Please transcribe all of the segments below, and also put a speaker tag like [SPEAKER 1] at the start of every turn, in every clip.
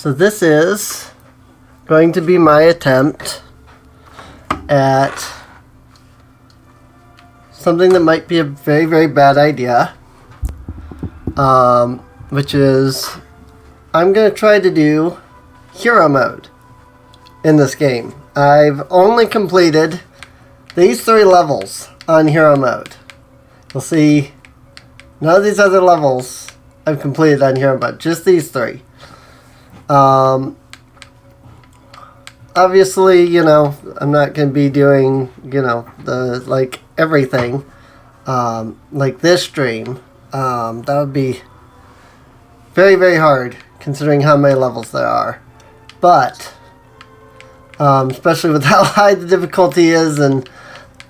[SPEAKER 1] So this is going to be my attempt at something that might be a very, very bad idea. Which is, I'm going to try to do hero mode in this game. I've only completed these 3 levels on hero mode. You'll see none of these other levels I've completed on hero mode, just these 3. Obviously, you know, I'm not going to be doing, you know, the, everything, like this stream. That would be very, very hard, considering how many levels there are. But, especially with how high the difficulty is and,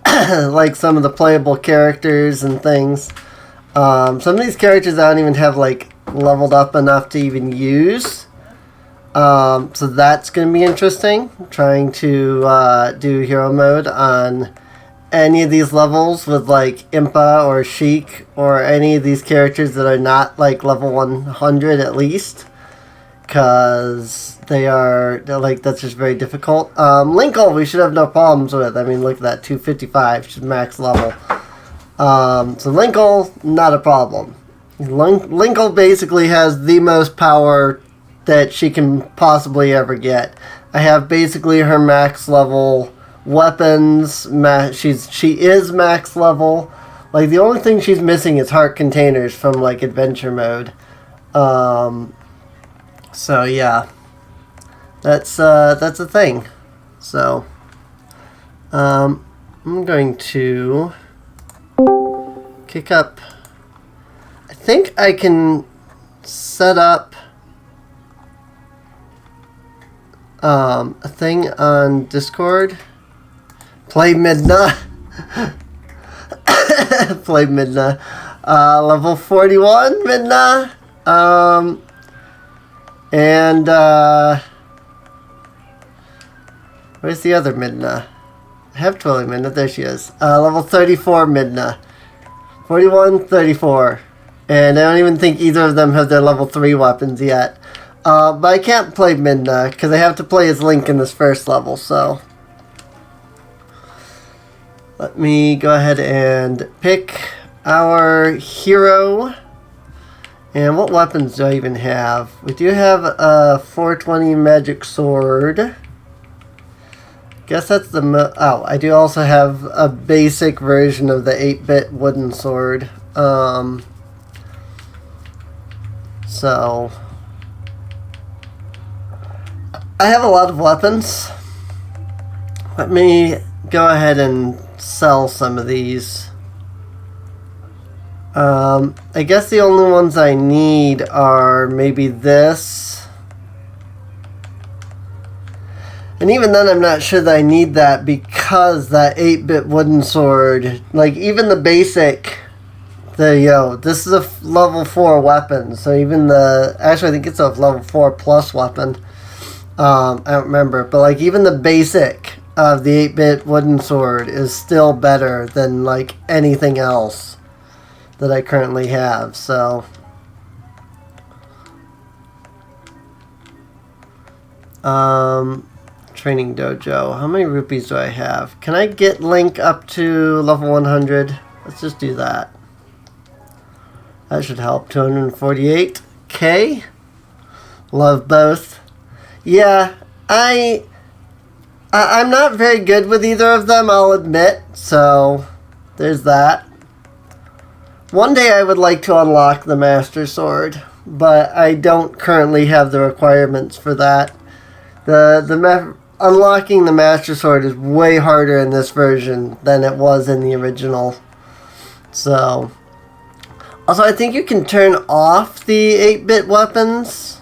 [SPEAKER 1] like, some of the playable characters and things. Some of these characters I don't even have, leveled up enough to even use. So that's going to be interesting, trying to do hero mode on any of these levels with, Impa or Sheik or any of these characters that are not, level 100 at least. Because they're that's just very difficult. Linkle, we should have no problems with. I mean, look at that, 255, she's max level. So Linkle, not a problem. Linkle basically has the most power that she can possibly ever get. I have basically her max level weapons. She is max level. The only thing she's missing is heart containers from adventure mode. So yeah, that's a thing. So I'm going to kick up. I think I can set up a thing on Discord. Play Midna. Play Midna. Level 41 Midna. And where's the other Midna? I have Twilly Midna. There she is. Level 34 Midna. 41, 34. And I don't even think either of them have their level 3 weapons yet. But I can't play Midna because I have to play as Link in this first level, so let me go ahead and pick our hero. And what weapons do I even have? We do have a 420 magic sword. Guess that's the oh, I do also have a basic version of the 8-bit wooden sword. So I have a lot of weapons. Let me go ahead and sell some of these. I guess the only ones I need are maybe this. And even then I'm not sure that I need that because that 8-bit wooden sword, even the basic, this is a level 4 weapon. So even actually I think it's a level 4 plus weapon. I don't remember. But even the basic of the 8-bit wooden sword is still better than anything else that I currently have, so training dojo. How many rupees do I have? Can I get Link up to level 100? Let's just do that. That should help. 248k. Love both. Yeah, I'm not very good with either of them, I'll admit, so there's that. One day I would like to unlock the Master Sword, but I don't currently have the requirements for that. Unlocking the Master Sword is way harder in this version than it was in the original. So, also I think you can turn off the 8-bit weapons,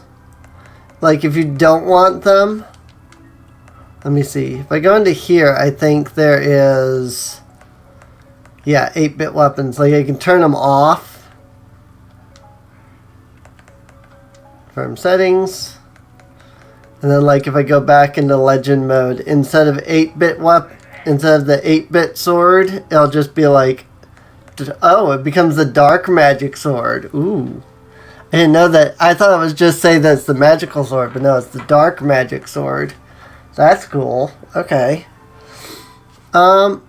[SPEAKER 1] if you don't want them. Let me see. If I go into here, I think there is... Yeah, 8-bit weapons. I can turn them off. Firm settings. And then if I go back into legend mode, instead of the 8-bit sword, it'll just be oh, it becomes the dark magic sword. Ooh. I didn't know that. I thought it was just saying that it's the magical sword, but no, it's the dark magic sword. That's cool. Okay. You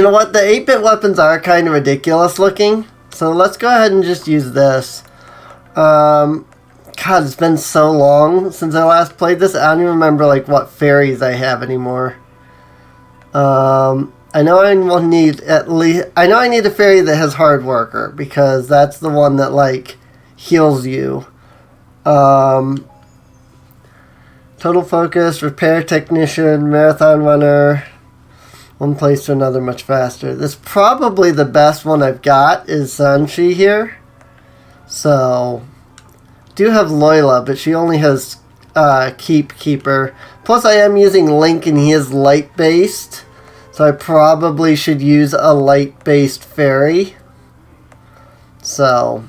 [SPEAKER 1] know what? The 8-bit weapons are kind of ridiculous looking. So let's go ahead and just use this. God, it's been so long since I last played this. I don't even remember like what fairies I have anymore. I know I will need at least... I know I need a fairy that has hard worker, because that's the one that like heals you. Total focus, repair technician, marathon runner. One place to another much faster. This probably the best one I've got is Sanchi here. So, do have Loila, but she only has Keeper. Plus I am using Link and he is light based. So I probably should use a light based fairy. So,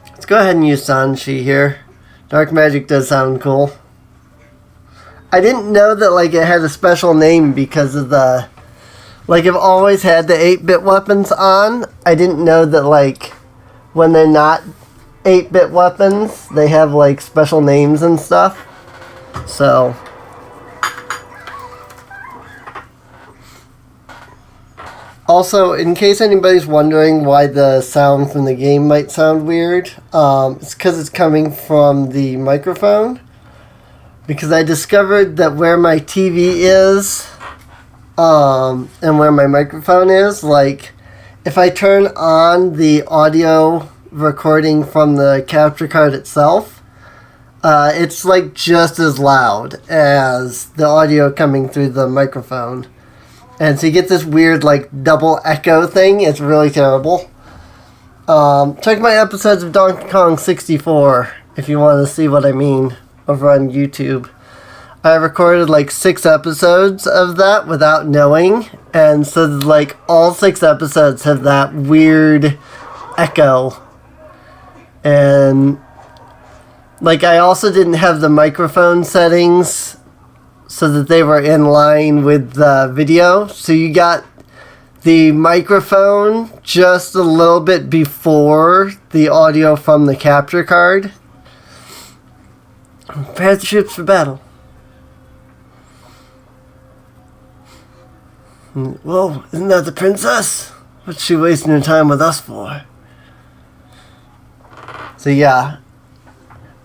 [SPEAKER 1] let's go ahead and use Sanchi here. Dark magic does sound cool. I didn't know that like it had a special name because of the... Like I've always had the 8-bit weapons on. I didn't know that like when they're not 8-bit weapons, they have like special names and stuff. So... Also, in case anybody's wondering why the sound from the game might sound weird, it's because it's coming from the microphone. Because I discovered that where my TV is, and where my microphone is, like, if I turn on the audio recording from the capture card itself, it's like just as loud as the audio coming through the microphone. And so you get this weird, like, double echo thing. It's really terrible. Check my episodes of Donkey Kong 64 if you want to see what I mean over on YouTube. I recorded, like, 6 episodes of that without knowing. And so, like, all 6 episodes have that weird echo. And, like, I also didn't have the microphone settings so that they were in line with the video. So you got the microphone just a little bit before the audio from the capture card. Prepare the ships for battle. Whoa, isn't that the princess? What's she wasting her time with us for? So yeah.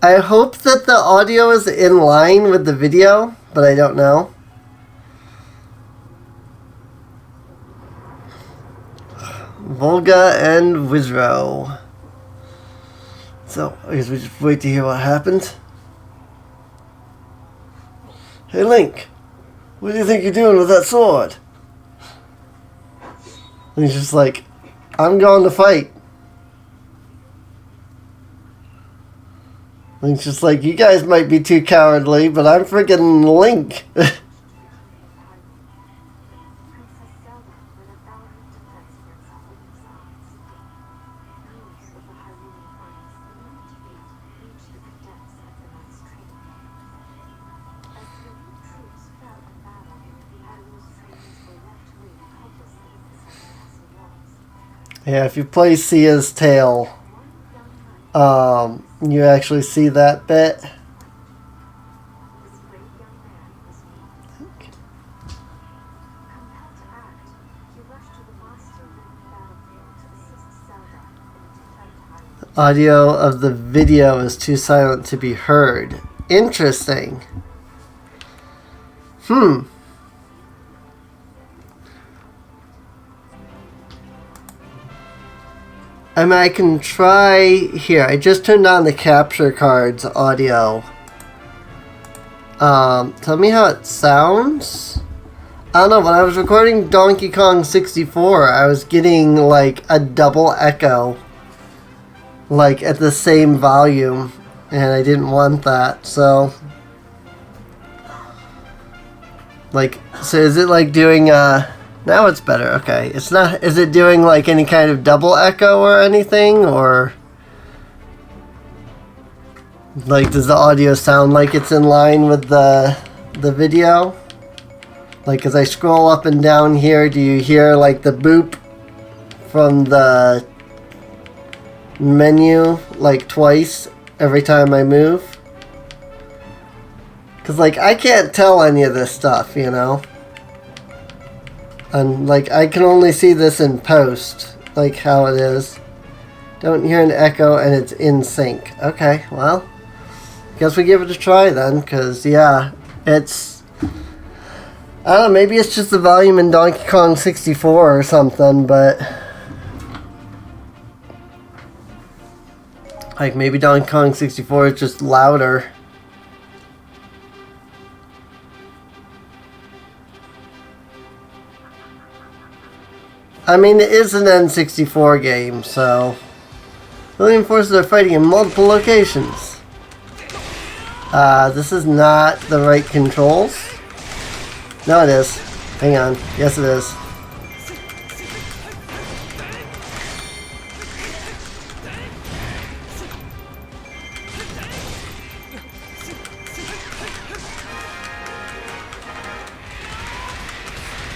[SPEAKER 1] I hope that the audio is in line with the video, but I don't know. Volga and Wizrow. So, I guess we just wait to hear what happens. Hey Link, what do you think you're doing with that sword? And he's just like, I'm going to fight. Link's just like, you guys might be too cowardly, but I'm freaking Link. Yeah, if you play Sia's Tale, you actually see that bit. Audio of the video is too silent to be heard. Interesting. I mean, I can try here. I just turned on the capture card's audio. Tell me how it sounds. I don't know, when I was recording Donkey Kong 64, I was getting like a double echo. Like at the same volume. And I didn't want that, so. Like, so is it like doing now it's better, okay. It's not, is it doing like any kind of double echo or anything, or like does the audio sound like it's in line with the video? Like as I scroll up and down here, do you hear like the boop from the menu like twice every time I move. Because, like, I can't tell any of this stuff, you know? And, like, I can only see this in post, like how it is. Don't hear an echo and it's in sync. Okay, well, guess we give it a try then, because, yeah, it's... I don't know, maybe it's just the volume in Donkey Kong 64 or something, but... Like, maybe Donkey Kong 64 is just louder. I mean, it is an N64 game, so... Alien forces are fighting in multiple locations. This is not the right controls. No, it is. Hang on. Yes, it is.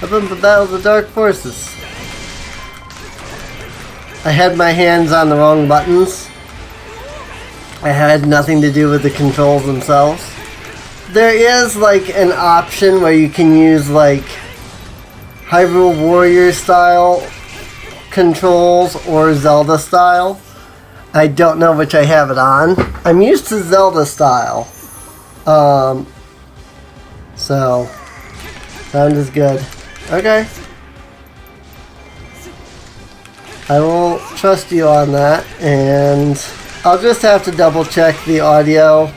[SPEAKER 1] Up in the Battle of the Dark Forces. I had my hands on the wrong buttons. I had nothing to do with the controls themselves. There is like an option where you can use like Hyrule Warriors style controls or Zelda style. I don't know which I have it on. I'm used to Zelda style. So sound is good. Okay. I will trust you on that, and I'll just have to double check the audio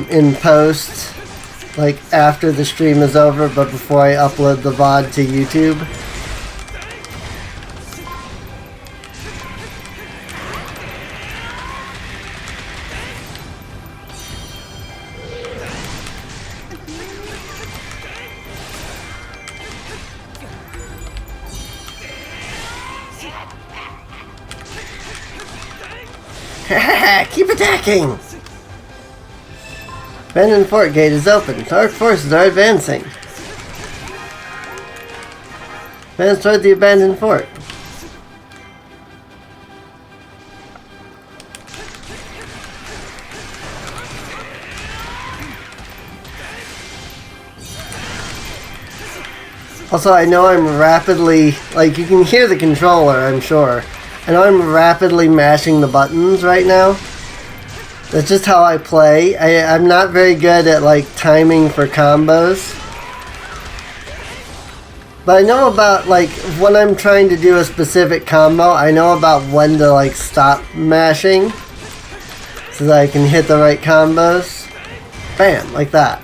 [SPEAKER 1] in post, like after the stream is over, but before I upload the VOD to YouTube. Keep attacking! Abandoned Fort Gate is open. Dark forces are advancing. Advance toward the abandoned fort. Also, I know I'm rapidly... Like, you can hear the controller, I'm sure. I know I'm rapidly mashing the buttons right now. That's just how I play. I'm not very good at, like, timing for combos. But I know about, like, when I'm trying to do a specific combo, I know about when to, like, stop mashing. So that I can hit the right combos. Bam, like that.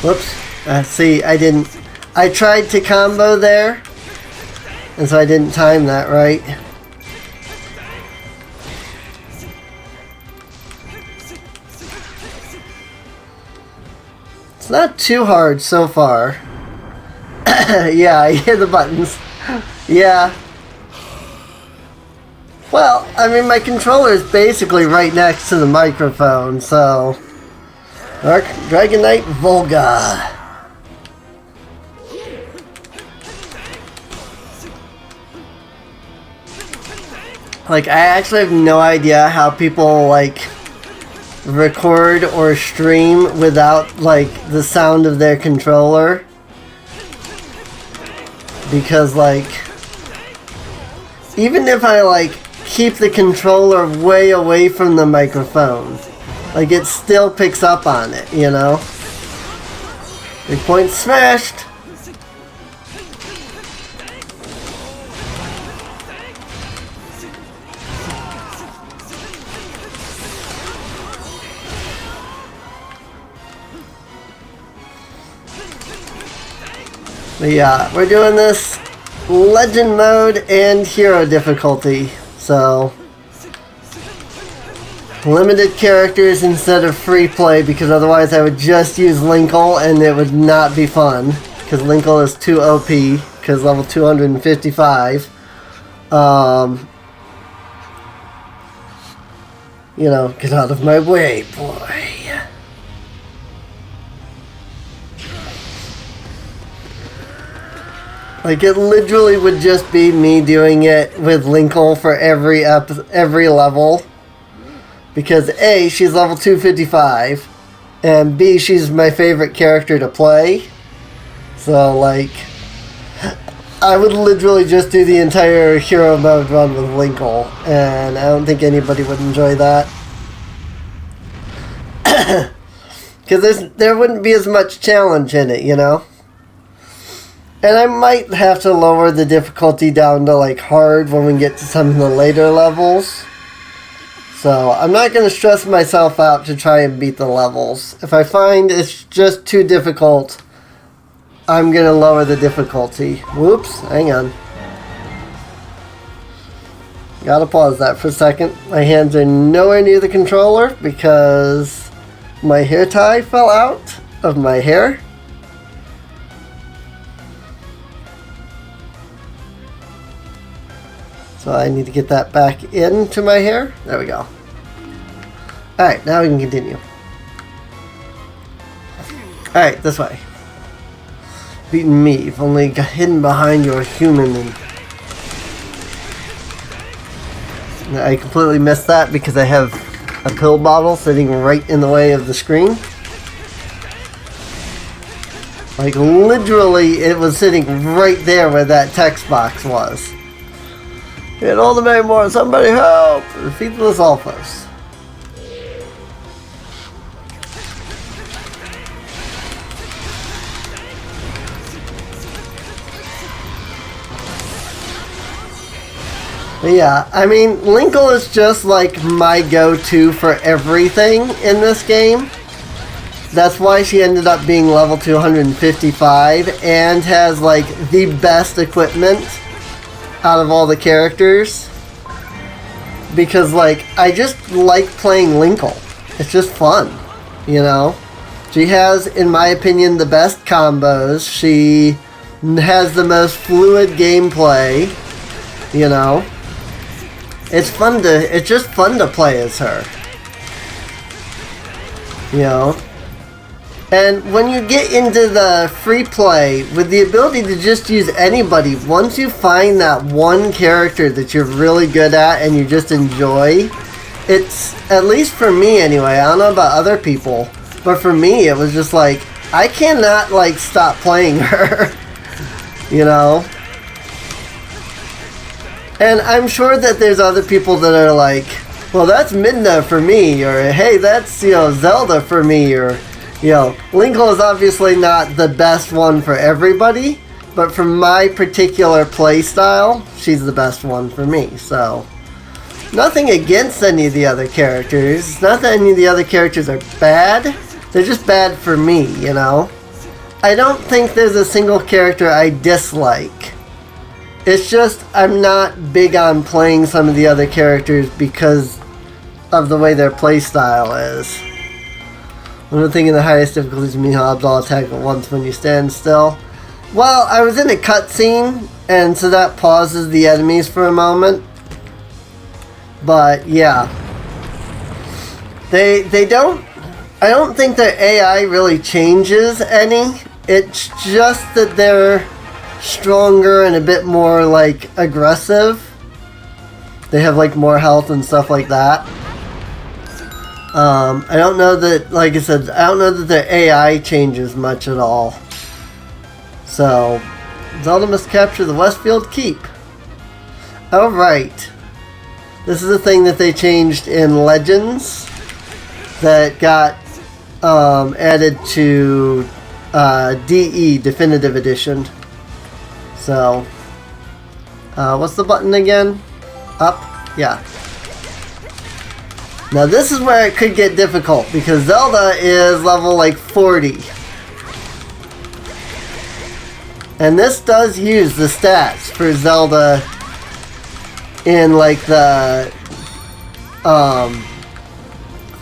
[SPEAKER 1] Whoops. See, I didn't... I tried to combo there, and so I didn't time that right. It's not too hard so far. Yeah, I hear the buttons. Yeah. Well, I mean, my controller is basically right next to the microphone, so... Dark Dragon Knight Volga. Like, I actually have no idea how people, like, record or stream without, like, the sound of their controller. Because, like, even if I, like, keep the controller way away from the microphone, like, it still picks up on it, you know? Big point smashed! But yeah, we're doing this legend mode and hero difficulty, so limited characters instead of free play, because otherwise I would just use Linkle and it would not be fun, because Linkle is too OP, because level 255. You know, get out of my way, boy. Like, it literally would just be me doing it with Linkle for every level. Because A, she's level 255, and B, she's my favorite character to play. So, like, I would literally just do the entire hero mode run with Linkle, and I don't think anybody would enjoy that. Because there wouldn't be as much challenge in it, you know? And I might have to lower the difficulty down to, like, hard when we get to some of the later levels. So, I'm not going to stress myself out to try and beat the levels. If I find it's just too difficult, I'm going to lower the difficulty. Whoops, hang on. Gotta pause that for a second. My hands are nowhere near the controller because my hair tie fell out of my hair. So I need to get that back into my hair. There we go. Alright, now we can continue. Alright, this way. Beaten me. You've only got hidden behind your human. And I completely missed that because I have a pill bottle sitting right in the way of the screen. Like, literally, it was sitting right there where that text box was. Get all the more. Somebody help! Defeat the Zolfos. But yeah, I mean, Linkle is just like my go-to for everything in this game. That's why she ended up being level 255 and has like the best equipment out of all the characters, because like I just like playing Linkle. It's just fun, you know. She has, in my opinion, the best combos. She has the most fluid gameplay, you know. It's just fun to play as her, you know. And when you get into the free play, with the ability to just use anybody, once you find that one character that you're really good at and you just enjoy, it's, at least for me anyway, I don't know about other people, but for me it was just like, I cannot like stop playing her, you know. And I'm sure that there's other people that are like, well, that's Midna for me, or hey, that's, you know, Zelda for me, or, you know, Linkle is obviously not the best one for everybody, but for my particular play style, she's the best one for me. So, nothing against any of the other characters. It's not that any of the other characters are bad. They're just bad for me, you know. I don't think there's a single character I dislike. It's just I'm not big on playing some of the other characters because of the way their play style is. One thing in the highest difficulties mean mobs all attack at once when you stand still. Well, I was in a cutscene, and so that pauses the enemies for a moment. But yeah, they don't. I don't think their AI really changes any. It's just that they're stronger and a bit more like aggressive. They have like more health and stuff like that. I don't know that, like I said, I don't know that their AI changes much at all. So, Zelda must capture the Westfield Keep. Alright. This is a thing that they changed in Legends that got added to DE Definitive Edition. So, what's the button again? Up? Yeah. Now this is where it could get difficult because Zelda is level like 40. And this does use the stats for Zelda in like the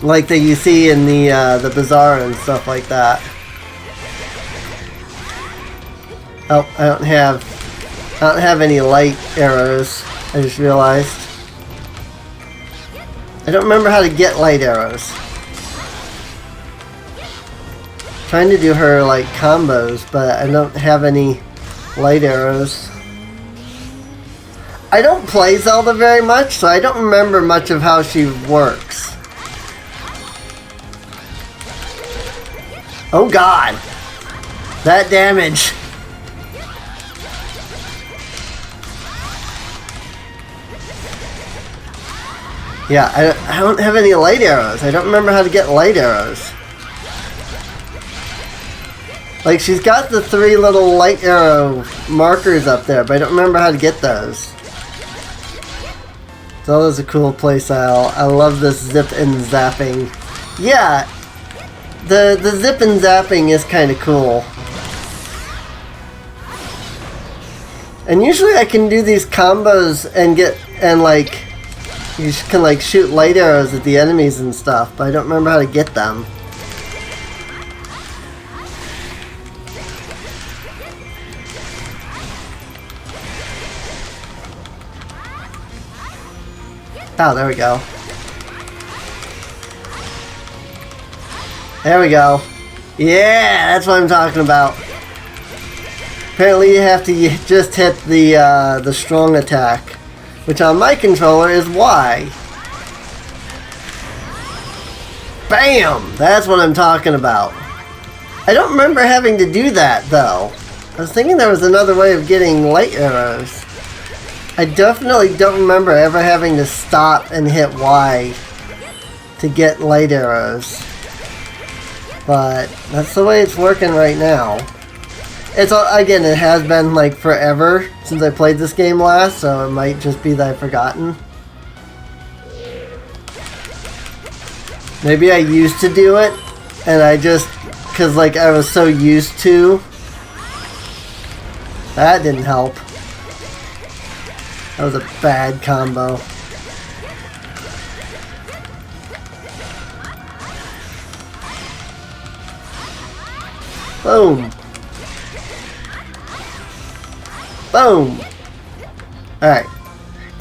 [SPEAKER 1] like that you see in the bazaar and stuff like that. Oh, I don't have any light arrows. I just realized. I don't remember how to get light arrows. Trying to do her like combos, but I don't have any light arrows. I don't play Zelda very much, so I don't remember much of how she works. Oh god! That damage! Yeah, I don't have any light arrows. I don't remember how to get light arrows. Like, she's got the 3 little light arrow markers up there, but I don't remember how to get those. Zelda's a cool playstyle. I love this zip and zapping. Yeah, the zip and zapping is kind of cool. And usually I can do these combos and like, you can like shoot light arrows at the enemies and stuff, but I don't remember how to get them. Oh, there we go. There we go. Yeah, that's what I'm talking about. Apparently you have to just hit the strong attack, which on my controller is Y. Bam! That's what I'm talking about. I don't remember having to do that, though. I was thinking there was another way of getting light arrows. I definitely don't remember ever having to stop and hit Y to get light arrows. But that's the way it's working right now. It's again, it has been like forever since I played this game last, so it might just be that I've forgotten. Maybe I used to do it, and I just, cause like I was so used to. That didn't help. That was a bad combo. Boom. Boom. Alright.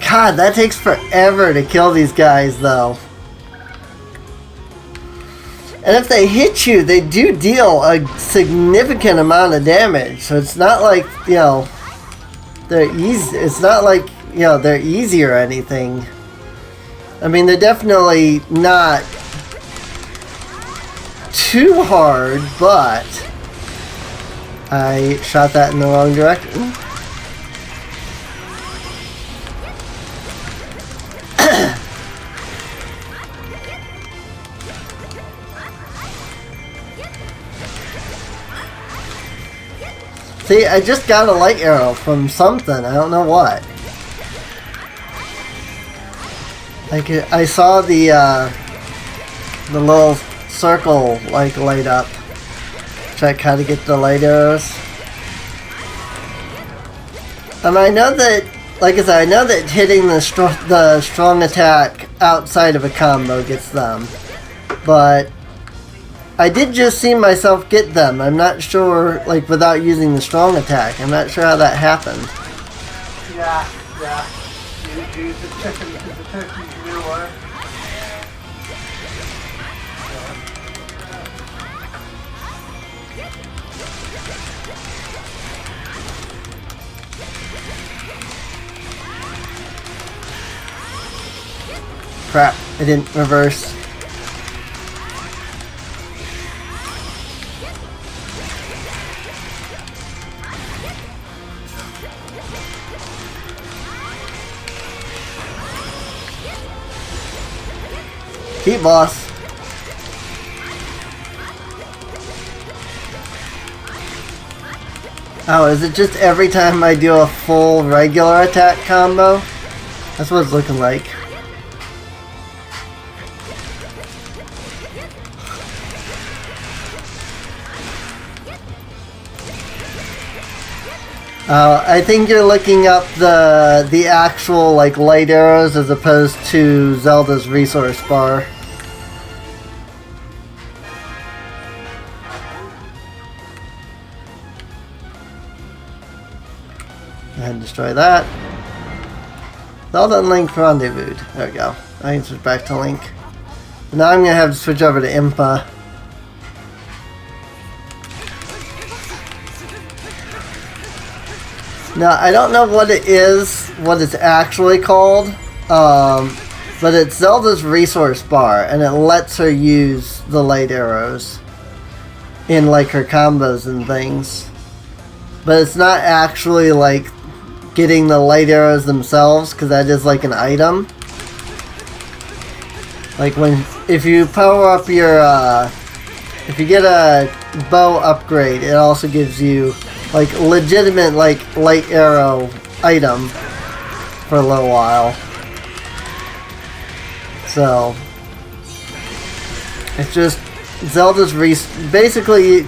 [SPEAKER 1] God, that takes forever to kill these guys, though. And if they hit you, they do deal a significant amount of damage. So it's not like, you know, they're easy. It's not like, you know, they're easy or anything. I mean, they're definitely not too hard, but I shot that in the wrong direction. See, I just got a light arrow from something. I don't know what. Like, I saw the little circle like light up. Check how to get the light arrows. I know that, like I said, I know that hitting the strong attack outside of a combo gets them, but I did just see myself get them. I'm not sure, like, without using the strong attack. I'm not sure how that happened.
[SPEAKER 2] Yeah. You use the chicken because the turkey's newer.
[SPEAKER 1] Crap, I didn't reverse. Keep, boss. Oh, is it just every time I do a full regular attack combo? That's what it's looking like. I think you're looking up the actual like light arrows as opposed to Zelda's resource bar. Go ahead and destroy that. Zelda and Link rendezvous. There we go. I can switch back to Link. Now I'm gonna have to switch over to Impa. Now, I don't know what it is, what it's actually called, but it's Zelda's resource bar, and it lets her use the light arrows in, like, her combos and things. But it's not actually, like, getting the light arrows themselves, because that is, like, an item. Like, if you power up your, if you get a bow upgrade, it also gives you, like, legitimate, like, light arrow item for a little while. So, it's just Zelda's basically,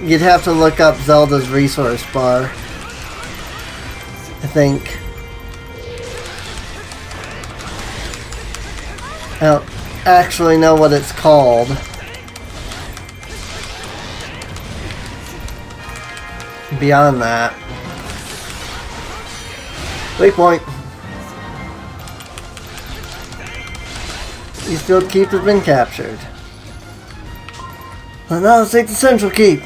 [SPEAKER 1] you'd have to look up Zelda's resource bar, I think. I don't actually know what it's called. Beyond that. Weak point. Eastfield Keep has been captured. And now let's take the Central Keep.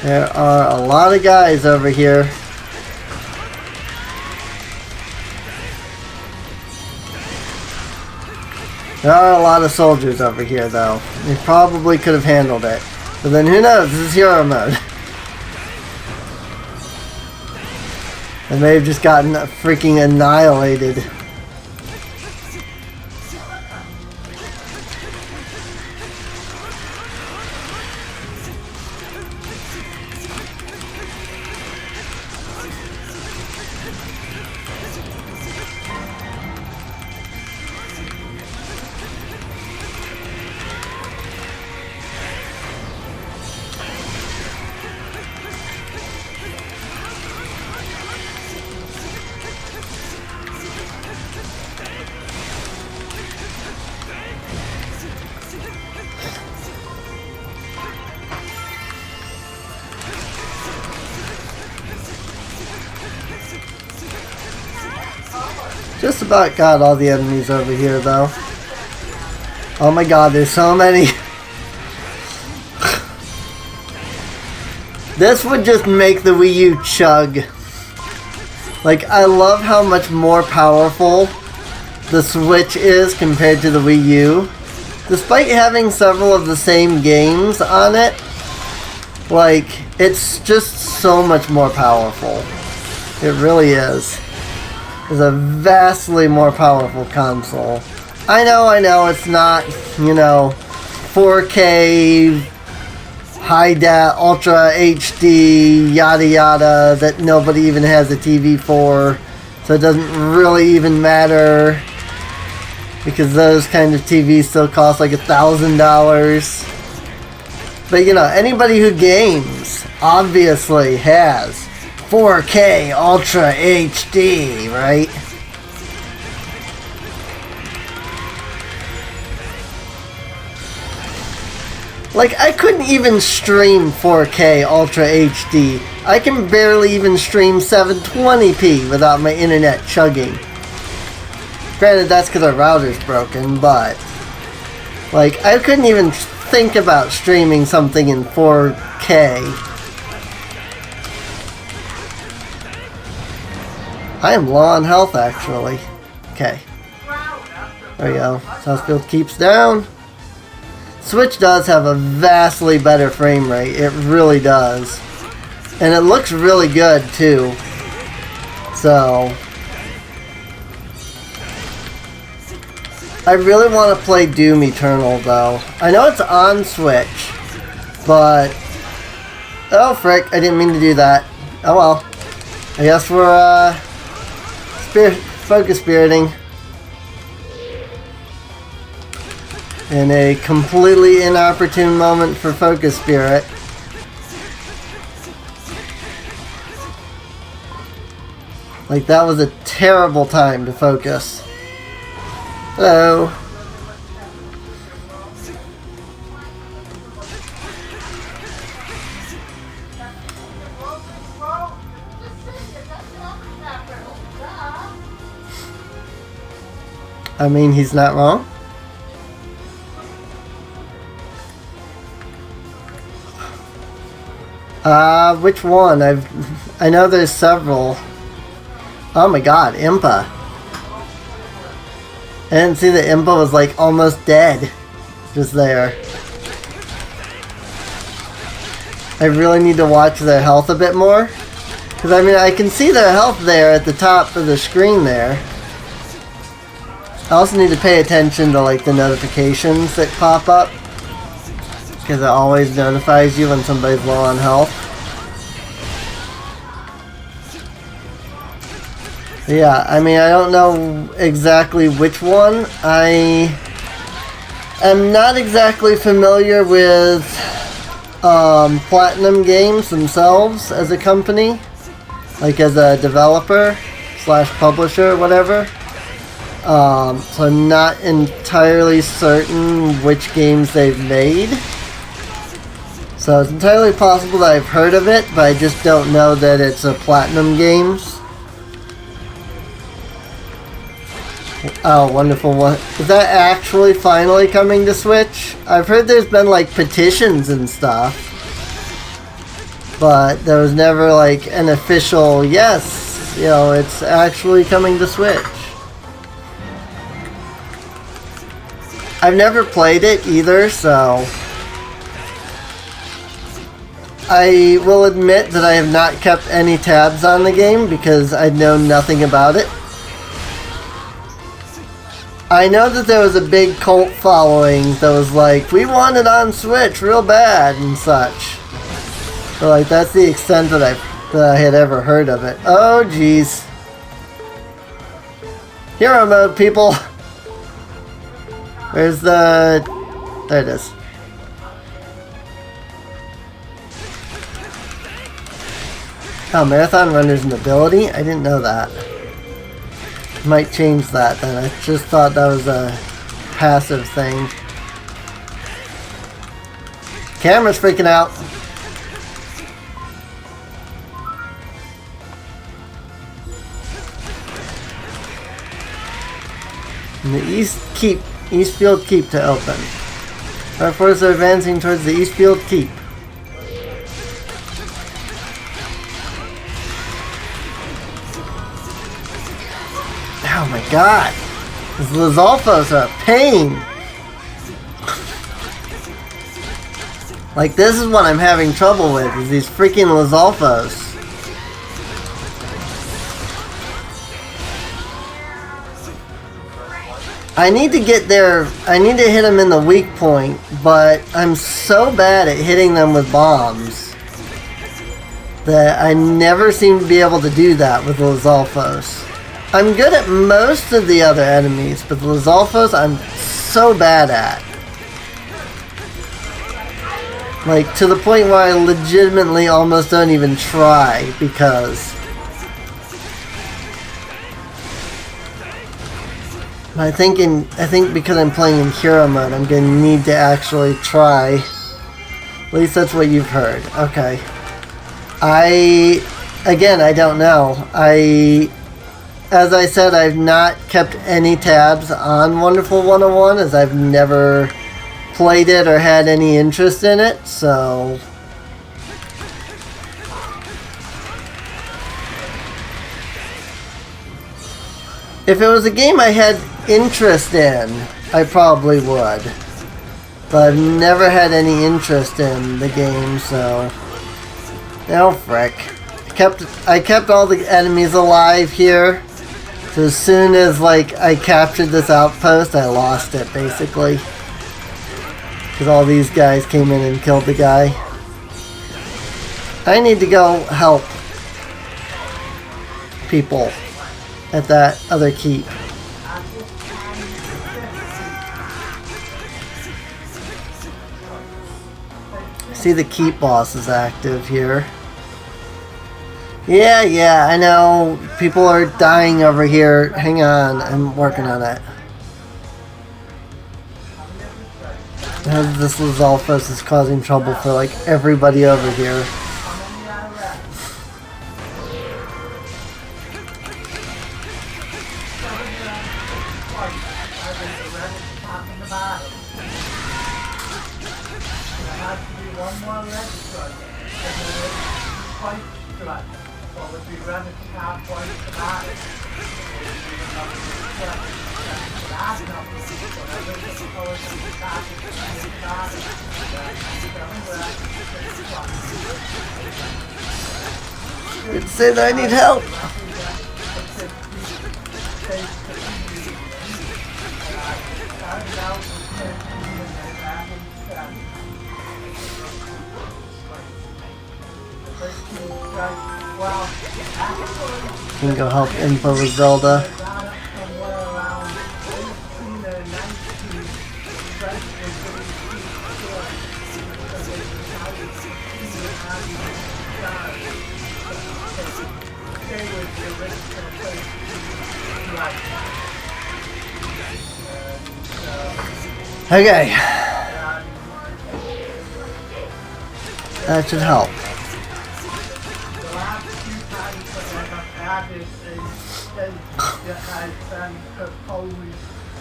[SPEAKER 1] There are a lot of guys over here. There are a lot of soldiers over here, though. They probably could have handled it. But then who knows? This is hero mode. They may have just gotten freaking annihilated. Just about got all the enemies over here, though. Oh my god, there's so many. This would just make the Wii U chug. Like, I love how much more powerful the Switch is compared to the Wii U. Despite having several of the same games on it, like, it's just so much more powerful. It really is. It's a vastly more powerful console. I know, it's not, you know, 4K, Ultra HD, yada yada, that nobody even has a TV for, so it doesn't really even matter, because those kind of TVs still cost like $1,000. But, you know, anybody who games obviously has 4K Ultra HD, right? Like, I couldn't even stream 4K Ultra HD. I can barely even stream 720p without my internet chugging. Granted, that's because our router's broken, but... like, I couldn't even think about streaming something in 4K. I am low on health, actually. Okay. There we go. Southfield keeps down. Switch does have a vastly better frame rate. It really does. And it looks really good, too. So... I really want to play Doom Eternal, though. I know it's on Switch, but... oh, frick. I didn't mean to do that. Oh, well. I guess we're, focus spiriting. In a completely inopportune moment for focus spirit. Like, that was a terrible time to focus. Hello. I mean, he's not wrong. Which one? I know there's several. Oh my god, Impa. I didn't see that Impa was like almost dead. Just there. I really need to watch their health a bit more. Because I mean, I can see their health there at the top of the screen there. I also need to pay attention to like the notifications that pop up. Because it always notifies you when somebody's low on health. Yeah, I mean, I don't know exactly which one. I am not exactly familiar with Platinum Games themselves as a company. Like as a developer slash publisher, whatever. So I'm not entirely certain which games they've made. So it's entirely possible that I've heard of it, but I just don't know that it's a Platinum Games. Oh, wonderful. What is that actually finally coming to Switch? I've heard there's been like petitions and stuff, but there was never like an official yes, you know, it's actually coming to Switch. I've never played it either, so I will admit that I have not kept any tabs on the game because I know nothing about it. I know that there was a big cult following that was like, we want it on Switch real bad and such. So like that's the extent that I had ever heard of it. Oh jeez. Hero mode, people. Where's the... There it is. Oh, Marathon Runner's an ability? I didn't know that. Might change that then. I just thought that was a passive thing. Camera's freaking out. And the Eastfield Keep to open. Our forces are advancing towards the Eastfield Keep. Oh my god! These Lizalfos are a pain! Like, this is what I'm having trouble with, is these freaking Lizalfos. I need to get there, I need to hit them in the weak point, but I'm so bad at hitting them with bombs that I never seem to be able to do that with Lizalfos. I'm good at most of the other enemies, but the Lizalfos I'm so bad at. Like, to the point where I legitimately almost don't even try, because I think because I'm playing in hero mode, I'm gonna need to actually try. At least that's what you've heard. Okay. Again, I don't know. As I said, I've not kept any tabs on Wonderful 101, as I've never played it or had any interest in it, so if it was a game I had interest in, I probably would. But I've never had any interest in the game, so oh frick. I kept all the enemies alive here. So as soon as like I captured this outpost, I lost it basically. Because all these guys came in and killed the guy. I need to go help people at that other keep. See, the keep boss is active here. Yeah, I know. People are dying over here. Hang on, I'm working on it. This Lizalfos is causing trouble for like everybody over here.
[SPEAKER 2] quite good. Well, if we run it halfway to that, even though it's that number, whatever the color of the package is that,
[SPEAKER 1] It's say that I need help. Can go help info with Zelda. Okay. That should help.
[SPEAKER 2] The last few times that I've added a stage that has been proposed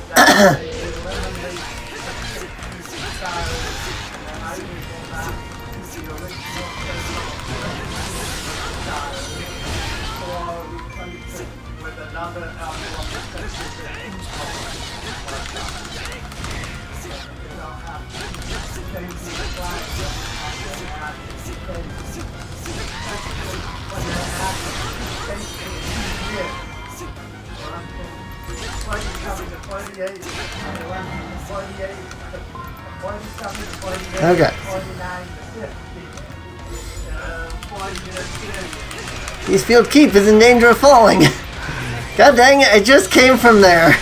[SPEAKER 2] that they eliminate the style, and I will go back to the original style, or replace it with another album that is a you don't have to change the style.
[SPEAKER 1] Okay. Eastfield Keep is in danger of falling. God dang it, I just came from there.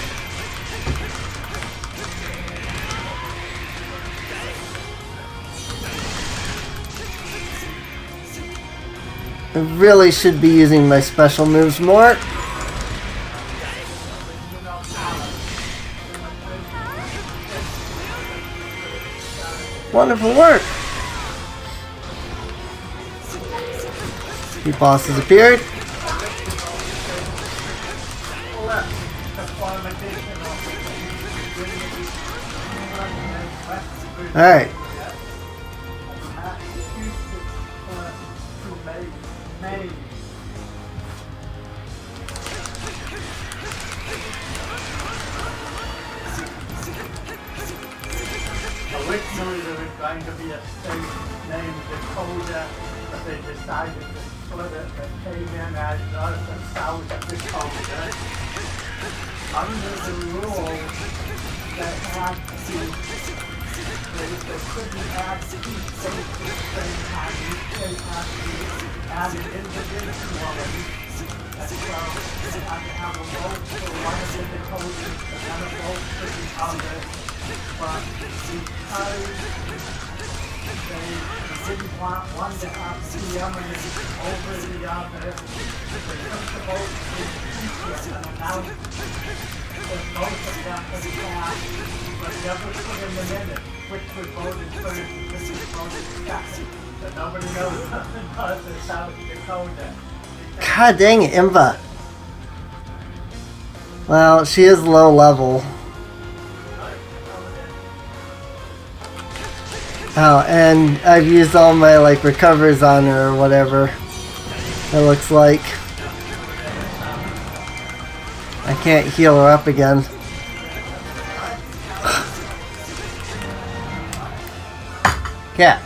[SPEAKER 1] I really should be using my special moves more. Wonderful work. The boss has appeared. Alright.
[SPEAKER 2] Originally there was going to be a state named Dakota, but they decided to split it and came in as North and South Dakota. Under the rules that had to, they couldn't have two states at the same time. Each state had to be added individually. And so they had to have a vote for one of the Dakotas and then a vote for the other. But because they didn't want one to have preeminence over the other, they took the vote in secret and announced that both of them would pass, but never put in the minutes which was voted first and which was voted second. So nobody knows nothing about the South Dakota.
[SPEAKER 1] God dang it, Imba. Well, she is low level. Oh, and I've used all my like recovers on her or whatever. It looks like. I can't heal her up again. Cat.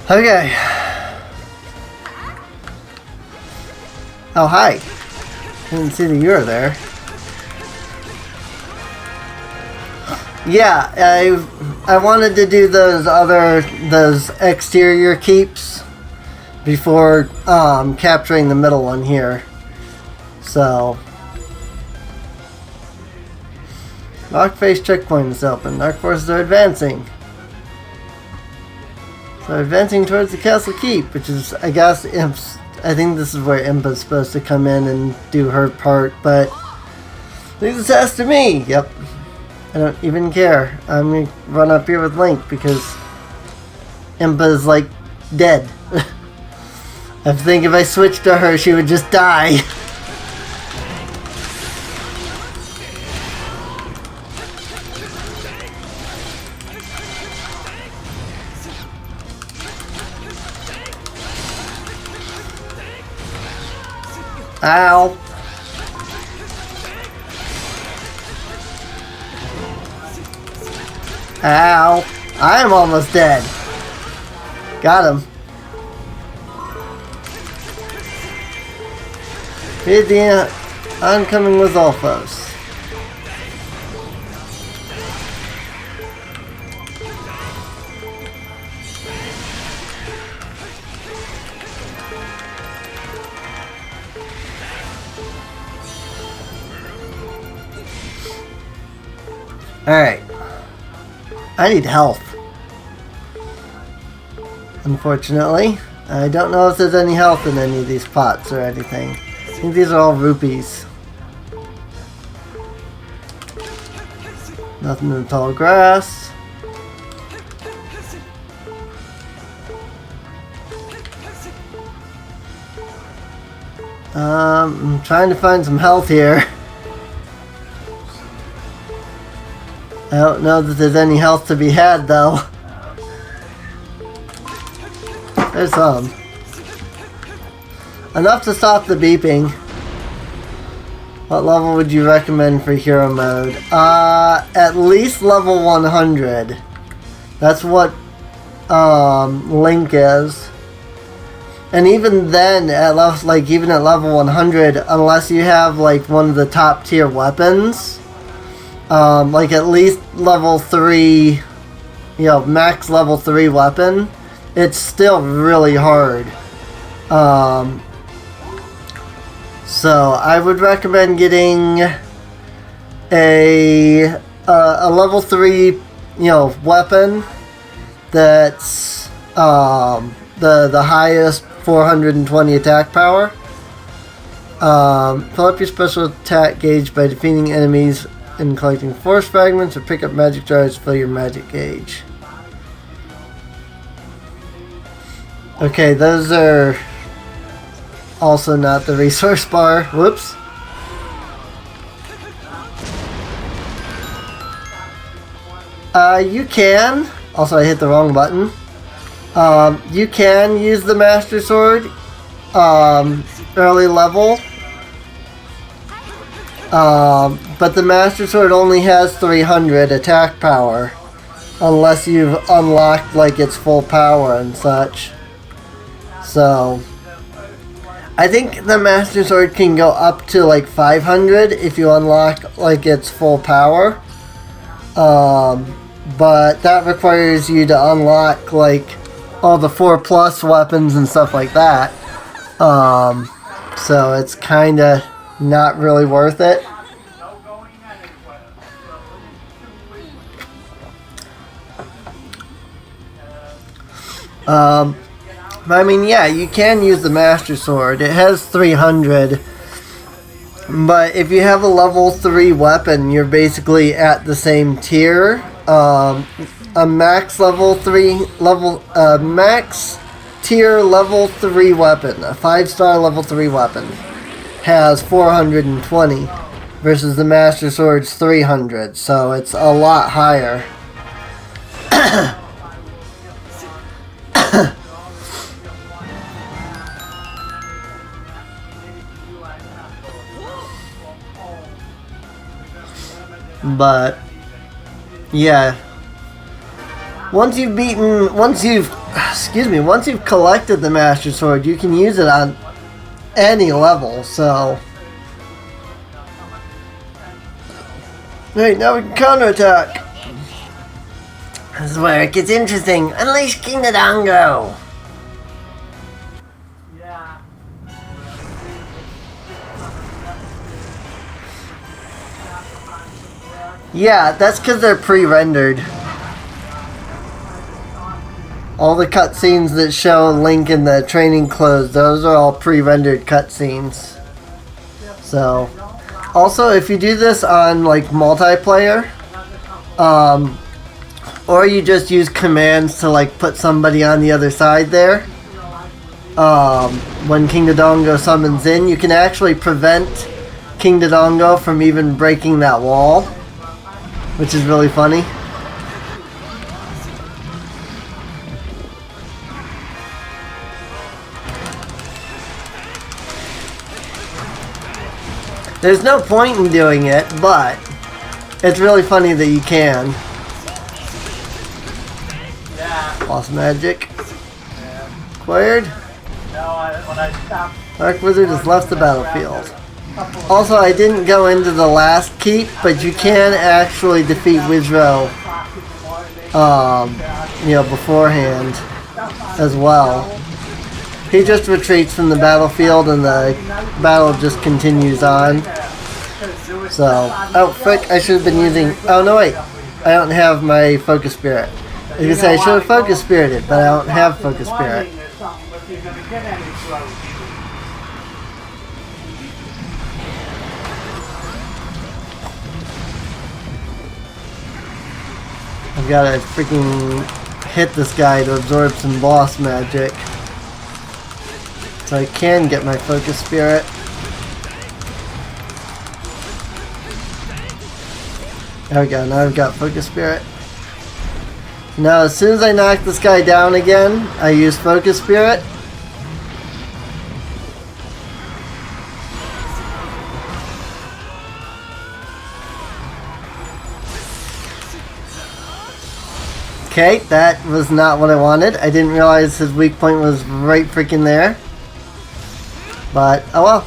[SPEAKER 1] Okay. Oh, hi. Didn't see that you were there. Yeah, I wanted to do those exterior keeps before capturing the middle one here. So Lock face checkpoint is open. Dark forces are advancing. So advancing towards the castle keep, which is, I guess, Imp's. I think this is where Imp is supposed to come in and do her part, but leave this task to me. Yep. I don't even care. I'm gonna run up here with Link because Impa is like dead. I think if I switched to her, she would just die. Ow. Ow. I am almost dead. Got him. Feed the oncoming Lizalfos. Alright. I need health. Unfortunately. I don't know if there's any health in any of these pots or anything. I think these are all rupees. Nothing in the tall grass. I'm trying to find some health here. I don't know that there's any health to be had though. There's some. Enough to stop the beeping. What level would you recommend for hero mode? At least level 100. That's what Link is. And even then, at level, like even at level 100, unless you have like one of the top tier weapons, like at least level 3, you know, max level 3 weapon, it's still really hard. So I would recommend getting a level 3, you know, weapon that's the highest 420 attack power. Fill up your special attack gauge by defeating enemies and collecting force fragments, or pick up magic jars to fill your magic gauge. Okay, those are also not the resource bar. Whoops. You can. Also, I hit the wrong button. You can use the Master Sword early level. But the Master Sword only has 300 attack power. Unless you've unlocked like its full power and such. So I think the Master Sword can go up to like 500 if you unlock like its full power. But that requires you to unlock like all the 4+ weapons and stuff like that. So it's kinda not really worth it. I mean, yeah, you can use the Master Sword. It has 300. But if you have a level 3 weapon, you're basically at the same tier. A max level 3 max tier level 3 weapon, a 5-star level 3 weapon, has 420 versus the Master Sword's 300, so it's a lot higher. But yeah, once you've collected the Master Sword, you can use it on any level. So right now we can counterattack. This is where it gets interesting. Unleash King Dodongo. Yeah, that's because they're pre-rendered. All the cutscenes that show Link in the training clothes, those are all pre-rendered cutscenes. So, also if you do this on like multiplayer, or you just use commands to like put somebody on the other side there, when King Dodongo summons in, you can actually prevent King Dodongo from even breaking that wall, which is really funny. There's no point in doing it, but it's really funny that you can.
[SPEAKER 2] Yeah.
[SPEAKER 1] Lost magic.
[SPEAKER 2] Yeah.
[SPEAKER 1] Acquired.
[SPEAKER 2] No, when I stopped.
[SPEAKER 1] Dark Wizard has left the battlefield. Also, I didn't go into the last keep, but you can actually defeat Wizro, you know, beforehand as well. He just retreats from the battlefield and the battle just continues on. So, oh frick, I should have been using, oh no wait, I don't have my Focus Spirit. I was going to say I should have Focus Spirited, but I don't have Focus Spirit. I've got to freaking hit this guy to absorb some boss magic. So I can get my Focus Spirit. There we go, now I've got Focus Spirit. Now as soon as I knock this guy down again, I use Focus Spirit. Okay, that was not what I wanted. I didn't realize his weak point was right freaking there. But, oh well.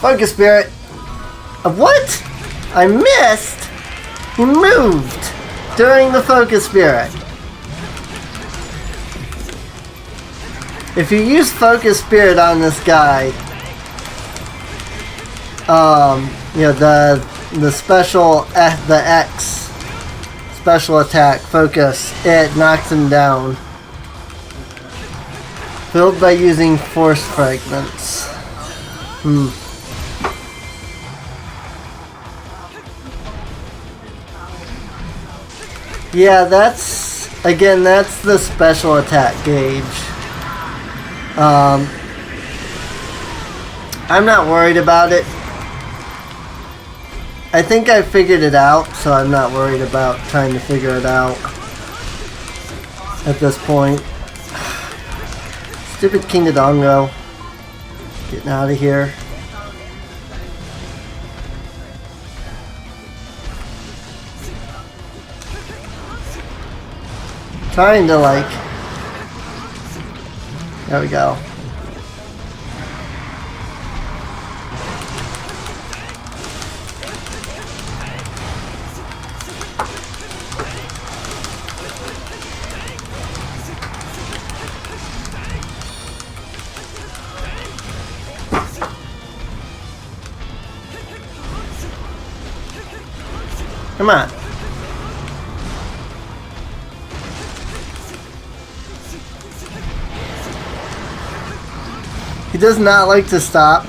[SPEAKER 1] Focus Spirit. What? I missed? He moved during the Focus Spirit. If you use Focus Spirit on this guy, you know, the special, the X special attack, focus, it knocks him down. Filled by using force fragments. Yeah, that's the special attack gauge. I'm not worried about it. I think I figured it out, so I'm not worried about trying to figure it out at this point. Stupid King Dodongo. Getting out of here. Trying to like... There we go. Come on. He does not like to stop.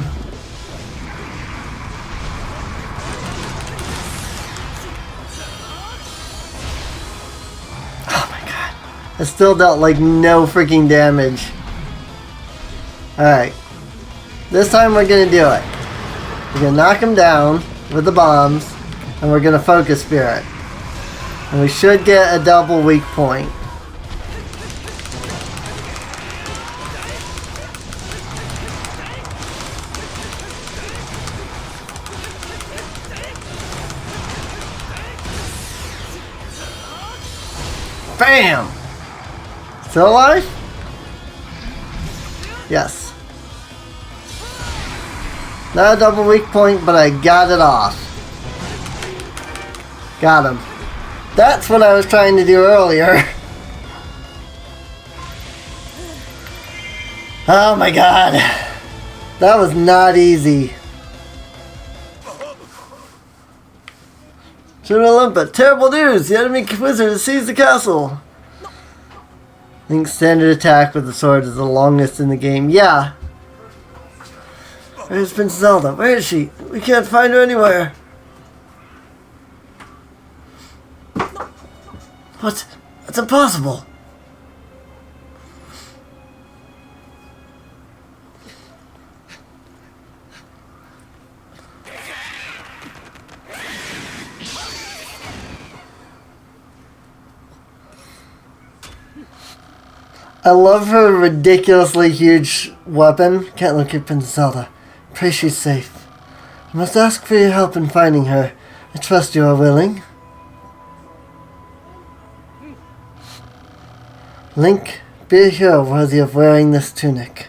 [SPEAKER 1] Oh my god. I still dealt like no freaking damage. Alright. This time we're gonna do it. We're gonna knock him down with the bombs. And we're going to Focus Spirit. And we should get a double weak point. Bam! Still alive? Yes. Not a double weak point, but I got it off. Got him. That's what I was trying to do earlier. Oh my god. That was not easy. General Olympa, terrible news! The enemy wizard has seized the castle. Link's standard attack with the sword is the longest in the game. Yeah. Where's Princess Zelda? Where is she? We can't find her anywhere. What? That's impossible. I love her ridiculously huge weapon. Can't locate Princess Zelda. Pray she's safe. I must ask for your help in finding her. I trust you are willing. Link, be a hero worthy of wearing this tunic.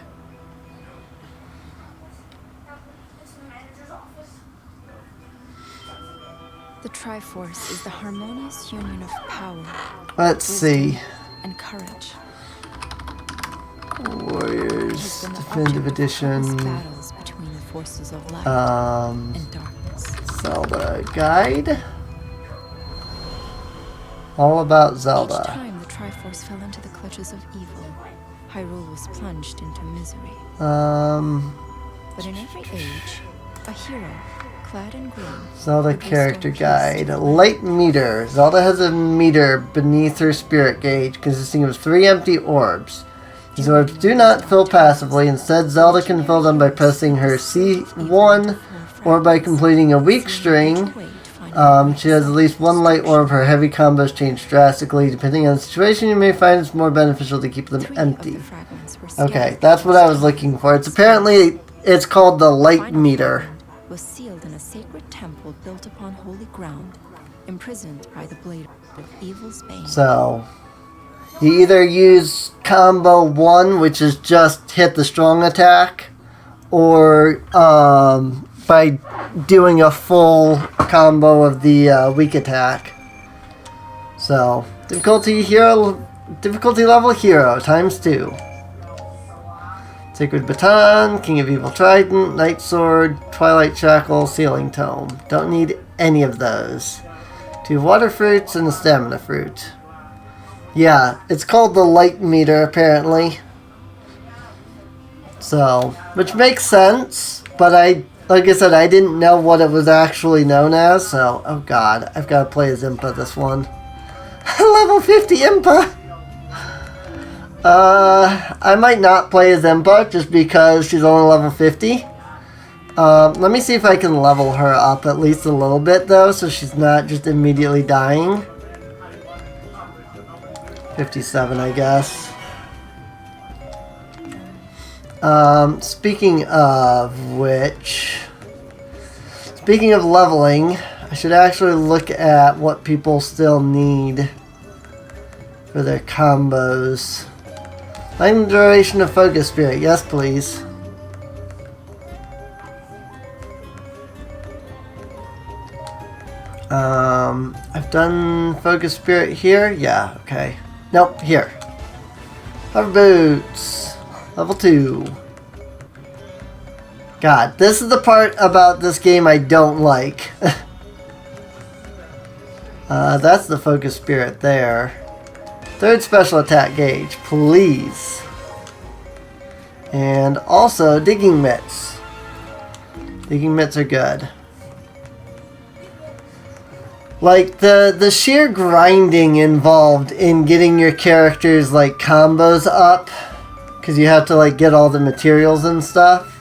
[SPEAKER 3] The Triforce is the harmonious union of power,
[SPEAKER 1] Let's see.
[SPEAKER 3] and courage.
[SPEAKER 1] Warriors Definitive Edition.
[SPEAKER 3] Battles between the forces of light and darkness.
[SPEAKER 1] Zelda guide. All about
[SPEAKER 3] Each
[SPEAKER 1] Zelda.
[SPEAKER 3] time the Triforce fell into the clutches of evil, Hyrule was plunged into misery. But in every age, a hero, clad in green,
[SPEAKER 1] Zelda
[SPEAKER 3] would
[SPEAKER 1] character
[SPEAKER 3] restore
[SPEAKER 1] guide.
[SPEAKER 3] peace to the
[SPEAKER 1] Light meter. Zelda has a meter beneath her spirit gauge consisting of 3 empty orbs. These orbs do not fill passively. Instead, Zelda can fill them by pressing her C1 or by completing a weak string. She has at least one light orb. Her heavy combos change drastically. Depending on the situation, you may find it's more beneficial to keep them empty. Okay, that's what I was looking for. It's called the light meter.
[SPEAKER 3] Was sealed in a sacred temple built upon holy ground, imprisoned by the blade of evil's bane.
[SPEAKER 1] So, you either use combo 1, which is just hit the strong attack, or by doing a full combo of the weak attack. So, difficulty level hero times 2. Sacred Baton, King of Evil Trident, Night Sword, Twilight Shackle, Sealing Tome. Don't need any of those. 2 water fruits and a stamina fruit. Yeah, it's called the light meter apparently. So, which makes sense, but like I said, I didn't know what it was actually known as, so, oh god, I've got to play as Impa this one. Level 50 Impa! I might not play as Impa just because she's only level 50. Let me see if I can level her up at least a little bit though, so she's not just immediately dying. 57, I guess. Speaking of leveling, I should actually look at what people still need for their combos. Length duration of Focus Spirit, yes please. I've done Focus Spirit here, yeah, okay. Nope, here. Hover Boots, level 2. God, this is the part about this game I don't like. That's the Focus Spirit there. 3rd special attack gauge, please. And also digging mitts. Digging mitts are good. Like the sheer grinding involved in getting your characters like combos up, because you have to like get all the materials and stuff.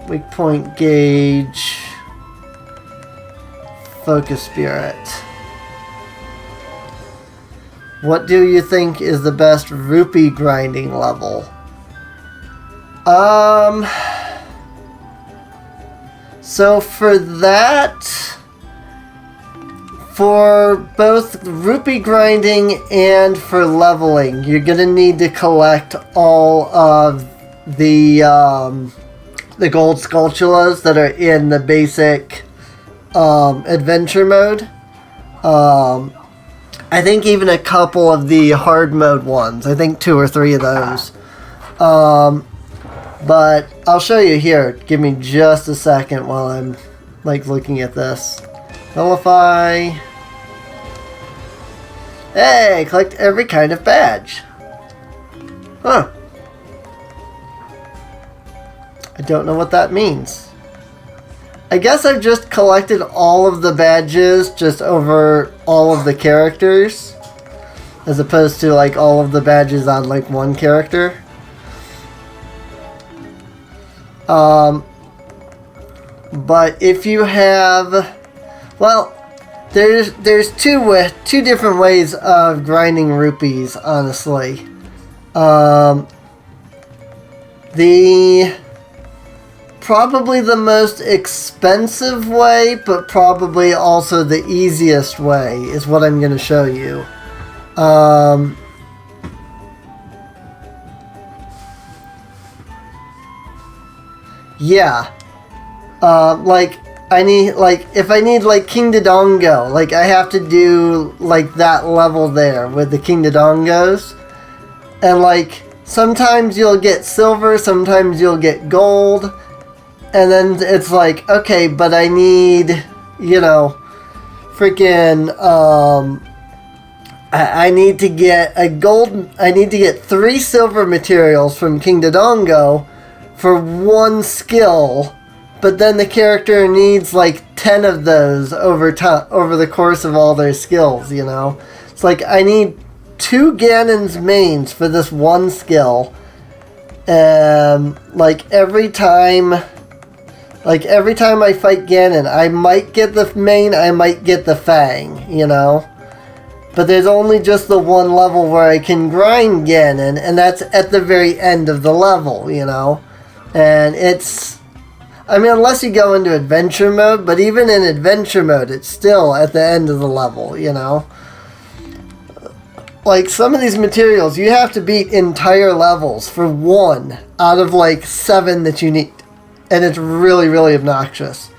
[SPEAKER 1] Weak point gauge. Focus Spirit. What do you think is the best rupee grinding level? So for that, for both rupee grinding and for leveling, you're gonna need to collect all of the gold sculptulas that are in the basic adventure mode. I think even a couple of the hard mode ones. I think 2 or 3 of those. But I'll show you here. Give me just a second while I'm like looking at this. Nullify. Hey, collect every kind of badge. Huh. I don't know what that means. I guess I've just collected all of the badges just over all of the characters, as opposed to like all of the badges on like one character. But if you have, well, there's two different ways of grinding rupees, honestly. probably the most expensive way, but probably also the easiest way is what I'm going to show you. Yeah. Like, if I need, like, King Dodongo, like, I have to do, like, that level there with the King Dodongos. And, like, sometimes you'll get silver, sometimes you'll get gold. And then it's like, okay, but I need, you know, freaking, I need to get a gold, I need to get 3 silver materials from King Dodongo for 1 skill, but then the character needs like 10 of those over the course of all their skills, you know? It's like, I need 2 Ganon's mains for this 1 skill, and like every time I fight Ganon, I might get the main, I might get the Fang, you know? But there's only just the 1 level where I can grind Ganon, and that's at the very end of the level, you know? And it's... I mean, unless you go into adventure mode, but even in adventure mode, it's still at the end of the level, you know? Like, some of these materials, you have to beat entire levels for 1 out of, like, 7 that you need. And it's really, really obnoxious.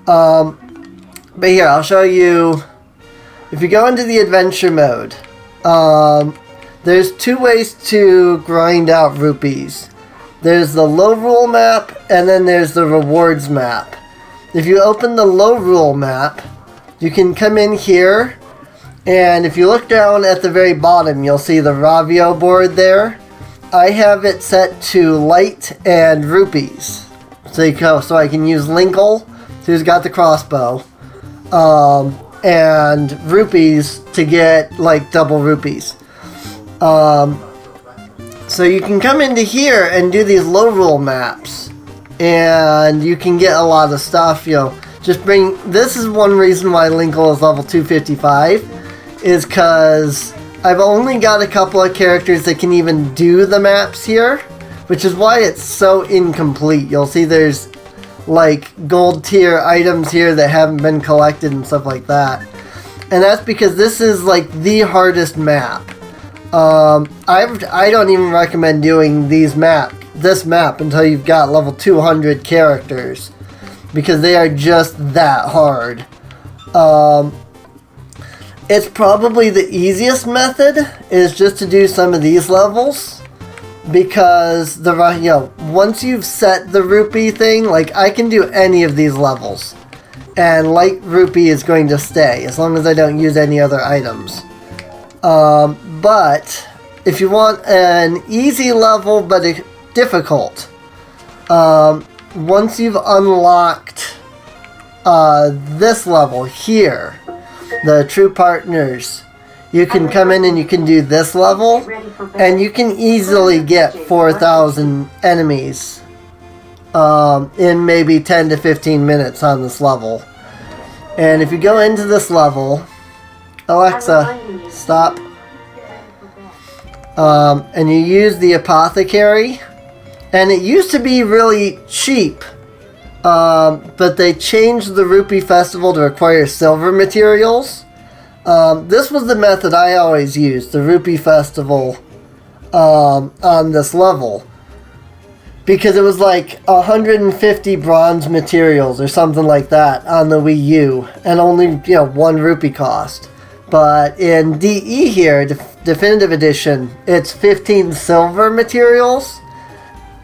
[SPEAKER 1] But here, I'll show you... If you go into the adventure mode, there's 2 ways to grind out rupees. There's the low rule map, and then there's the rewards map. If you open the low rule map, you can come in here, and if you look down at the very bottom, you'll see the Ravio board there. I have it set to light and rupees. So I can use Linkle, who's got the crossbow, and rupees to get like double rupees. So you can come into here and do these low rule maps, and you can get a lot of stuff, you know. This is one reason why Linkle is level 255, is because I've only got a couple of characters that can even do the maps here, which is why it's so incomplete. You'll see there's like gold tier items here that haven't been collected and stuff like that. And that's because this is like the hardest map. I don't even recommend doing this map until you've got level 200 characters, because they are just that hard. It's probably the easiest method is just to do some of these levels, because once you've set the rupee thing, like I can do any of these levels, and light rupee is going to stay as long as I don't use any other items. But if you want an easy level but difficult, once you've unlocked this level here, the True Partners, you can come in and you can do this level, and you can easily get 4,000 enemies in maybe 10 to 15 minutes on this level. And if you go into this level, Alexa, stop. And you use the apothecary, and it used to be really cheap, but they changed the Rupee Festival to require silver materials. This was the method I always used, the Rupee Festival, on this level, because it was like 150 bronze materials or something like that on the Wii U, and only 1 rupee cost. But in DE here, Definitive Edition, it's 15 silver materials.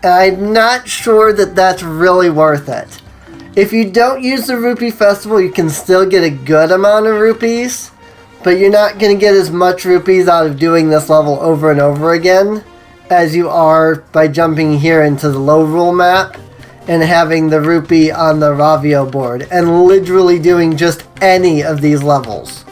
[SPEAKER 1] And I'm not sure that that's really worth it. If you don't use the Rupee Festival, you can still get a good amount of rupees, but you're not going to get as much rupees out of doing this level over and over again as you are by jumping here into the low rule map and having the rupee on the Ravio board and literally doing just any of these levels.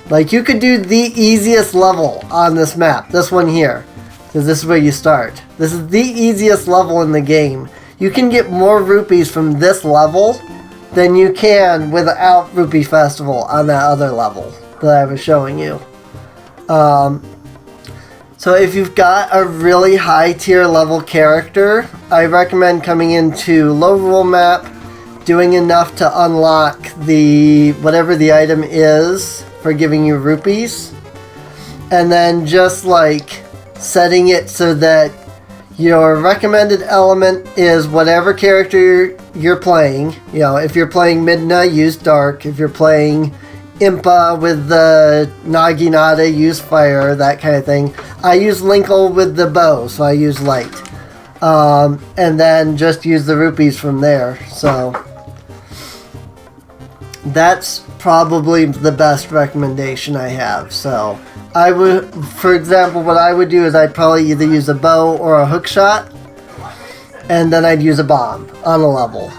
[SPEAKER 1] Like, you could do the easiest level on this map, this one here, because this is where you start. This is the easiest level in the game. You can get more rupees from this level than you can without Rupee Festival on that other level that I was showing you. So if you've got a really high tier level character, I recommend coming into low rule map, doing enough to unlock the whatever the item is for giving you rupees, and then just like setting it so that your recommended element is whatever character you're playing. You know, if you're playing Midna, use dark. If you're playing Impa with the Naginata, use fire, that kind of thing. I use Linkle with the bow, so I use light. And then just use the rupees from there. So that's probably the best recommendation I have. So I would, for example, what I would do is I'd probably either use a bow or a hook shot, and then I'd use a bomb on a level.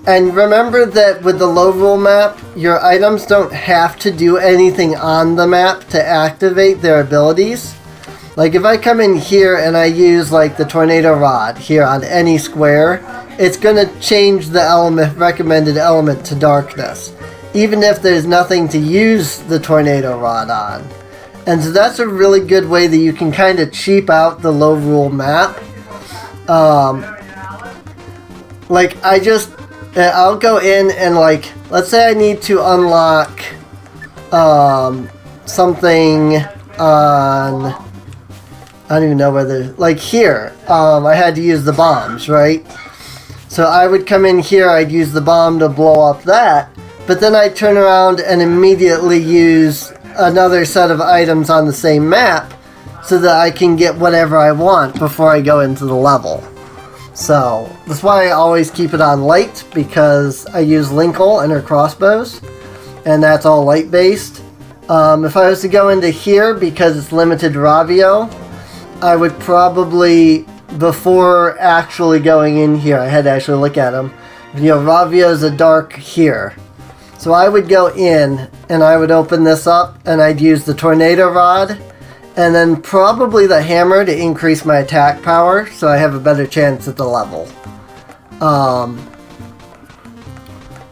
[SPEAKER 1] And remember that with the low rule map, your items don't have to do anything on the map to activate their abilities. Like if I come in here and I use like the tornado rod here on any square, it's going to change the recommended element to darkness, even if there's nothing to use the tornado rod on. And so that's a really good way that you can kind of cheap out the low rule map. Like I'll go in and like, let's say I need to unlock something on, I don't even know whether, like here, I had to use the bombs, right? So I would come in here, I'd use the bomb to blow up that, but then I'd turn around and immediately use another set of items on the same map so that I can get whatever I want before I go into the level. So that's why I always keep it on light, because I use Linkle and her crossbows, and that's all light based. If I was to go into here, because it's limited Ravio, I would probably, before actually going in here, I had to actually look at them. You know, Ravio's a dark here. So I would go in and I would open this up and I'd use the tornado rod and then probably the hammer to increase my attack power so I have a better chance at the level.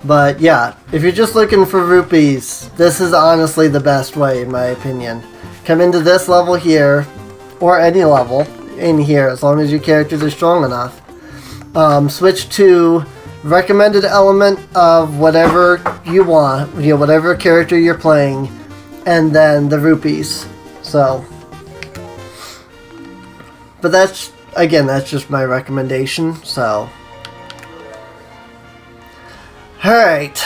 [SPEAKER 1] But yeah, if you're just looking for rupees, this is honestly the best way in my opinion. Come into this level here, or any level in here as long as your characters are strong enough. Switch to recommended element of whatever you want, you know, whatever character you're playing, and then the rupees. So, but that's, again, that's just my recommendation, so. Alright,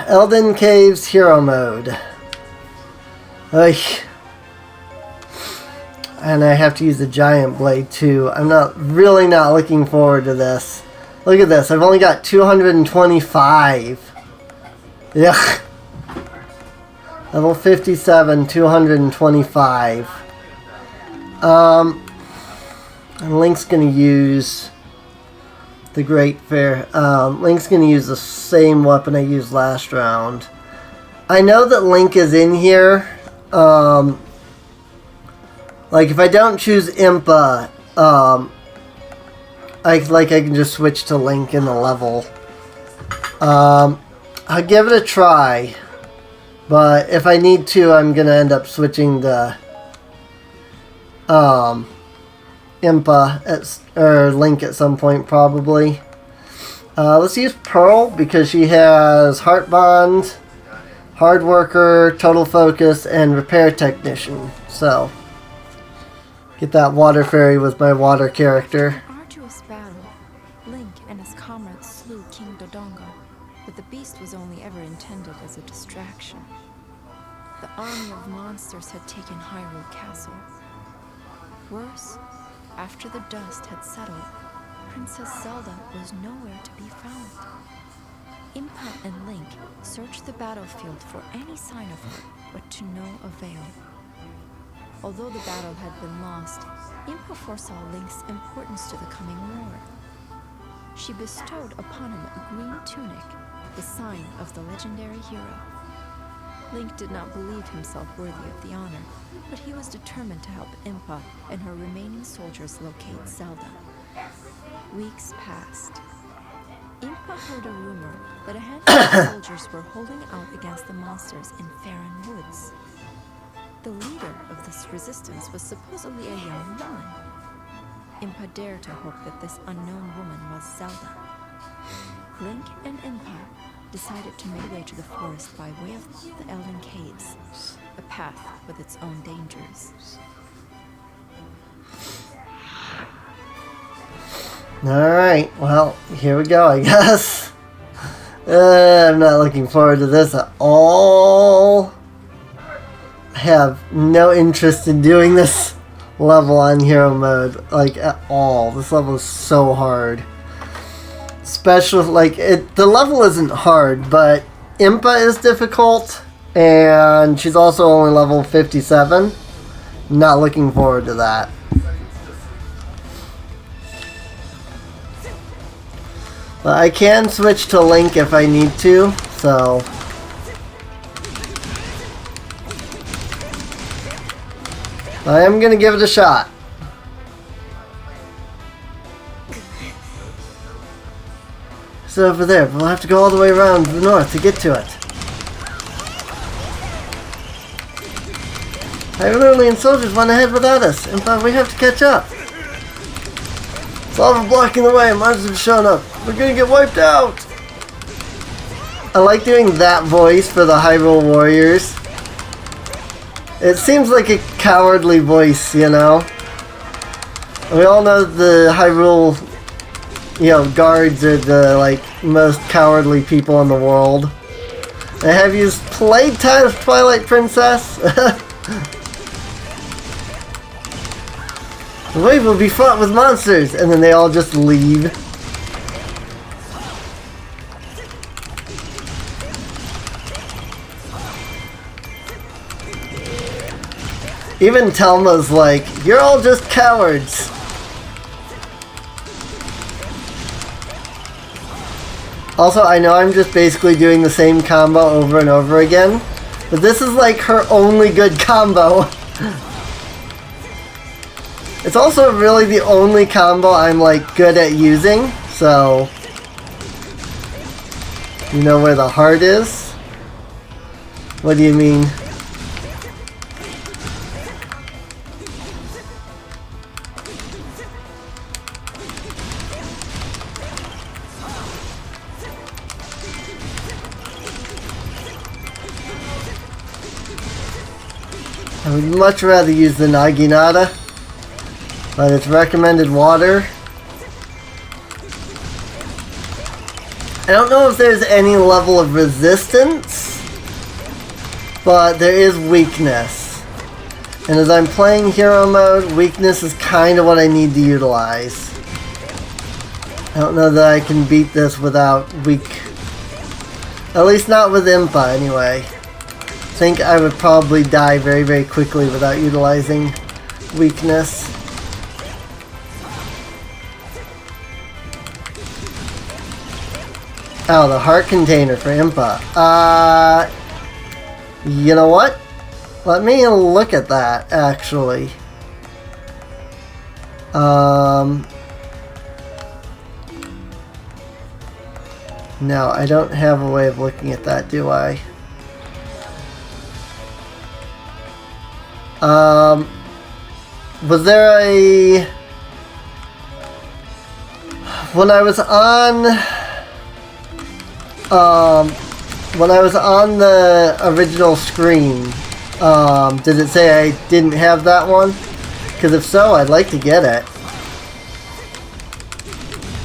[SPEAKER 1] Elden Caves Hero Mode. And I have to use the giant blade too. I'm really not looking forward to this. Look at this, I've only got 225. Ugh. Level 57, 225. And Link's gonna use the Great Fair. Link's gonna use the same weapon I used last round. I know that Link is in here. Like if I don't choose Impa, I can just switch to Link in the level. I'll give it a try. But if I need to, I'm gonna end up switching to Impa or Link at some point probably. Let's use Pearl because she has Heart Bond, Hard Worker, Total Focus, and Repair Technician. So get that Water Fairy with my water character.
[SPEAKER 3] In an arduous battle, Link and his comrades slew King Dodongo, but the beast was only ever intended as a distraction. The army of monsters had taken Hyrule Castle. Worse, after the dust had settled, Princess Zelda was nowhere to be found. Impa and Link searched the battlefield for any sign of her, but to no avail. Although the battle had been lost, Impa foresaw Link's importance to the coming war. She bestowed upon him a green tunic, the sign of the legendary hero. Link did not believe himself worthy of the honor, but he was determined to help Impa and her remaining soldiers locate Zelda. Weeks passed. Impa heard a rumor that a handful of soldiers were holding out against the monsters in Faron Woods. The leader of this resistance was supposedly a young woman. Impa dared to hope that this unknown woman was Zelda. Link and Impa decided to make their way to the forest by way of the Elven Caves, a path with its own dangers.
[SPEAKER 1] Alright, well, here we go, I guess. I'm not looking forward to this at all. I have no interest in doing this level on hero mode, like, at all. This level is so hard. Special, like, the level isn't hard, but Impa is difficult, and she's also only level 57. Not looking forward to that. But I can switch to Link if I need to, so... I am gonna give it a shot. It's over there, but we'll have to go all the way around to the north to get to it. Hyrulean soldiers went ahead without us, and but we have to catch up. It's all blocking the way, monsters have shown up. We're gonna get wiped out! I like doing that voice for the Hyrule Warriors. It seems like a cowardly voice, you know? We all know the Hyrule, guards are the, most cowardly people in the world. And have you played Twilight Princess? The wave will be fought with monsters, and then they all just leave. Even Telma's like, you're all just cowards. Also, I know I'm just basically doing the same combo over and over again, but this is like her only good combo. It's also really the only combo I'm like good at using, so you know where the heart is? What do you mean? I would much rather use the Naginata, but it's recommended water. I don't know if there's any level of resistance, but there is weakness. And as I'm playing hero mode, weakness is kind of what I need to utilize. I don't know that I can beat this without weak... At least not with Impa, anyway. I think I would probably die very, very quickly without utilizing weakness. Oh, the heart container for Impa. You know what? Let me look at that, actually. No, I don't have a way of looking at that, do I? Was there a... When I was on the original screen, did it say I didn't have that one? Because if so, I'd like to get it.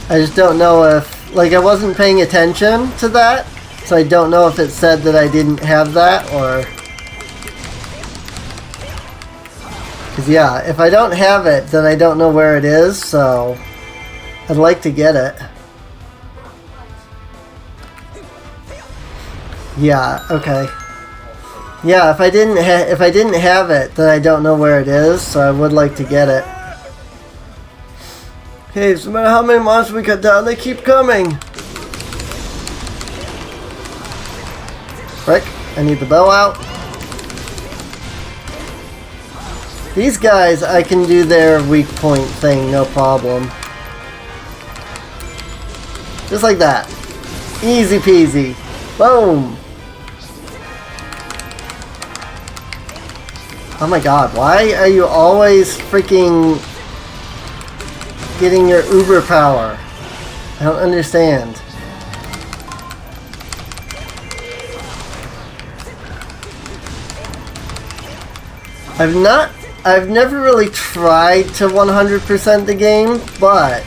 [SPEAKER 1] I just don't know if... Like, I wasn't paying attention to that, so I don't know if it said that I didn't have that, or... Because, yeah, if I don't have it, then I don't know where it is, so... I'd like to get it. Yeah, okay. Yeah, if I didn't have it, then I don't know where it is, so I would like to get it. Hey, so no matter how many monsters we cut down, they keep coming! Frick, I need the bow out. These guys, I can do their weak point thing, no problem. Just like that. Easy peasy. Boom! Oh my god, why are you always freaking getting your uber power? I don't understand. I've never really tried to 100% the game, but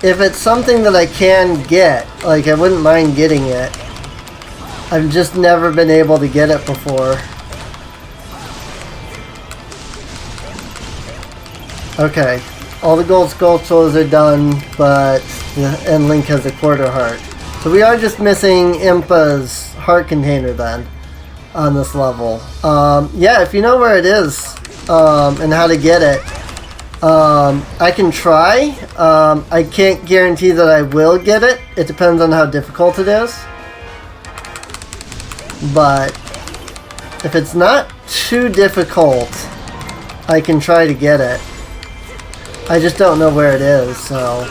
[SPEAKER 1] if it's something that I can get, like I wouldn't mind getting it. I've just never been able to get it before. Okay, all the gold skull souls are done, and Link has a quarter heart. So we are just missing Impa's heart container then on this level. Yeah, if you know where it is and how to get it, I can try. I can't guarantee that I will get it. It depends on how difficult it is. But if it's not too difficult, I can try to get it. I just don't know where it is, so.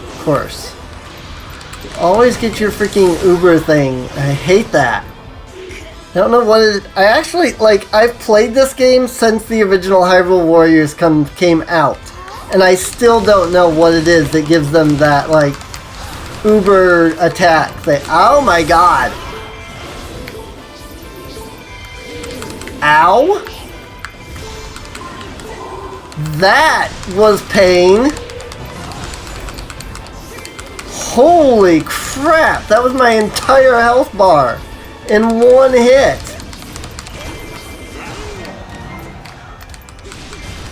[SPEAKER 1] Of course. You always get your freaking Uber thing. I hate that. I don't know what it is. I actually, like, I've played this game since the original Hyrule Warriors came out. And I still don't know what it is that gives them that, like, Uber attack thing. Oh my god. Ow. That was pain. Holy crap. That was my entire health bar in one hit.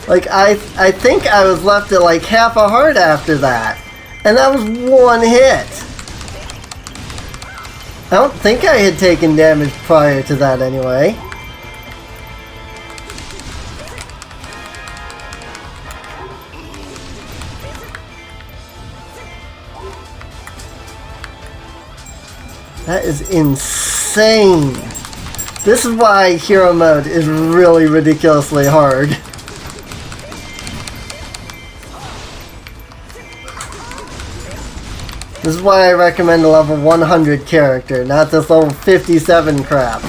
[SPEAKER 1] Like, I think I was left at like half a heart after that. And that was one hit. I don't think I had taken damage prior to that anyway. That is insane. This is why hero mode is really ridiculously hard. This is why I recommend a level 100 character, not this level 57 crap.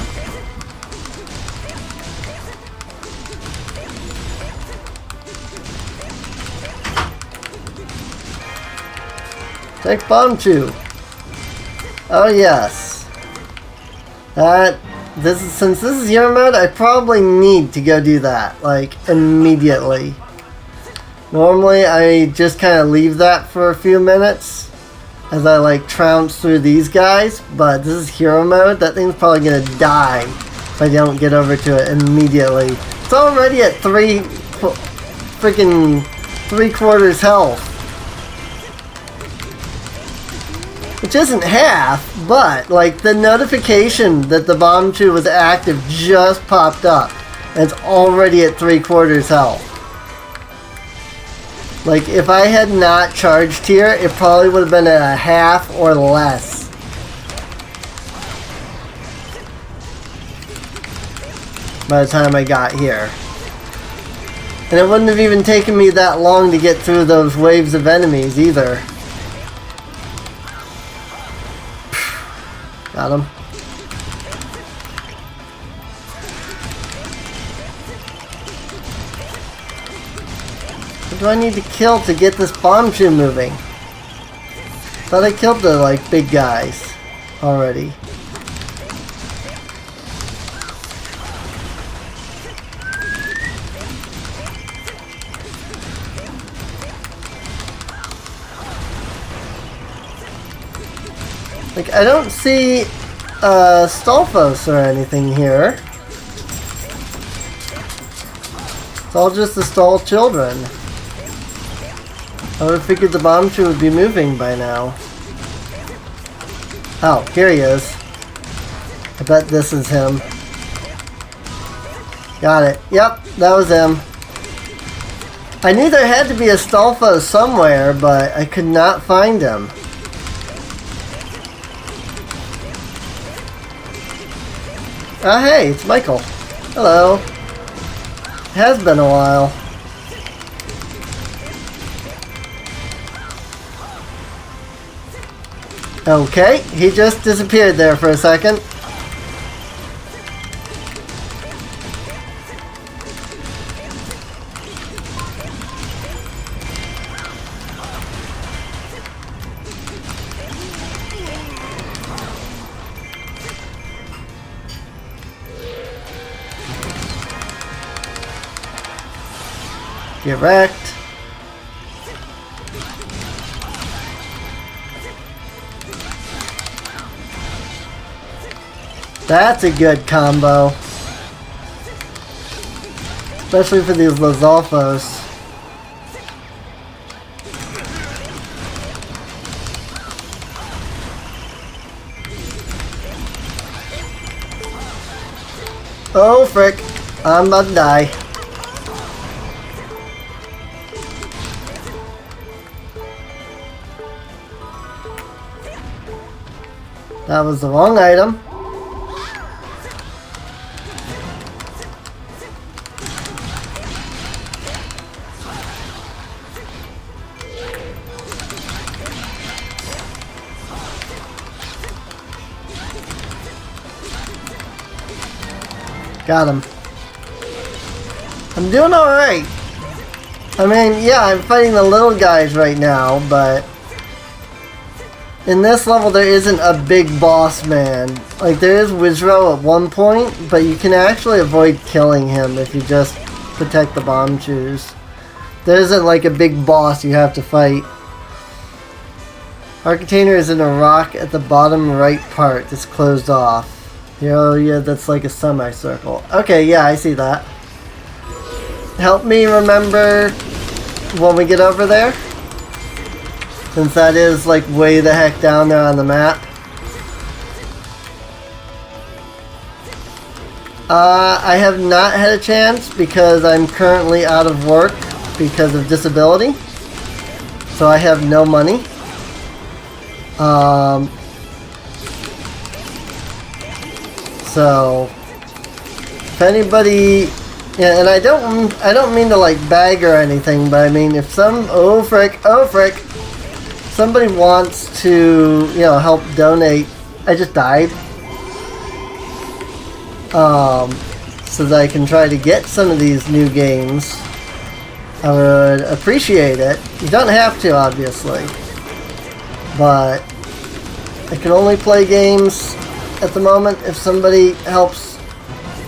[SPEAKER 1] Take Bomb Chew. Oh yes. Since this is hero mode, I probably need to go do that, like, immediately. Normally, I just kind of leave that for a few minutes as I, like, trounce through these guys, but this is hero mode. That thing's probably gonna die if I don't get over to it immediately. It's already at freaking 3/4 health. Which isn't half, but, like, the notification that the Bomb Chew was active just popped up. And it's already at 3/4 health. Like, if I had not charged here, it probably would have been at a half or less. By the time I got here. And it wouldn't have even taken me that long to get through those waves of enemies either. Got him. What do I need to kill to get this Bomb Chew moving? Thought I killed the, like, big guys already. Like, I don't see Stolfos or anything here. It's all just the stall children. I would have figured the Bomb Chew would be moving by now. Oh, here he is. I bet this is him. Got it. Yep, that was him. I knew there had to be a Stolfos somewhere, but I could not find him. Ah, hey, it's Michael. Hello. It has been a while. Okay, he just disappeared there for a second. Get wrecked. That's a good combo. Especially for these Lizalfos. Oh frick, I'm about to die. That was the wrong item. Got him. I'm doing alright. I mean, yeah, I'm fighting the little guys right now, but in this level there isn't a big boss man. Like, there is Wizrow at one point, but you can actually avoid killing him if you just protect the bomb shoes. There isn't like a big boss you have to fight. Our container is in a rock at the bottom right part that's closed off. Oh yeah, that's like a semicircle. Okay, yeah, I see that. Help me remember when we get over there, since that is like way the heck down there on the map. I have not had a chance because I'm currently out of work because of disability, so I have no money. So if anybody, yeah, and I don't mean to like bag or anything, but I mean if oh frick, somebody wants to, you know, help donate. I just died. So that I can try to get some of these new games. I would appreciate it. You don't have to, obviously, but I can only play games at the moment if somebody helps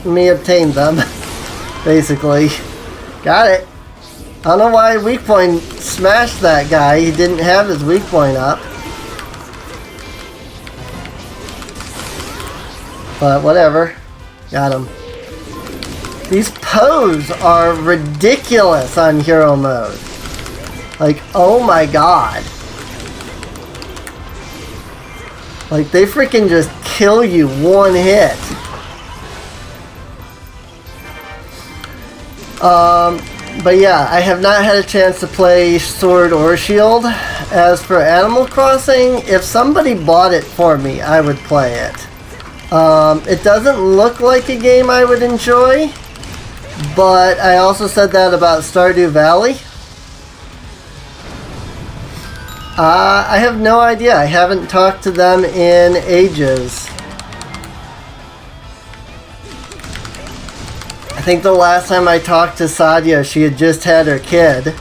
[SPEAKER 1] me obtain them. Basically. Got it. I don't know why weak point smashed that guy. He didn't have his weak point up. But whatever. Got him. These poses are ridiculous on hero mode. Like, oh my god. Like, they freaking just kill you one hit. But yeah, I have not had a chance to play Sword or Shield. As for Animal Crossing, if somebody bought it for me, I would play it. It doesn't look like a game I would enjoy, but I also said that about Stardew Valley. I have no idea. I haven't talked to them in ages. I think the last time I talked to Sadia, she had just had her kid.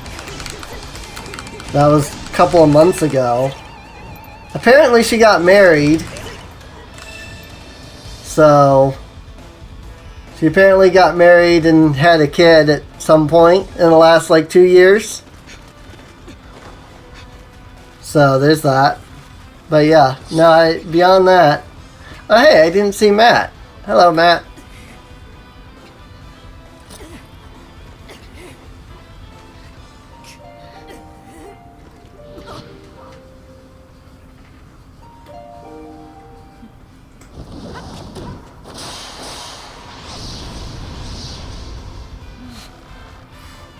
[SPEAKER 1] That was a couple of months ago. Apparently she got married. So she apparently got married and had a kid at some point in the last like 2 years. So there's that. But yeah, no, beyond that. Oh hey, I didn't see Matt. Hello, Matt.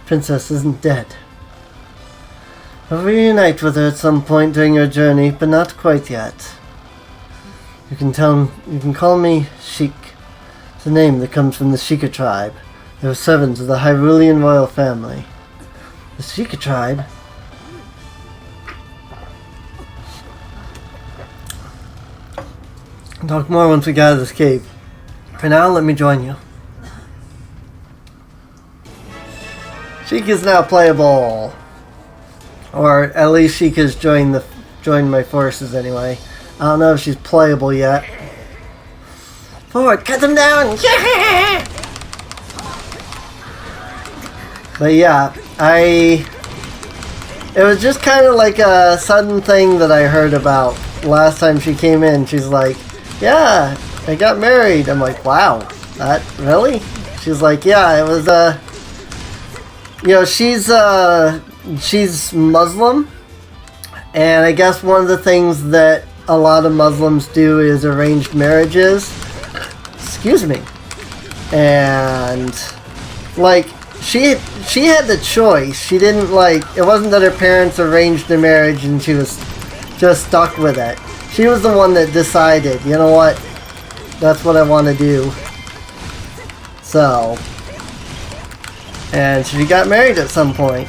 [SPEAKER 1] Princess isn't dead. I'll reunite with her at some point during your journey, but not quite yet. You can call me Sheik. It's a name that comes from the Sheikah tribe. They were servants of the Hyrulean royal family. The Sheikah tribe? Talk more once we get out of this cave. For now, let me join you. Sheikah's now playable. Or at least Sheikah's joined my forces anyway. I don't know if she's playable yet. Forward, cut them down! Yeah! But yeah, it was just kind of like a sudden thing that I heard about last time she came in. She's like, yeah, I got married. I'm like, wow, that really? She's like, yeah, it was, you know, she's Muslim, and I guess one of the things that a lot of Muslims do is arranged marriages. Excuse me. And, like, she had the choice. She didn't, like, it wasn't that her parents arranged the marriage and she was just stuck with it. She was the one that decided, you know what, that's what I want to do. So, and she got married at some point.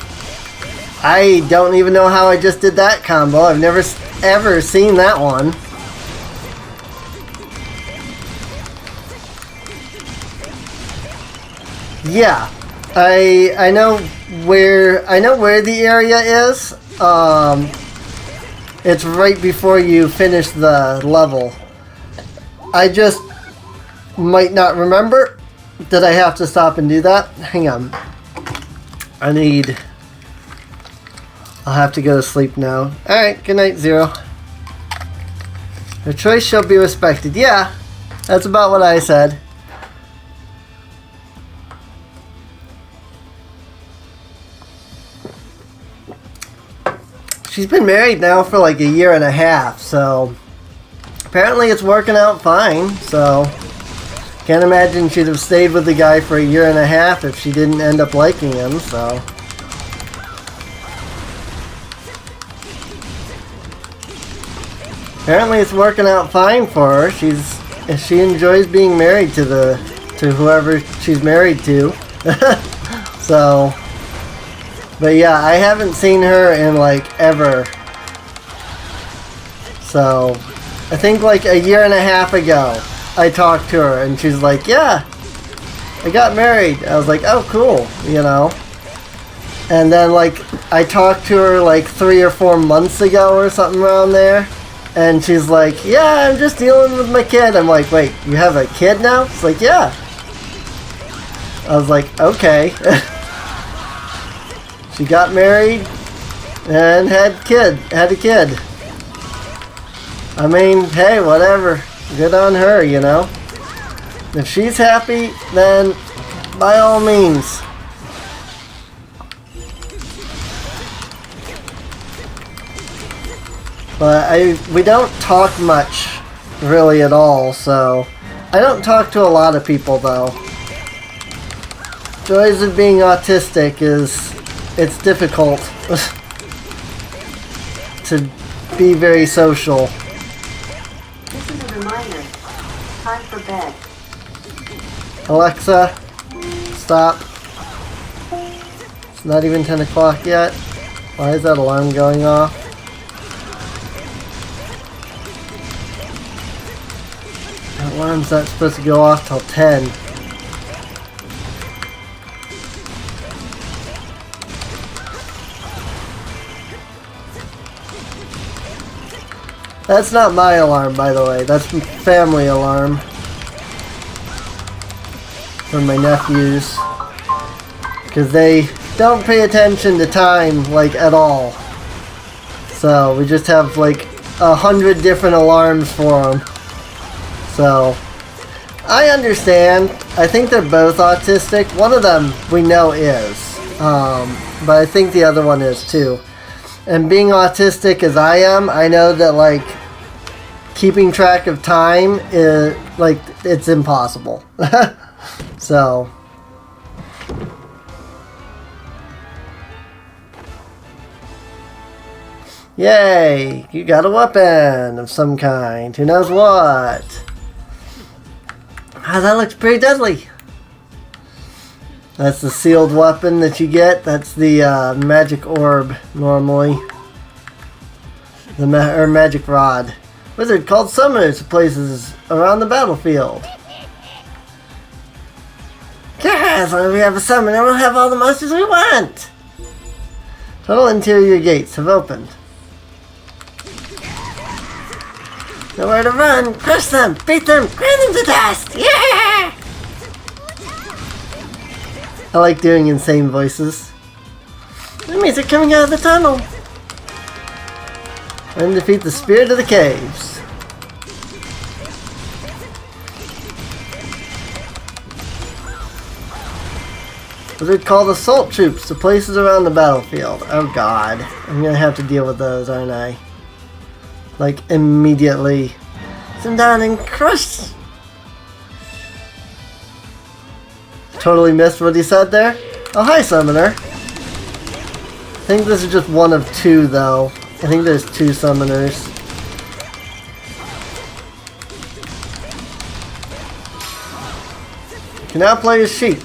[SPEAKER 1] I don't even know how I just did that combo. I've never ever seen that one. Yeah. I know where the area is. It's right before you finish the level. I just might not remember. Did I have to stop and do that? Hang on. I'll have to go to sleep now. Alright, good night, Zero. Her choice shall be respected. Yeah, that's about what I said. She's been married now for like a year and a half, so apparently it's working out fine, so can't imagine she'd have stayed with the guy for a year and a half if she didn't end up liking him, so. Apparently it's working out fine for her. She enjoys being married to whoever she's married to. So, but yeah, I haven't seen her in like ever. So, I think like a year and a half ago, I talked to her and she's like, yeah, I got married. I was like, oh cool, you know. And then like, I talked to her like 3 or 4 months ago or something around there. And she's like, yeah, I'm just dealing with my kid. I'm like, wait, you have a kid now? It's like, yeah. I was like, okay. She got married and had a kid. I mean, hey, whatever. Good on her, you know. If she's happy, then by all means. But we don't talk much, really, at all, so I don't talk to a lot of people, though. Joys of being autistic is, it's difficult to be very social.
[SPEAKER 4] This is a reminder. Time for bed.
[SPEAKER 1] Alexa, stop. It's not even 10 o'clock yet. Why is that alarm going off? That alarm's not supposed to go off till 10. That's not my alarm, by the way. That's family alarm. From my nephews. Because they don't pay attention to time, like, at all. So, we just have, like, 100 different alarms for them. So, I understand. I think they're both autistic. One of them we know is. But I think the other one is too. And being autistic as I am, I know that, like, keeping track of time is, like, it's impossible. So. Yay! You got a weapon of some kind. Who knows what? Ah, that looks pretty deadly. That's the sealed weapon that you get. That's the magic orb, normally. Or magic rod. Wizard called summoners to places around the battlefield. Yeah, as long as we have a summoner, we'll have all the monsters we want. Total interior gates have opened. Nowhere to run. Crush them. Beat them. Grind them to dust. Yeah! I like doing insane voices. Enemies are coming out of the tunnel. And defeat the spirit of the caves. Wizard called assault troops to places around the battlefield. Oh god. I'm gonna have to deal with those, aren't I? Like, immediately. Sit them down and crush. Totally missed what he said there. Oh, hi, Summoner. I think this is just one of two, though. I think there's two Summoners. You can now play as Sheik.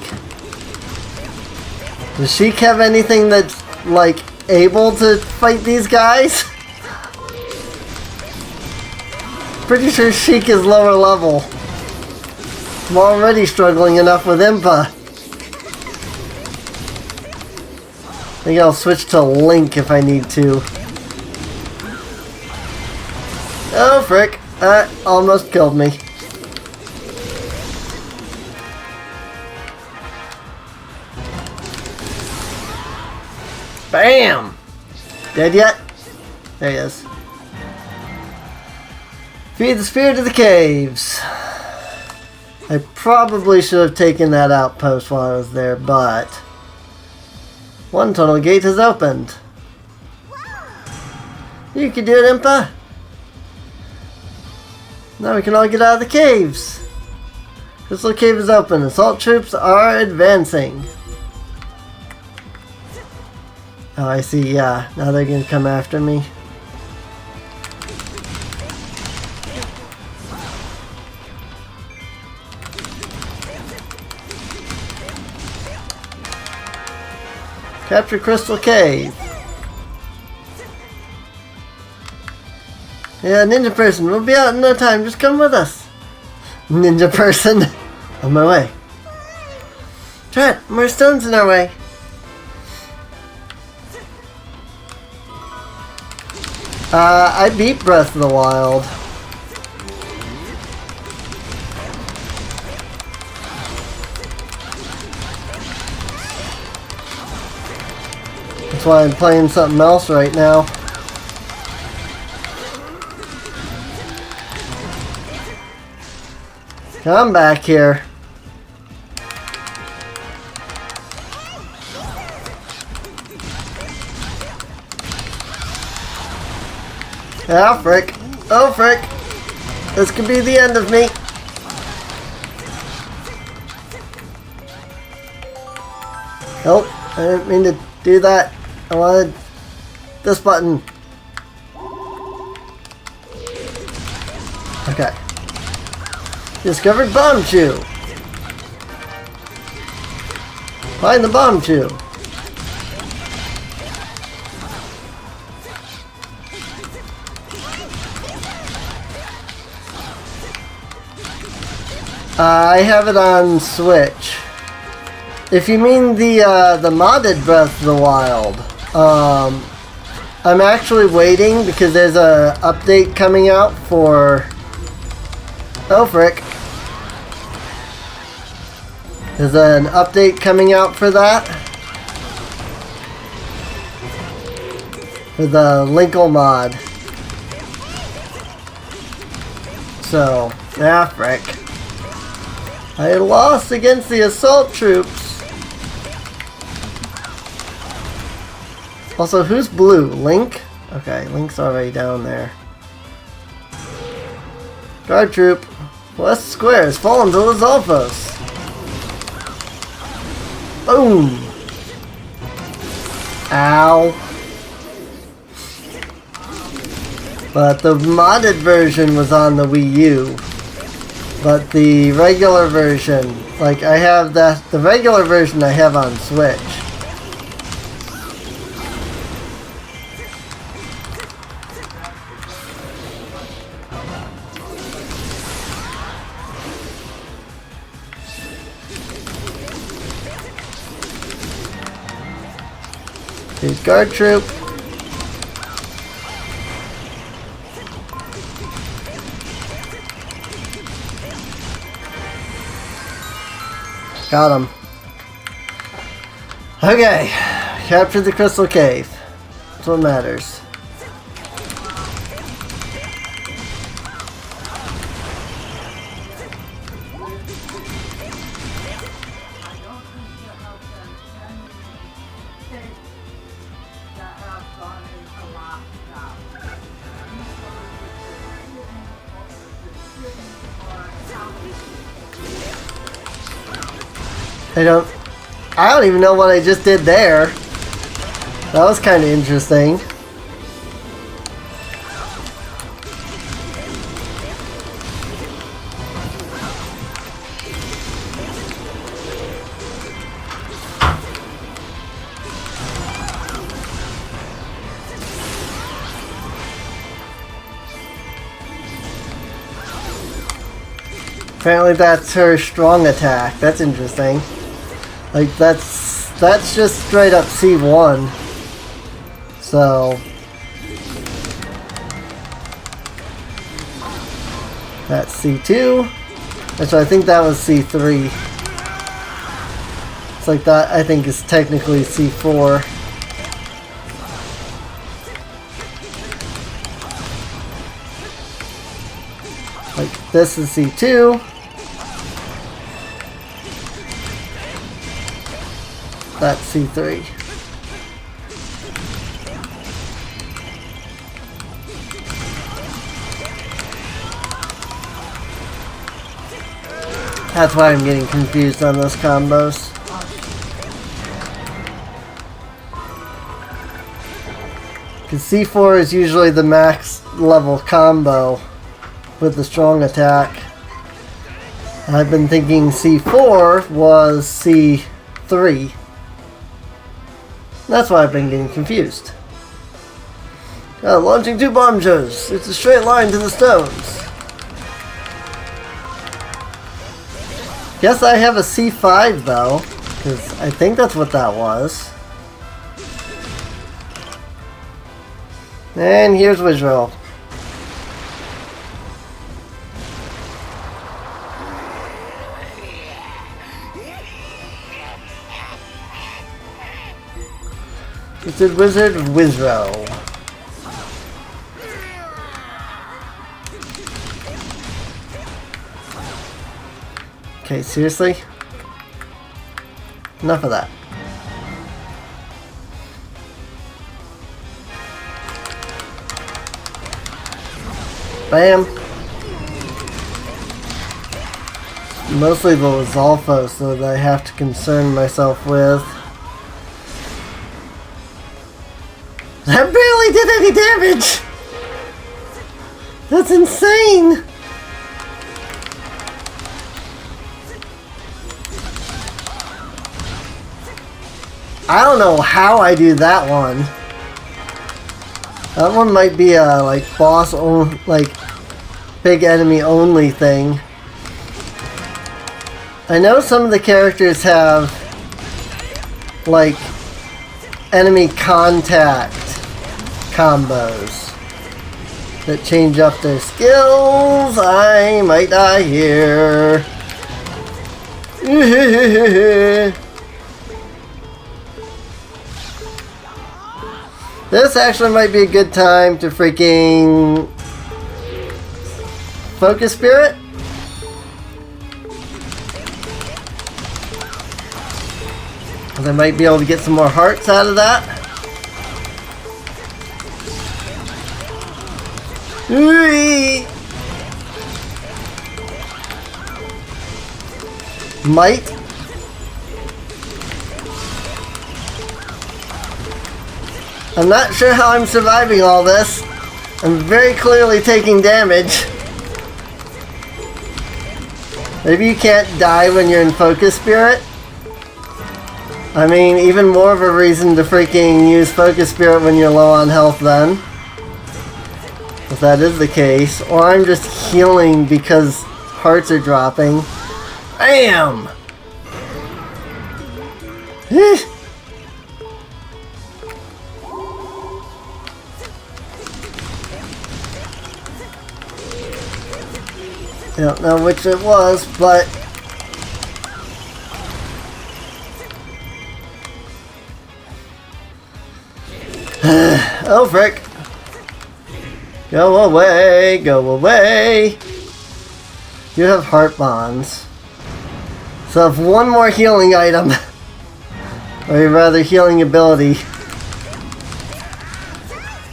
[SPEAKER 1] Does Sheik have anything that's, like, able to fight these guys? Pretty sure Sheik is lower level. I'm already struggling enough with Impa. I think I'll switch to Link if I need to. Oh, frick. That almost killed me. Bam! Dead yet? There he is. Feed the spirit of the caves. I probably should have taken that outpost while I was there, but one tunnel gate has opened. You can do it, Impa. Now we can all get out of the caves. Crystal Cave is open. Assault troops are advancing. Oh, I see. Yeah, now they're gonna come after me. Capture Crystal Cave. Yeah, ninja person, we'll be out in no time. Just come with us. Ninja person. On my way. Trat, more stones in our way. I beat Breath of the Wild. That's why I'm playing something else right now. Come back here. Ah, frick. Oh, frick. This could be the end of me. Nope, I didn't mean to do that. I wanted this button. Okay. Discovered Bomb Chew. Find the Bomb Chew. I have it on Switch. If you mean the modded Breath of the Wild, I'm actually waiting because there's a update coming out for. Oh frick! There's an update coming out for that, for the Linkle mod. So, ah frick. I lost against the assault troops. Also, who's blue? Link? Okay, Link's already down there. Guard troop. West Square has fallen to Lizalfos. Boom! Ow. But the modded version was on the Wii U. But the regular version, like I have the regular version I have on Switch. Guard troop. Got him. Okay. Captured the crystal cave. That's what matters. I don't even know what I just did there. That was kind of interesting. Apparently that's her strong attack. That's interesting. Like that's just straight up C1. So that's C2. Actually, I think that was C3. It's like that I think is technically C4. Like this is C2. That's C3. That's why I'm getting confused on those combos. Because C4 is usually the max level combo with the strong attack. I've been thinking C4 was C3. That's why I've been getting confused. Launching 2 bomb shows. It's a straight line to the stones. Guess I have a C5 though, because I think that's what that was. And here's Wizrow. Twisted Wizard Wizrow. Okay, seriously? Enough of that. Bam! Mostly the Lizalfos that I have to concern myself with. That barely did any damage! That's insane! I don't know how I do that one. That one might be a like boss only, like big enemy only thing. I know some of the characters have like enemy contact combos that change up their skills. I might die here. This actually might be a good time to freaking Focus Spirit. I might be able to get some more hearts out of that. Might. I'm not sure how I'm surviving all this. I'm very clearly taking damage. Maybe you can't die when you're in Focus Spirit. I mean, even more of a reason to freaking use Focus Spirit when you're low on health then. If that is the case. Or I'm just healing because hearts are dropping. Bam! I don't know which it was, but... oh, frick. Go away, go away. You have heart bonds. So if one more healing item, or rather healing ability,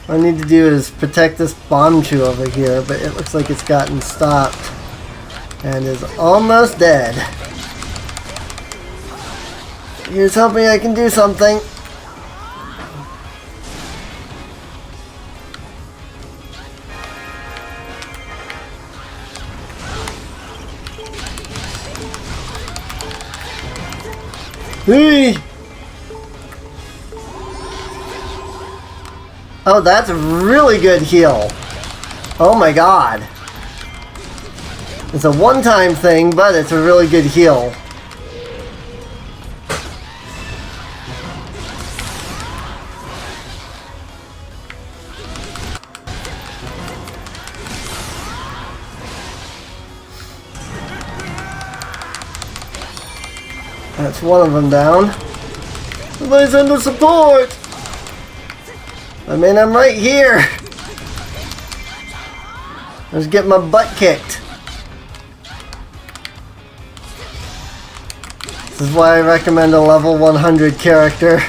[SPEAKER 1] all I need to do is protect this Bombchu over here, but it looks like it's gotten stopped and is almost dead. Here's hoping I can do something. Whee! Oh, that's a really good heal. Oh my god. It's a one-time thing, but it's a really good heal. That's one of them down. Somebody send the support! I mean, I'm right here. I was getting my butt kicked. This is why I recommend a level 100 character.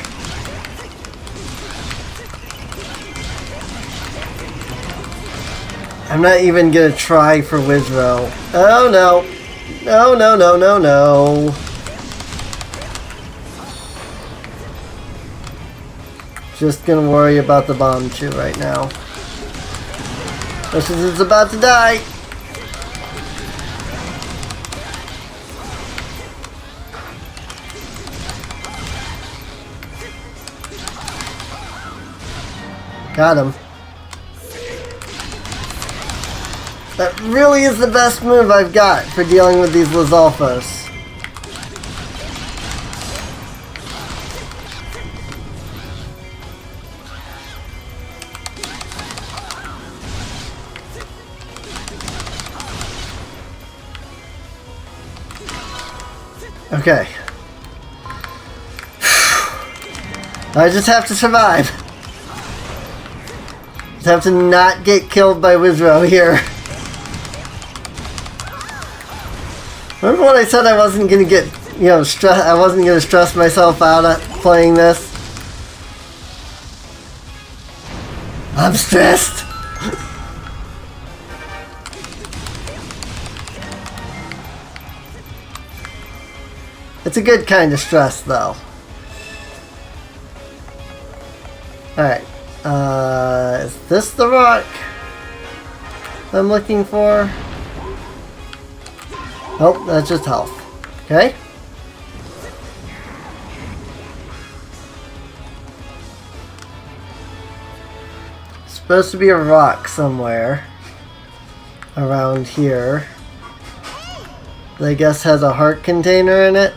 [SPEAKER 1] I'm not even gonna try for Wizrow. Oh no. No, no, no, no, no. Just gonna worry about the Bombchu right now. This is about to die. Got him. That really is the best move I've got for dealing with these Lizalfos. Okay. I just have to survive. Just have to not get killed by Wizrow here. Remember when I said I wasn't gonna get, you know, I wasn't gonna stress myself out at playing this? I'm stressed. It's a good kind of stress, though. Alright. Is this the rock I'm looking for? Oh, that's just health. Okay. Supposed to be a rock somewhere around here. That I guess has a heart container in it.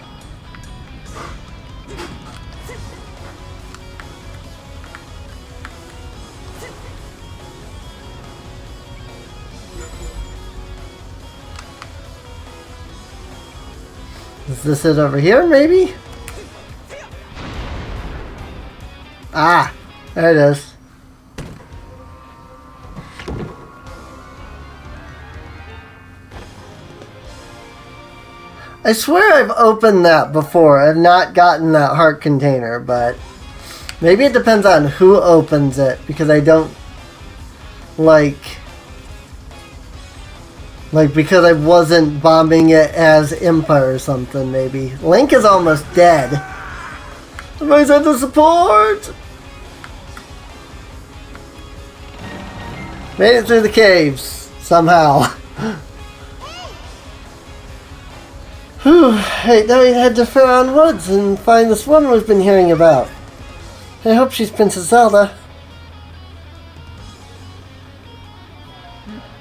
[SPEAKER 1] Is this it over here, maybe? Ah, there it is. I swear I've opened that before. I've not gotten that heart container, but maybe it depends on who opens it, because I don't because I wasn't bombing it as Impa or something, maybe. Link is almost dead. Somebody's at the support! Made it through the caves, somehow. Whew, hey, now we head to Faron Woods and find this woman we've been hearing about. I hope she's Princess Zelda.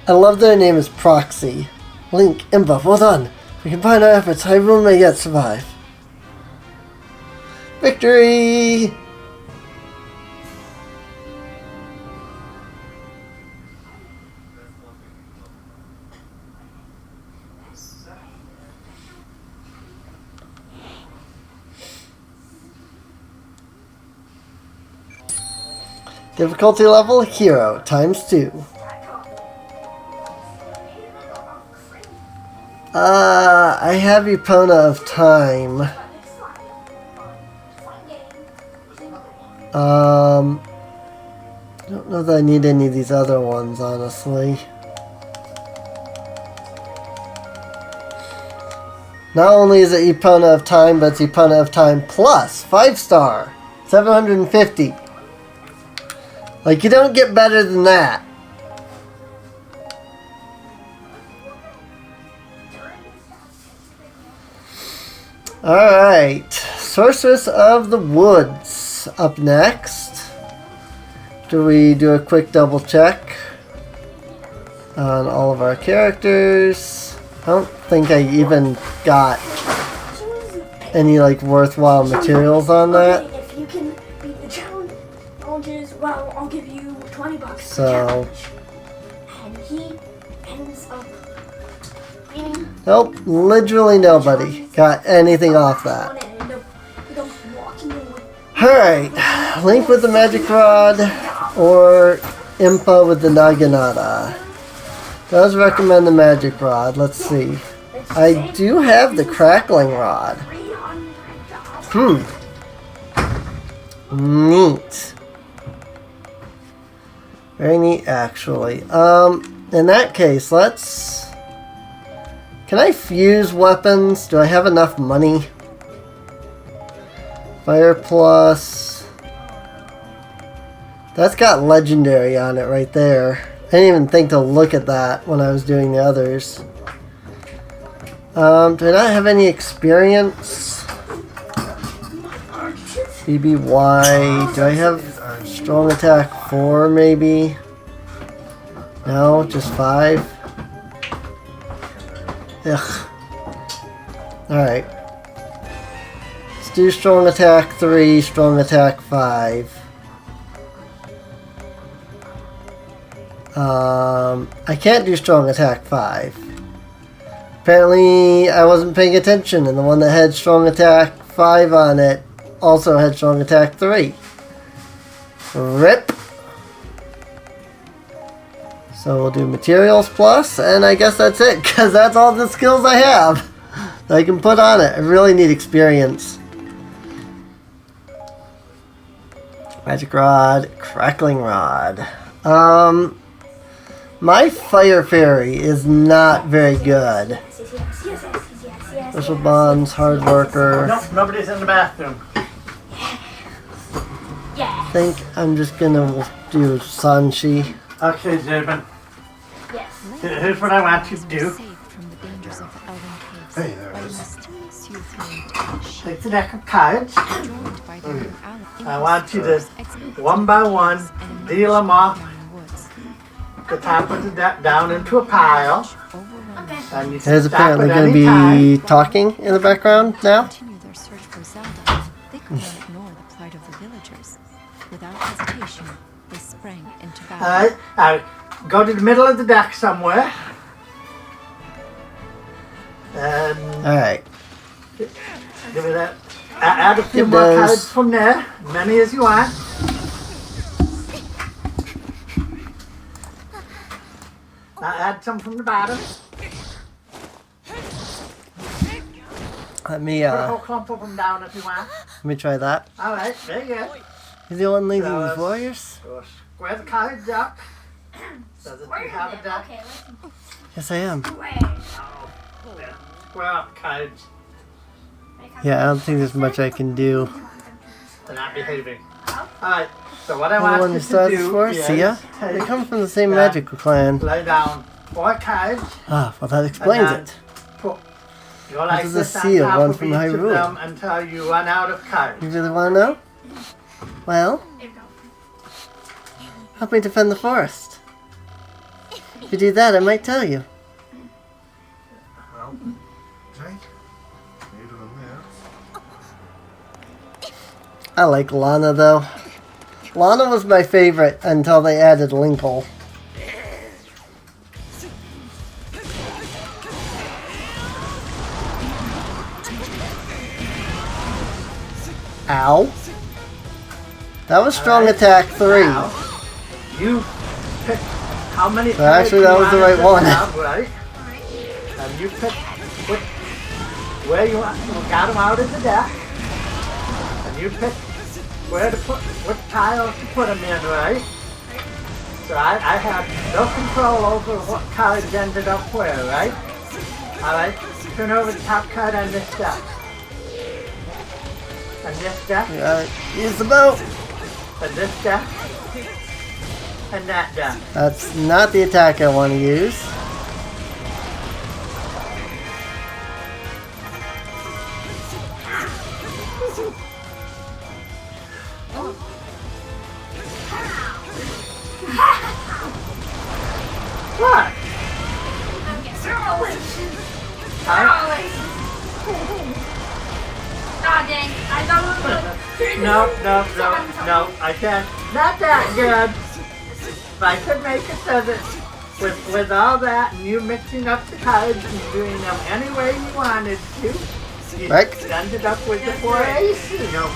[SPEAKER 1] I love that her name is Proxy. Link, Impa, well done. We combine our efforts, Hyrule may yet survive. Victory! Difficulty level Hero ×2. I have Epona of Time. I don't know that I need any of these other ones, honestly. Not only is it Epona of Time, but it's Epona of Time plus 5-star, 750. Like, you don't get better than that. Alright, Sorceress of the Woods up next. After we do a quick double check on all of our characters. I don't think I even got any like worthwhile materials on that.
[SPEAKER 5] If you can beat the challenges, well, I'll give you $20
[SPEAKER 1] So,
[SPEAKER 5] and he ends up being
[SPEAKER 1] nope, literally nobody got anything off that.
[SPEAKER 5] on it and end up walking in with
[SPEAKER 1] Alright, Link with the Magic Rod or Impa with the Naginata. Does recommend the Magic Rod. Let's see. I do have the Crackling Rod. Neat. Very neat, actually. In that case, let's... Can I fuse weapons? Do I have enough money? Fire plus... That's got Legendary on it right there. I didn't even think to look at that when I was doing the others. Do I not have any experience? BBY. Do I have strong attack 4 maybe? No, just 5. Ugh. Alright. Let's do strong attack 3, strong attack 5. I can't do strong attack 5. Apparently I wasn't paying attention, and the one that had strong attack 5 on it also had strong attack 3. RIP. So we'll do materials plus, and I guess that's it, because that's all the skills I have that I can put on it. I really need experience. Magic Rod, Crackling Rod. My Fire Fairy is not very good. Special Bonds, Hard Worker.
[SPEAKER 2] Nope, nobody's in the bathroom.
[SPEAKER 1] I think I'm just gonna do Sanshi.
[SPEAKER 2] Okay, Zubin. Here's what I want you to do.
[SPEAKER 3] Hey, there it is.
[SPEAKER 2] Take the deck of cards. I want you to, one by one, deal them off the top of the deck down into a pile. And you
[SPEAKER 1] There's
[SPEAKER 2] stop
[SPEAKER 1] apparently
[SPEAKER 2] at
[SPEAKER 1] going
[SPEAKER 2] any
[SPEAKER 1] to
[SPEAKER 2] time.
[SPEAKER 1] be talking in the background now.
[SPEAKER 3] Continue their search for Zelda. They could not ignore the plight of the villagers. Without hesitation, they sprang into battle.
[SPEAKER 2] Alright, go to the middle of the deck somewhere. And
[SPEAKER 1] Alright.
[SPEAKER 2] give me that. Add a few
[SPEAKER 1] It
[SPEAKER 2] more
[SPEAKER 1] does.
[SPEAKER 2] cards from there, many as you want. Add some from the bottom.
[SPEAKER 1] Let me
[SPEAKER 2] Put a whole clump of them down if you want.
[SPEAKER 1] try that.
[SPEAKER 2] Alright, there you go.
[SPEAKER 1] Is the one leading
[SPEAKER 2] So,
[SPEAKER 1] these warriors?
[SPEAKER 2] So square the cards up so that you have a deck.
[SPEAKER 1] Yes, I am.
[SPEAKER 2] Square up cards.
[SPEAKER 1] Yeah, I don't think there's much I can do.
[SPEAKER 2] They're not behaving. Alright, so what I
[SPEAKER 1] The
[SPEAKER 2] want
[SPEAKER 1] one
[SPEAKER 2] you
[SPEAKER 1] that
[SPEAKER 2] to
[SPEAKER 1] starts
[SPEAKER 2] do
[SPEAKER 1] for
[SPEAKER 2] is
[SPEAKER 1] see ya. They
[SPEAKER 2] take,
[SPEAKER 1] come from the same
[SPEAKER 2] that,
[SPEAKER 1] magical clan.
[SPEAKER 2] lay down 4 cards.
[SPEAKER 1] Ah, well that explains
[SPEAKER 2] then
[SPEAKER 1] it.
[SPEAKER 2] Put, go like
[SPEAKER 1] is a
[SPEAKER 2] this on
[SPEAKER 1] seal,
[SPEAKER 2] top
[SPEAKER 1] one
[SPEAKER 2] of
[SPEAKER 1] from
[SPEAKER 2] each of
[SPEAKER 1] Hyrule.
[SPEAKER 2] them until you run out of cards.
[SPEAKER 1] You really want to know? Well, help me defend the forest. If you do that, I might tell you. I like Lana though. Lana was my favorite until they added Linkle. Ow. That was strong attack 3.
[SPEAKER 2] Now, you pick how many
[SPEAKER 1] So actually,
[SPEAKER 2] cards
[SPEAKER 1] that
[SPEAKER 2] you
[SPEAKER 1] was the
[SPEAKER 2] wanted
[SPEAKER 1] right
[SPEAKER 2] to
[SPEAKER 1] one.
[SPEAKER 2] have, right? And you pick where you want. You got them out of the deck, and you pick where to put, what pile to put them in, right? So I had no control over what cards ended up where, right? Alright, turn over the top card on this deck. And this deck,
[SPEAKER 1] You gotta use the boat.
[SPEAKER 2] and this deck, and that deck.
[SPEAKER 1] That's not the attack I want to use.
[SPEAKER 2] What? Huh?
[SPEAKER 5] Ah, dang. I thought it was
[SPEAKER 2] No, I can't. Not that good. But I could make it so that with all that and you mixing up the cards and doing them any way you wanted to, you
[SPEAKER 1] Right.
[SPEAKER 2] ended up with the 4 AC. No.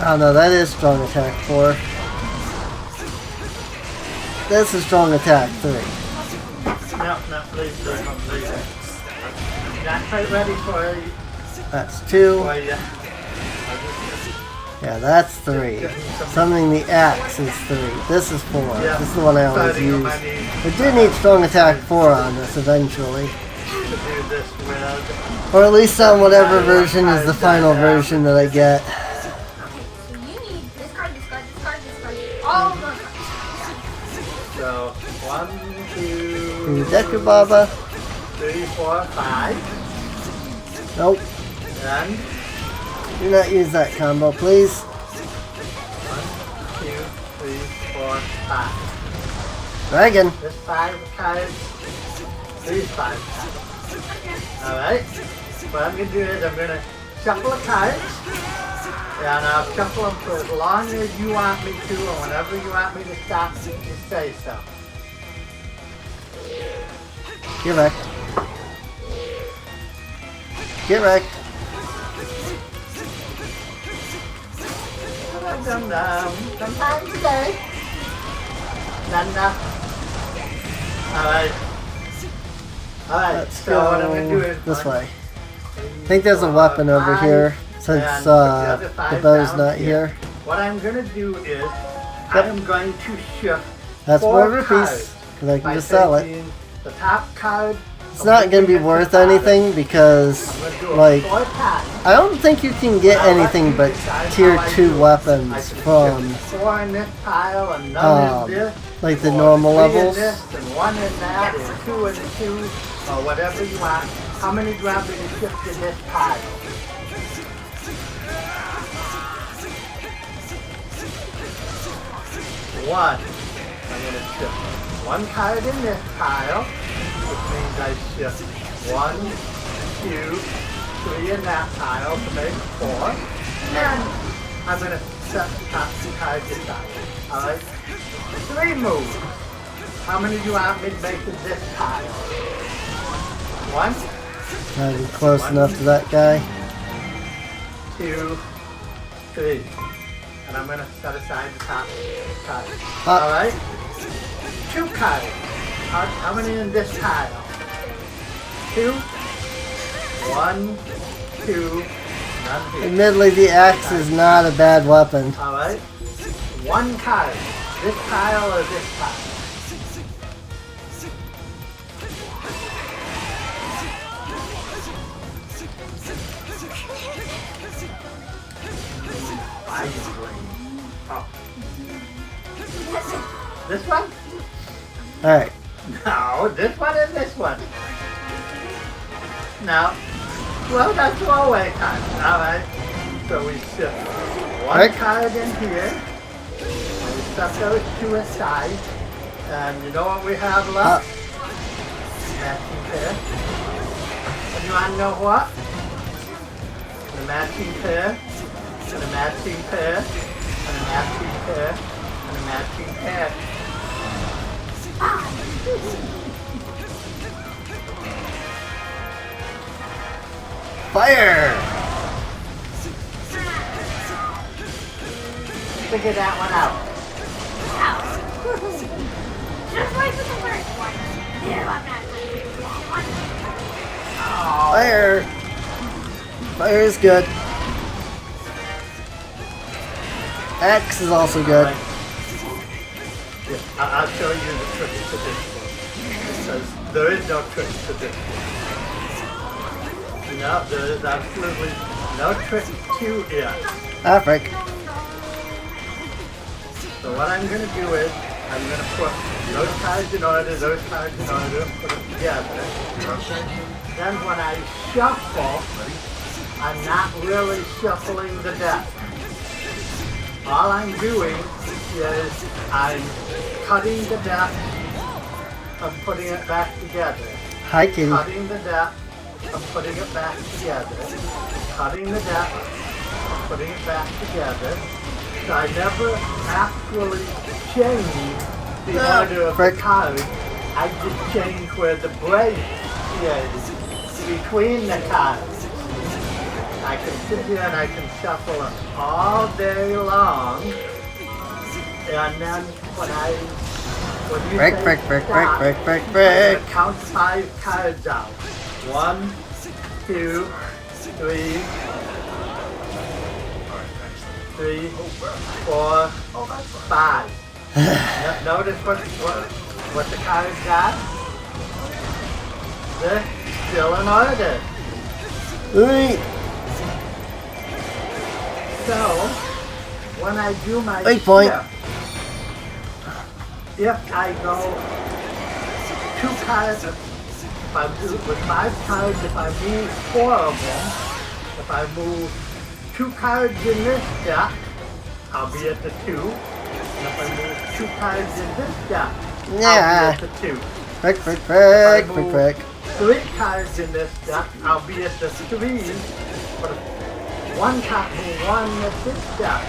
[SPEAKER 1] Oh no, that is strong attack 4. This is strong attack 3.
[SPEAKER 2] No, please. Not quite ready for you.
[SPEAKER 1] That's 2.
[SPEAKER 2] For you.
[SPEAKER 1] Yeah, that's 3. Summoning the axe is 3. This is 4.
[SPEAKER 2] Yeah.
[SPEAKER 1] This is the one I always
[SPEAKER 2] Fighting on
[SPEAKER 1] use.
[SPEAKER 2] my knees
[SPEAKER 1] I do need strong attack 4 on this eventually.
[SPEAKER 2] to do this with.
[SPEAKER 1] Or at least on whatever version is the final version that I get.
[SPEAKER 5] Okay, so you need this card, this card, this card, this card. All of those cards.
[SPEAKER 2] So 1, 2,
[SPEAKER 1] Deku Baba.
[SPEAKER 2] 3, 4, 5.
[SPEAKER 1] Nope.
[SPEAKER 2] And
[SPEAKER 1] Do not use that combo, please.
[SPEAKER 2] 1, 2, 3, 4, 5.
[SPEAKER 1] Dragon.
[SPEAKER 2] This 5 cards. These 5 cards. Alright? What I'm going to do is I'm going to shuffle the cards. And I'll shuffle them for as long as you want me to, or whenever you want me to stop, you say so.
[SPEAKER 1] Get wrecked. Get wrecked.
[SPEAKER 2] Sometime today. Alright. Alright,
[SPEAKER 1] Let's
[SPEAKER 2] so what I'm going to do
[SPEAKER 1] go
[SPEAKER 2] is
[SPEAKER 1] this way. I think there's a weapon over here since the bow's not here.
[SPEAKER 2] What I'm going to do is I'm going to shift
[SPEAKER 1] That's
[SPEAKER 2] 4
[SPEAKER 1] 4
[SPEAKER 2] cards
[SPEAKER 1] rupees, because I can
[SPEAKER 2] by
[SPEAKER 1] just sell it.
[SPEAKER 2] taking the top card.
[SPEAKER 1] It's not going to be worth anything because, like, I don't think you can get anything but tier 2 weapons from,
[SPEAKER 2] 4 in this pile and none in this.
[SPEAKER 1] like, the
[SPEAKER 2] or
[SPEAKER 1] normal
[SPEAKER 2] 3
[SPEAKER 1] levels.
[SPEAKER 2] in this and 1 in that and 2 in the 2 or whatever you want. How many do you want me to shift in this pile? One. I'm going to shift 1 card in this pile, which means I shift 1, 2, 3 in that pile to make 4. And I'm going to set the top 2 cards aside. Alright? 3 moves. How many do you want me to make in this pile? 1,
[SPEAKER 1] Not even close enough to that guy.
[SPEAKER 2] 2, 3. And I'm going to set aside the top card.
[SPEAKER 1] Ah.
[SPEAKER 2] Alright? 2 cards. How many in this pile? 2. 1, 2, none here.
[SPEAKER 1] Admittedly, the axe is not a bad weapon.
[SPEAKER 2] Alright? 1 card. This pile or this pile? Oh. This one?
[SPEAKER 1] Alright.
[SPEAKER 2] No, this one and this one. No. Well, that's throwaway cards. Alright. So we shift 1
[SPEAKER 1] Right.
[SPEAKER 2] card in here. And we set those 2 aside. And you know what we have left? Matching pair. And you want to know what? The matching pair. And a matching pair. And a matching pair. And a matching pair.
[SPEAKER 1] Fire!
[SPEAKER 2] figure that one out.
[SPEAKER 5] Ow. Just like with the first one. No, I'm not.
[SPEAKER 2] Oh.
[SPEAKER 1] Fire! Fire is good. X is also good.
[SPEAKER 2] Yeah, I'll show you the trick to this one. Because there is no trick to this one. No, there is absolutely no trick to it.
[SPEAKER 1] Ah, frick.
[SPEAKER 2] So what I'm going to do is, I'm going to put those cards in order, and put them together. Then when I shuffle, I'm not really shuffling the deck. All I'm doing is I'm cutting the deck and putting it back together.
[SPEAKER 1] Hi, kitty.
[SPEAKER 2] Cutting the deck and putting it back together. Cutting the deck and putting it back together. So I never actually change the order of the cards. I just change where the break is between the cards. I can sit here and I can shuffle them all day long. And then when you
[SPEAKER 1] Break,
[SPEAKER 2] say
[SPEAKER 1] break, break,
[SPEAKER 2] stop,
[SPEAKER 1] break, break,
[SPEAKER 2] I'm
[SPEAKER 1] break.
[SPEAKER 2] gonna count 5 cards out. 1, 2, 3, 4, 5. Notice what the cards got? They're still in order.
[SPEAKER 1] Wait.
[SPEAKER 2] So, when I do my
[SPEAKER 1] Wait, point.
[SPEAKER 2] shift, if I go 2 cards, if I do with 5 cards, if I move 4 of them, if I move 2 cards in this deck, I'll be at the 2. And if I move 2 cards in this deck, I'll be at the 2.
[SPEAKER 1] Frick, frick, frick, frick, frick.
[SPEAKER 2] 3 cards in this deck, I'll be at the 3. But if 1 card, 1 at this deck,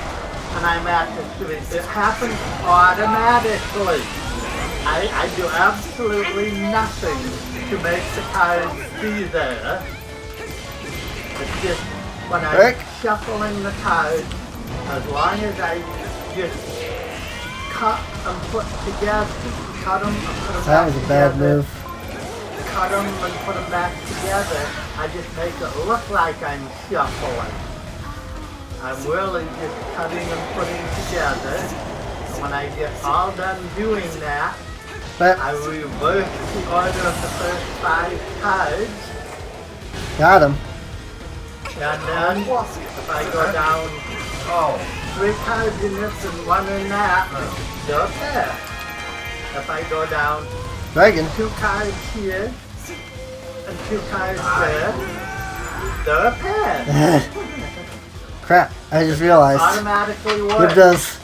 [SPEAKER 2] and I'm at the 3. It happens automatically. I do absolutely nothing to make the cards be there. It's just when I'm shuffling the cards, as long as I just cut and put together, cut them and put them
[SPEAKER 1] That
[SPEAKER 2] back
[SPEAKER 1] was a
[SPEAKER 2] together.
[SPEAKER 1] bad move.
[SPEAKER 2] Cut them and put them back together. I just make it look like I'm shuffling. I'm really just cutting and putting together. And when I get all done doing that, I reverse the order of the first 5 cards.
[SPEAKER 1] Got him.
[SPEAKER 2] And then if I go down 3 cards in this and 1 in that, they're a pair. If I go down
[SPEAKER 1] Dragon.
[SPEAKER 2] 2 cards here and 2 cards there, they're a pair.
[SPEAKER 1] Crap, I just realized.
[SPEAKER 2] Automatically works.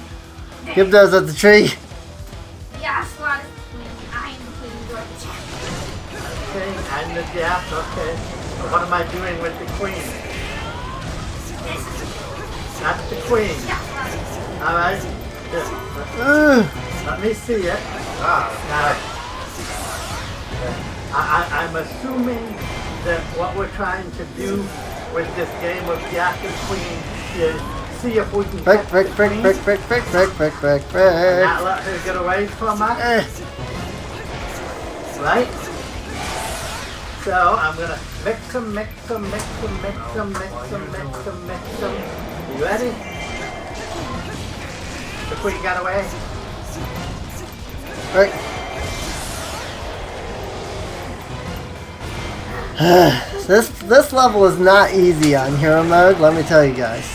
[SPEAKER 1] Gib does at the tree.
[SPEAKER 5] Yeah, slot is I'm King George.
[SPEAKER 2] Okay, and the jack, okay. So what am I doing with the queen? That's the queen. Alright. Let me see it. Now, I'm assuming that what we're trying to do with this game of Jack and Queen is see if we can
[SPEAKER 1] Frick,
[SPEAKER 2] catch
[SPEAKER 1] frick,
[SPEAKER 2] the
[SPEAKER 1] frick,
[SPEAKER 2] queen
[SPEAKER 1] frick, frick, frick, frick, frick, frick,
[SPEAKER 2] and
[SPEAKER 1] frick.
[SPEAKER 2] not let her get away from us, right? So I'm gonna mix them. You ready? The queen got away.
[SPEAKER 1] Frick. This level is not easy on hero mode, let me tell you guys.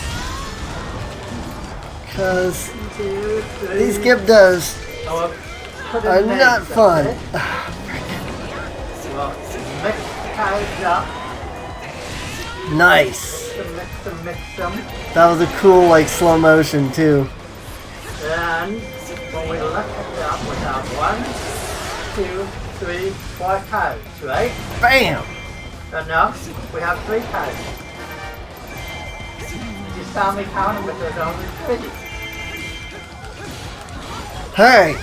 [SPEAKER 1] Because
[SPEAKER 2] 2, 3.
[SPEAKER 1] these Gibdos
[SPEAKER 2] Put in
[SPEAKER 1] are
[SPEAKER 2] names,
[SPEAKER 1] not fun.
[SPEAKER 2] okay? Well, mix the cards up.
[SPEAKER 1] Nice.
[SPEAKER 2] Mix them.
[SPEAKER 1] That was a cool, like, slow motion, too.
[SPEAKER 2] And when we look at them, we have 1, 2, 3, 4 cards, right?
[SPEAKER 1] Bam!
[SPEAKER 2] No, we have 3 cards. You saw me counting, but there's only 3.
[SPEAKER 1] Alright.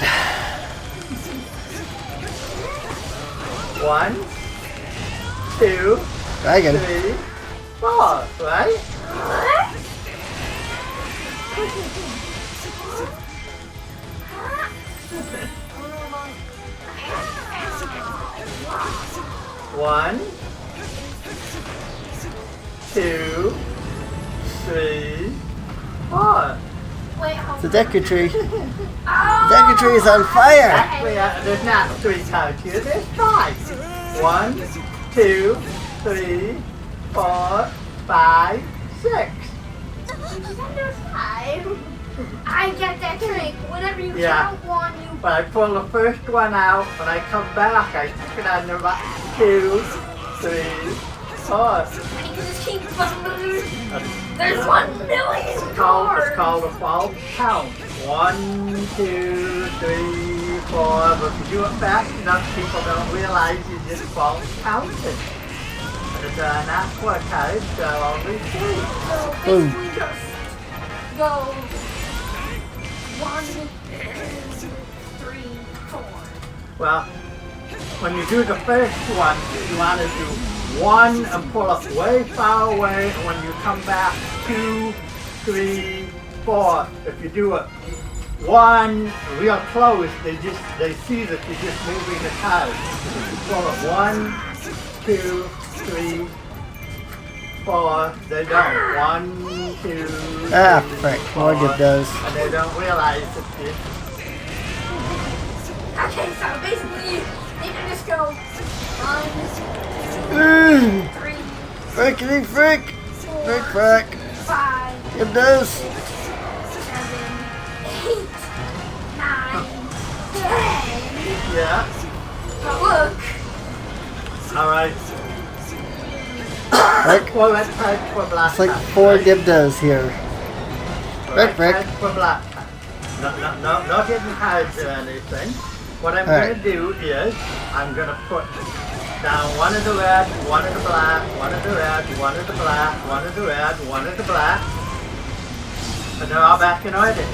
[SPEAKER 2] 1, 2,
[SPEAKER 1] Dragon.
[SPEAKER 2] 3, 4, right? One, two, three, four.
[SPEAKER 5] Wait, hold
[SPEAKER 1] The Deku Tree.
[SPEAKER 5] on.
[SPEAKER 1] Deku Tree is on fire.
[SPEAKER 2] Actually, there's not 3 cards here, there's 5. 1, 2, 3, 4, 5, 6.
[SPEAKER 5] There's 5. I get that trick. Whenever you
[SPEAKER 2] Yeah.
[SPEAKER 5] count one, you.
[SPEAKER 2] When I pull the first one out, when I come back, I stick it on number 2, 3, 4.
[SPEAKER 5] And you can just keep buzzing. There's 1 million
[SPEAKER 2] It's
[SPEAKER 5] cards.
[SPEAKER 2] called a false count. 1, 2, 3, 4. But if you do it fast enough, people don't realize you just false counted. But if they're not 4 cards, they're only 3.
[SPEAKER 5] So basically just go 1, 2, 3, 4.
[SPEAKER 2] Well, when you do the first one, you want to do 1 and pull it way far away, and when you come back, 2, 3, 4. If you do it 1 real close, they see that you're just moving the cards. If you pull it 1, 2, 3, 4, they don't. 1, 2, 3,
[SPEAKER 1] Ah, frick.
[SPEAKER 2] 4,
[SPEAKER 1] Morgan does.
[SPEAKER 2] and they don't realize that you.
[SPEAKER 5] Okay, so basically, you can just go 1, 2, 3,
[SPEAKER 1] Frickety frick.
[SPEAKER 5] 4,
[SPEAKER 1] Frick frack.
[SPEAKER 5] 5,
[SPEAKER 1] It does.
[SPEAKER 5] 6, 7, 8, 9, 10.
[SPEAKER 2] Yeah.
[SPEAKER 5] But look,
[SPEAKER 2] Alright.
[SPEAKER 1] Frick.
[SPEAKER 2] 4 red cards for black
[SPEAKER 1] It's like
[SPEAKER 2] cards,
[SPEAKER 1] 4
[SPEAKER 2] right?
[SPEAKER 1] Gibdos here.
[SPEAKER 2] Red
[SPEAKER 1] Frick.
[SPEAKER 2] cards for black cards. No hidden cards or anything. What I'm
[SPEAKER 1] Alright.
[SPEAKER 2] going to do is, I'm going to put down 1 of the red, 1 of the black, 1 of the red, 1 of the black, 1 of the red, 1 of the black. And they're all back in order.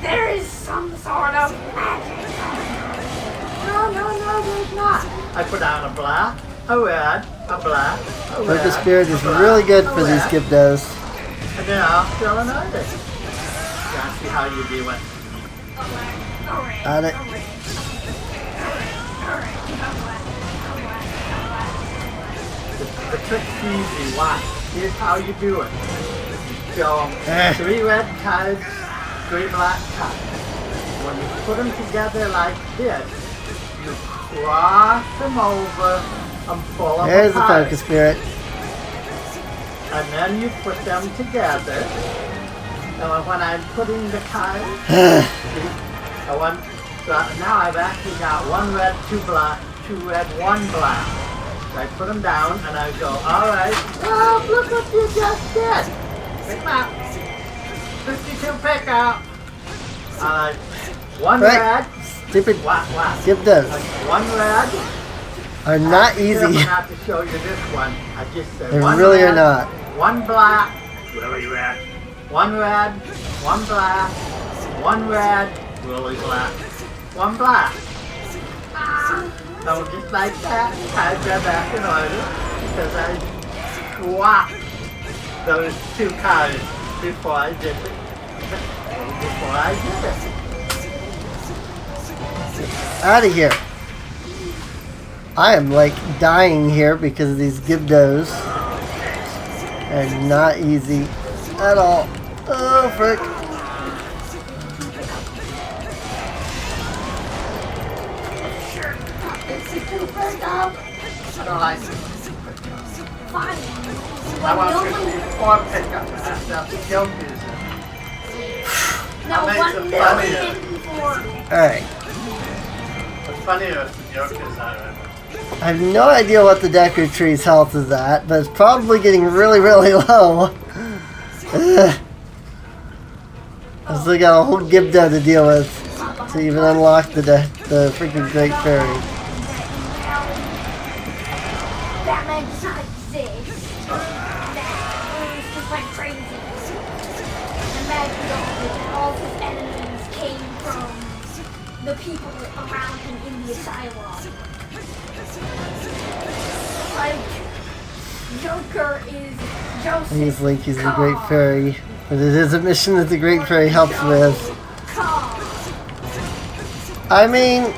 [SPEAKER 5] there is some sort of magic.
[SPEAKER 2] No, there's not. I put down a black, a red, a black, a red.
[SPEAKER 1] Focus Spirit is
[SPEAKER 2] a black,
[SPEAKER 1] really good
[SPEAKER 2] a
[SPEAKER 1] for these
[SPEAKER 2] red,
[SPEAKER 1] Gibdos.
[SPEAKER 2] And they're all still in order. Let's see how you do it.
[SPEAKER 1] Got it.
[SPEAKER 2] The trick's easy. Watch. Here's how you do it. So,
[SPEAKER 1] Eh.
[SPEAKER 2] 3 red cards, 3 black cards. When you put them together like this, you cross them over and pull them
[SPEAKER 1] There's the
[SPEAKER 2] apart.
[SPEAKER 1] Focus Spirit.
[SPEAKER 2] And then you put them together. And when I'm putting the cards, so now I've actually got 1 red, 2 black, 2 red, 1 black. So I put them down and I go, alright, well, look what you just did. Pick 'em up. 52 pick up. Alright, 1
[SPEAKER 1] Right.
[SPEAKER 2] red.
[SPEAKER 1] Stupid
[SPEAKER 2] What?
[SPEAKER 1] Gibdos
[SPEAKER 2] 1 red.
[SPEAKER 1] are not
[SPEAKER 2] Careful
[SPEAKER 1] easy.
[SPEAKER 2] not to show you this one. I just said
[SPEAKER 1] They
[SPEAKER 2] 1
[SPEAKER 1] really
[SPEAKER 2] red,
[SPEAKER 1] are not.
[SPEAKER 2] 1 black. Where are you at? 1 red, 1 black, 1 red, really black, 1 black. So just like that, I got back in order because I swapped those 2 cards before I did it.
[SPEAKER 1] Out of here. I am like dying here because of these Gibdos. They're not easy at all. Oh, frick.
[SPEAKER 2] I don't like it.
[SPEAKER 5] Fine.
[SPEAKER 2] I want
[SPEAKER 5] Well,
[SPEAKER 2] 54 pickup. That's the joke is.
[SPEAKER 5] no
[SPEAKER 2] makes
[SPEAKER 5] one
[SPEAKER 2] it
[SPEAKER 5] million
[SPEAKER 2] funnier.
[SPEAKER 5] for.
[SPEAKER 1] Alright.
[SPEAKER 2] What's funnier is the joke is
[SPEAKER 1] I have no idea what the Deku Tree's health is at, but it's probably getting really, really low. Ugh. I still got a whole Gibdo to deal with to even unlock the freaking Great Fairy.
[SPEAKER 5] That man does not exist. That was just like crazy. Imagine that all of his enemies came from the people around him in the asylum. Like, Joker is Joseph.
[SPEAKER 1] He's Link, he's the Great Fairy. But it is a mission that the Great Fairy helps with. I mean,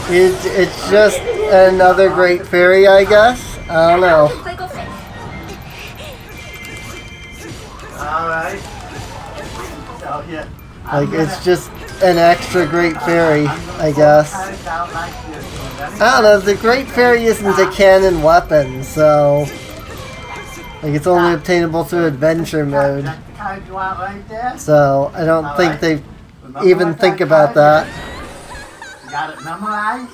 [SPEAKER 1] it's just another Great Fairy, I guess. I don't know.
[SPEAKER 2] Alright. So, yeah.
[SPEAKER 1] Like, it's just an extra Great Fairy, I guess. I don't know, the Great Fairy isn't a canon weapon, so... Like, it's only obtainable through adventure mode. So, I don't think they even think about that.
[SPEAKER 2] You got it memorized?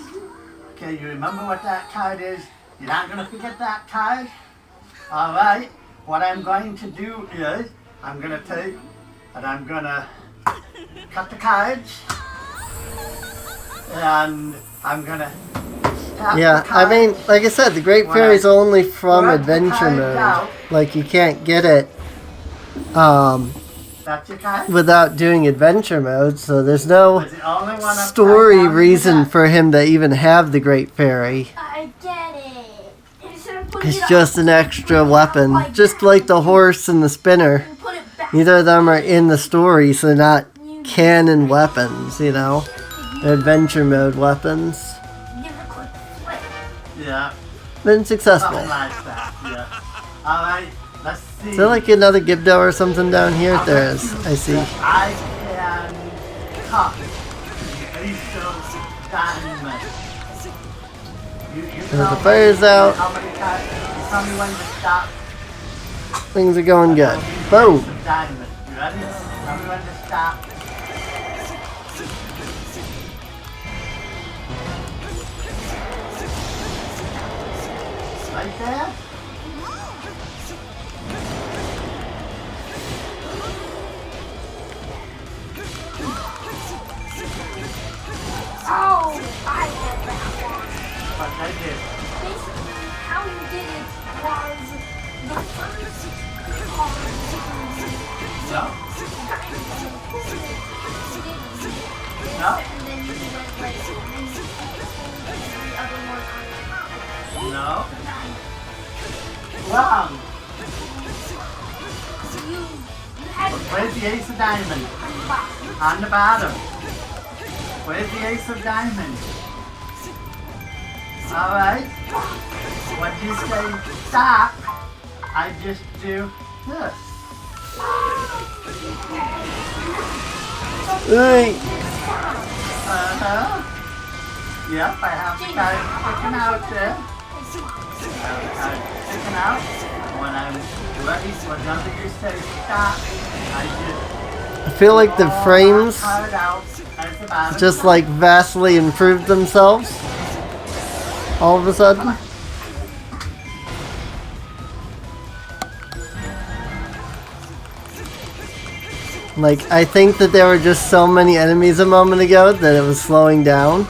[SPEAKER 2] Okay, you remember what that card is? You're not going to forget that card? Alright, what I'm going to do is, I'm going to take, and I'm going to cut the cards, and I'm going to
[SPEAKER 1] yeah, I mean, like I said, the Great Fairy is only from adventure mode. Like, you can't get it without doing adventure mode, so there's no story reason for him to even have the Great Fairy.
[SPEAKER 5] I get it.
[SPEAKER 1] It's just an extra weapon, just like the horse and the spinner. Neither of them are in the story, so they're not canon weapons, you know? They're adventure mode weapons.
[SPEAKER 2] Yeah.
[SPEAKER 1] Been successful.
[SPEAKER 2] Something like that, yeah. Alright, let's see.
[SPEAKER 1] Is there like another Gibdo or something down here? There is. I see.
[SPEAKER 2] I can cut Ace of Diamonds.
[SPEAKER 1] The fire's out.
[SPEAKER 2] How many times? You tell me when to stop.
[SPEAKER 1] Things are going good. Boom.
[SPEAKER 2] Ace of Diamonds. You ready? Tell me when to stop. Right there?
[SPEAKER 5] Oh, I get that one.
[SPEAKER 2] What I did.
[SPEAKER 5] Basically, how you did it was the first card
[SPEAKER 2] No?
[SPEAKER 5] No? And then you went like, and then you pulled the other one on top.
[SPEAKER 2] No? Wrong.
[SPEAKER 5] So you had
[SPEAKER 2] Where's the Ace of Diamonds?
[SPEAKER 5] on the bottom.
[SPEAKER 2] On the bottom. Where's the Ace of Diamonds? Alright. When you say stop, I just do this.
[SPEAKER 1] Hey.
[SPEAKER 2] Uh-huh. Yep, I have the card sticking out there. I have the card sticking out. When I'm ready, whenever you say stop, I just
[SPEAKER 1] I feel like the frames
[SPEAKER 2] card out at the bottom.
[SPEAKER 1] just like vastly improved themselves all of a sudden. Like, I think that there were just so many enemies a moment ago that it was slowing down.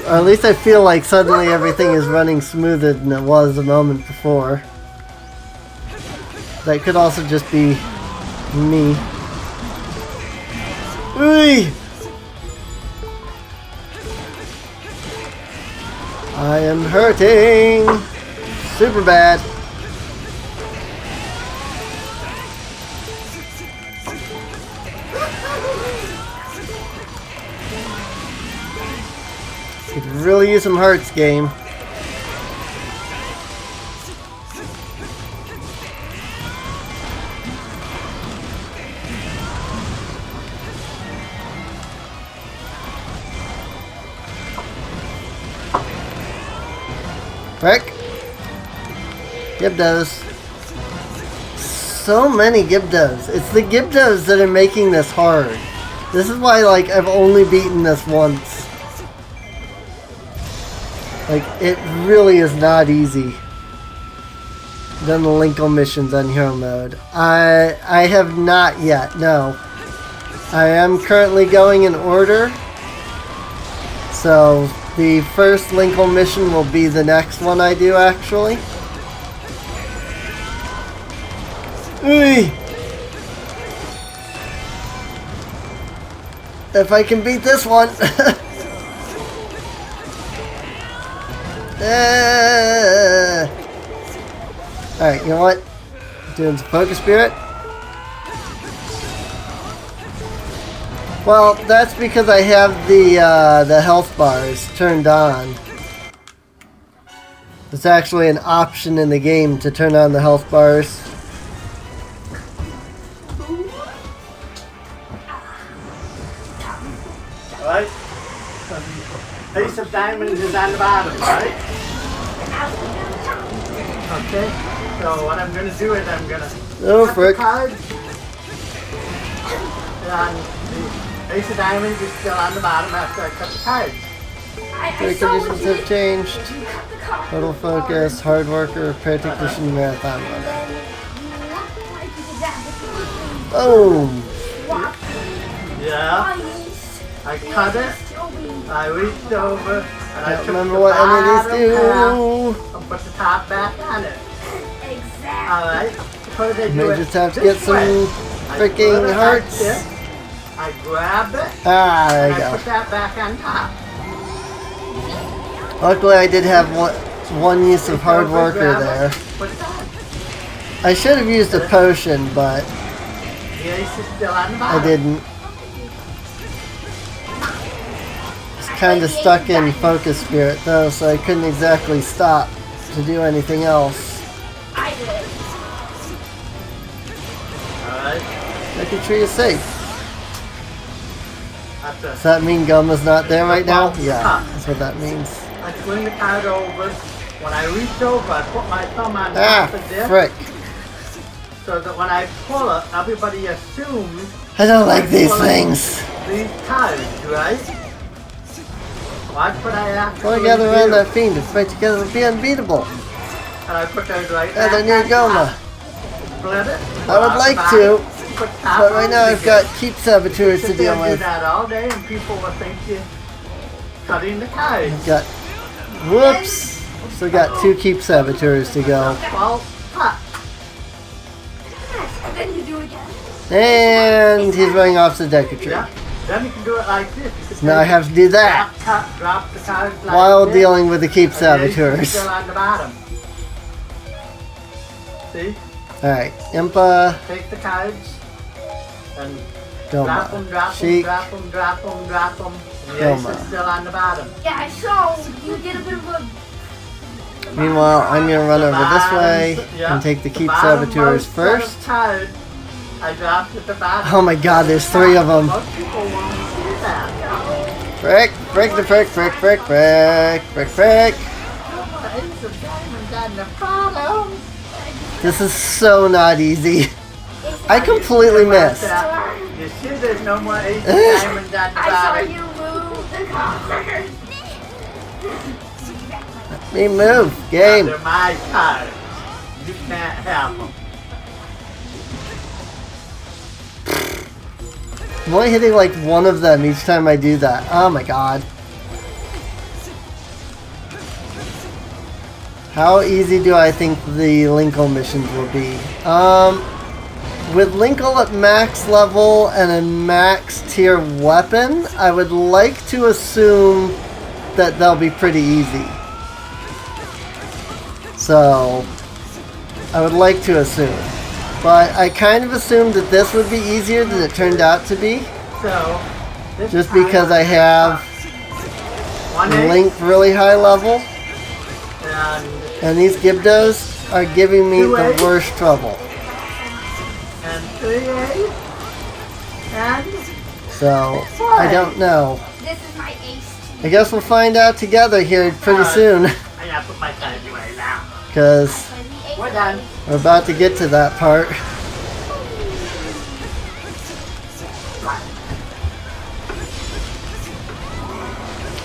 [SPEAKER 1] Or at least I feel like suddenly everything is running smoother than it was a moment before. That could also just be me. Ooh! I am hurting! Super bad. Could really use some hearts, game. Frick. Gibdos. So many Gibdos. It's the Gibdos that are making this hard. This is why, like, I've only beaten this once. Like, it really is not easy. Done the Linkle missions on Hero mode. I have not yet, no. I am currently going in order. So, the first Linkle mission will be the next one I do, actually. Ooh. If I can beat this one. Alright, you know what? Doing some focus spirit. Well, that's because I have the health bars turned on. It's actually an option in the game to turn on the health bars.
[SPEAKER 2] Alright? Ace of diamonds is on the bottom, right? Okay. So what I'm gonna do is I'm gonna
[SPEAKER 1] Oh,
[SPEAKER 2] cut
[SPEAKER 1] frick.
[SPEAKER 2] the card. And the ace of diamonds is still on the bottom after I cut the card.
[SPEAKER 1] The conditions have changed. Total focus, hard worker, prayer technician, marathon runner. Boom!
[SPEAKER 2] Yeah. I cut it. I reached over and I
[SPEAKER 1] Can't
[SPEAKER 2] took
[SPEAKER 1] remember
[SPEAKER 2] the
[SPEAKER 1] what any of
[SPEAKER 2] bottom
[SPEAKER 1] these do.
[SPEAKER 2] half and put the top back on it.
[SPEAKER 5] Exactly.
[SPEAKER 2] Alright. Suppose I do
[SPEAKER 1] May
[SPEAKER 2] it
[SPEAKER 1] just have to
[SPEAKER 2] this
[SPEAKER 1] get some
[SPEAKER 2] way. I
[SPEAKER 1] freaking
[SPEAKER 2] put it like
[SPEAKER 1] hearts.
[SPEAKER 2] this. I grab it
[SPEAKER 1] Ah, there
[SPEAKER 2] and
[SPEAKER 1] you
[SPEAKER 2] I
[SPEAKER 1] go.
[SPEAKER 2] put that back on top.
[SPEAKER 1] Luckily, I did have one use of hard
[SPEAKER 2] Over,
[SPEAKER 1] worker
[SPEAKER 2] grab it,
[SPEAKER 1] there.
[SPEAKER 2] Put it on.
[SPEAKER 1] I should have used a potion, but
[SPEAKER 2] The ace is still on the bottom.
[SPEAKER 1] I didn't. It's kind of stuck in focus spirit though, so I couldn't exactly stop to do anything else.
[SPEAKER 5] I did.
[SPEAKER 2] Alright.
[SPEAKER 1] Lucky tree is safe.
[SPEAKER 2] That's
[SPEAKER 1] Does
[SPEAKER 2] it.
[SPEAKER 1] that mean Gumma's not there right now? Yeah, that's what that means.
[SPEAKER 2] I swing the card over. When I reach over, I put my thumb on
[SPEAKER 1] Ah,
[SPEAKER 2] top of this.
[SPEAKER 1] frick.
[SPEAKER 2] So that when I pull it, everybody assumes
[SPEAKER 1] I don't like these things.
[SPEAKER 2] these cards, right? Watch what I actually
[SPEAKER 1] All gather around
[SPEAKER 2] do.
[SPEAKER 1] that fiend to fight together to be unbeatable.
[SPEAKER 2] And I put those right
[SPEAKER 1] And I
[SPEAKER 2] back
[SPEAKER 1] need
[SPEAKER 2] on
[SPEAKER 1] Goma.
[SPEAKER 2] top. Split it.
[SPEAKER 1] I would like to,
[SPEAKER 2] Put top
[SPEAKER 1] but right now
[SPEAKER 2] on
[SPEAKER 1] I've got keep saboteurs to
[SPEAKER 2] Sit there
[SPEAKER 1] deal
[SPEAKER 2] and do
[SPEAKER 1] with.
[SPEAKER 2] that all day and people will think you're cutting the cards.
[SPEAKER 1] Got, whoops. Still got 2 keep saboteurs to go.
[SPEAKER 2] Well, cut.
[SPEAKER 5] And then you do it again.
[SPEAKER 1] And he's running off to the Decatree.
[SPEAKER 2] Yeah. Then you can do it like this. You can
[SPEAKER 1] Now I
[SPEAKER 2] take
[SPEAKER 1] have to do that
[SPEAKER 2] drop the cards like
[SPEAKER 1] while
[SPEAKER 2] this,
[SPEAKER 1] dealing with the keep
[SPEAKER 2] and the ace is
[SPEAKER 1] saboteurs.
[SPEAKER 2] still on the bottom. See?
[SPEAKER 1] Alright, Impa,
[SPEAKER 2] Take the cards and drop
[SPEAKER 1] Goma,
[SPEAKER 2] them, drop them,
[SPEAKER 1] Sheik,
[SPEAKER 2] drop them, drop them, drop them. And the ace
[SPEAKER 1] Goma.
[SPEAKER 2] is still on the bottom.
[SPEAKER 5] Yeah, I saw you did a bit of a.
[SPEAKER 1] Meanwhile, I'm gonna run over this way
[SPEAKER 2] Bottoms, yeah,
[SPEAKER 1] and take the keep
[SPEAKER 2] bottommost
[SPEAKER 1] saboteurs
[SPEAKER 2] set of
[SPEAKER 1] first.
[SPEAKER 2] cards, I dropped at the bottom.
[SPEAKER 1] Oh my god, there's 3 of them.
[SPEAKER 2] Most people won't see that.
[SPEAKER 1] Frick, frick the frick, frick, frick, frick, frick, frick.
[SPEAKER 2] The ace of diamonds on the bottom.
[SPEAKER 1] This is so not easy. I completely missed.
[SPEAKER 2] You see there's no more ace of diamonds on the
[SPEAKER 5] I saw
[SPEAKER 2] bottom.
[SPEAKER 5] you move the card.
[SPEAKER 1] Me move, game.
[SPEAKER 2] They're my cards. You can't have them.
[SPEAKER 1] I'm only hitting like one of them each time I do that. Oh my god. How easy do I think the Linkle missions will be? With Linkle at max level and a max tier weapon, I would like to assume that they'll be pretty easy. So, I would like to assume. But I kind of assumed that this would be easier than it turned out to be.
[SPEAKER 2] So, this
[SPEAKER 1] Just
[SPEAKER 2] time
[SPEAKER 1] because I have
[SPEAKER 2] one ace
[SPEAKER 1] Link really high level.
[SPEAKER 2] and
[SPEAKER 1] And these Gibdos are giving me
[SPEAKER 2] Two
[SPEAKER 1] the
[SPEAKER 2] ace.
[SPEAKER 1] worst trouble.
[SPEAKER 2] 3 ace and
[SPEAKER 1] So, I don't know.
[SPEAKER 5] This is my ace.
[SPEAKER 1] I guess we'll find out together here pretty soon.
[SPEAKER 2] I gotta put my cards away now.
[SPEAKER 1] Because
[SPEAKER 2] We're done.
[SPEAKER 1] we're about to get to that part.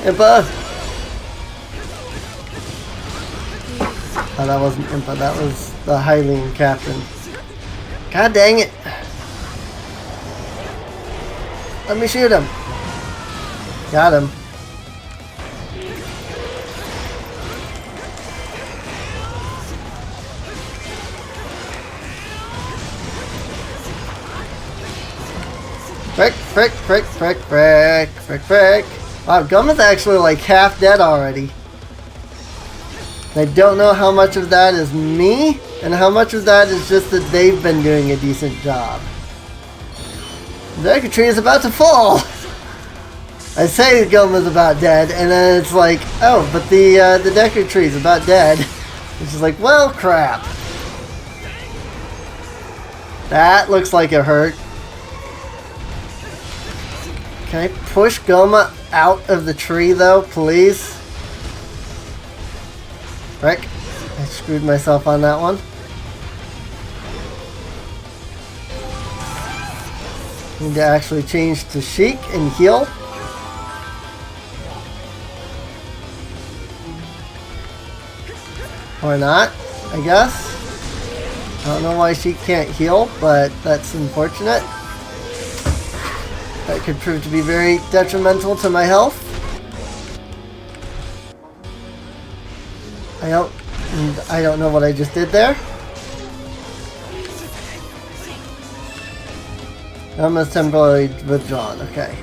[SPEAKER 1] Impa! Oh, that wasn't Impa, that was the Hylian captain. God dang it! Let me shoot him! Got him. Frick, frick, frick, frick, frick, frick, frick. Wow, Gumma's actually like half dead already. I don't know how much of that is me, and how much of that is just that they've been doing a decent job. The Deku Tree is about to fall! I say Goma's about dead, and then it's like, oh, but the Deku Tree is about dead. It's just like, well, crap. That looks like it hurt. Can I push Goma out of the tree, though, please? Frick. I screwed myself on that one. Need to actually change to Sheik and heal. Or not, I guess. I don't know why she can't heal, but that's unfortunate. That could prove to be very detrimental to my health. I don't know what I just did there. Almost temporarily withdrawn, okay.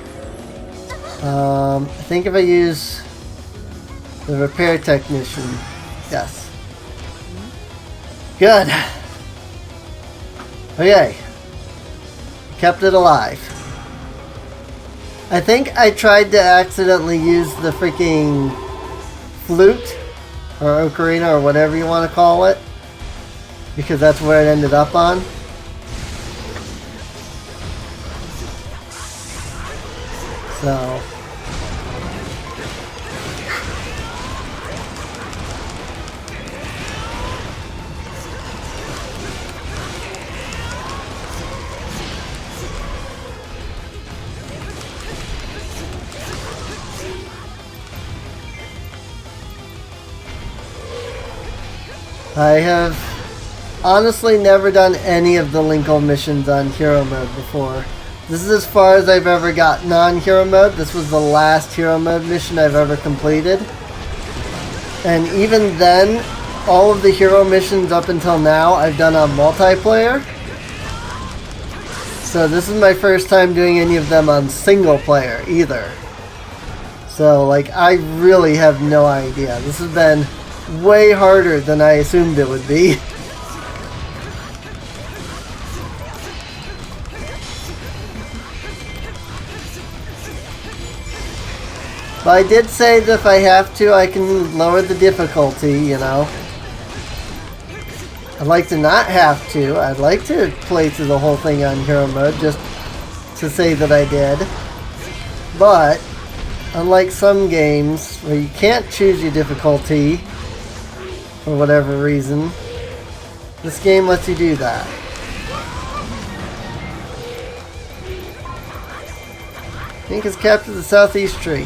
[SPEAKER 1] I think if I use the repair technician, yes. Good. Okay. Kept it alive. I think I tried to accidentally use the freaking flute or ocarina or whatever you want to call it, because that's where it ended up on. So I have honestly never done any of the Linkle missions on Hero Mode before. This is as far as I've ever gotten on Hero Mode. This was the last Hero Mode mission I've ever completed. And even then, all of the Hero missions up until now I've done on multiplayer. So this is my first time doing any of them on single player either. So like, I really have no idea. This has been way harder than I assumed it would be. But I did say that if I have to, I can lower the difficulty, you know. I'd like to not have to. I'd like to play through the whole thing on Hero Mode just to say that I did. But unlike some games where you can't choose your difficulty for whatever reason, this game lets you do that. Link has captured the southeast tree.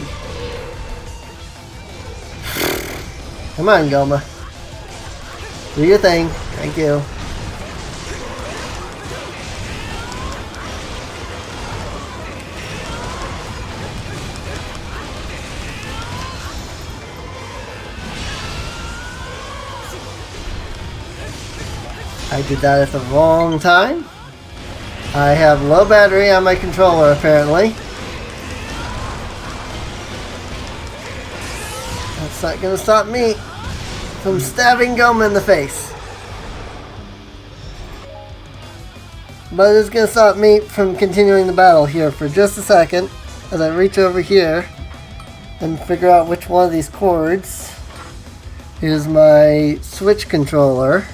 [SPEAKER 1] Come on, Goma. Do your thing. Thank you. I did that at the wrong time. I have low battery on my controller apparently. That's not gonna stop me from stabbing Goma in the face. But it is gonna stop me from continuing the battle here for just a second as I reach over here and figure out which one of these cords is my Switch controller.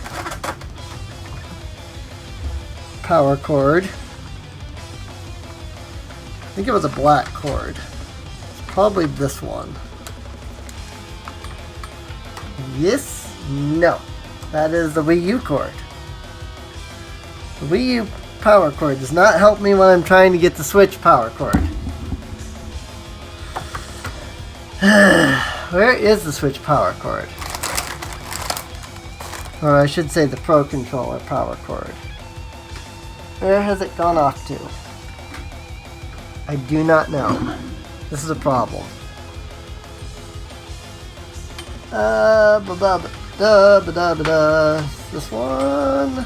[SPEAKER 1] Power cord. I think it was a black cord. It's probably this one. Yes? No. That is the Wii U cord. The Wii U power cord does not help me when I'm trying to get the Switch power cord. Where is the Switch power cord? Or I should say the Pro Controller power cord. Where has it gone off to? I do not know. This is a problem. This one.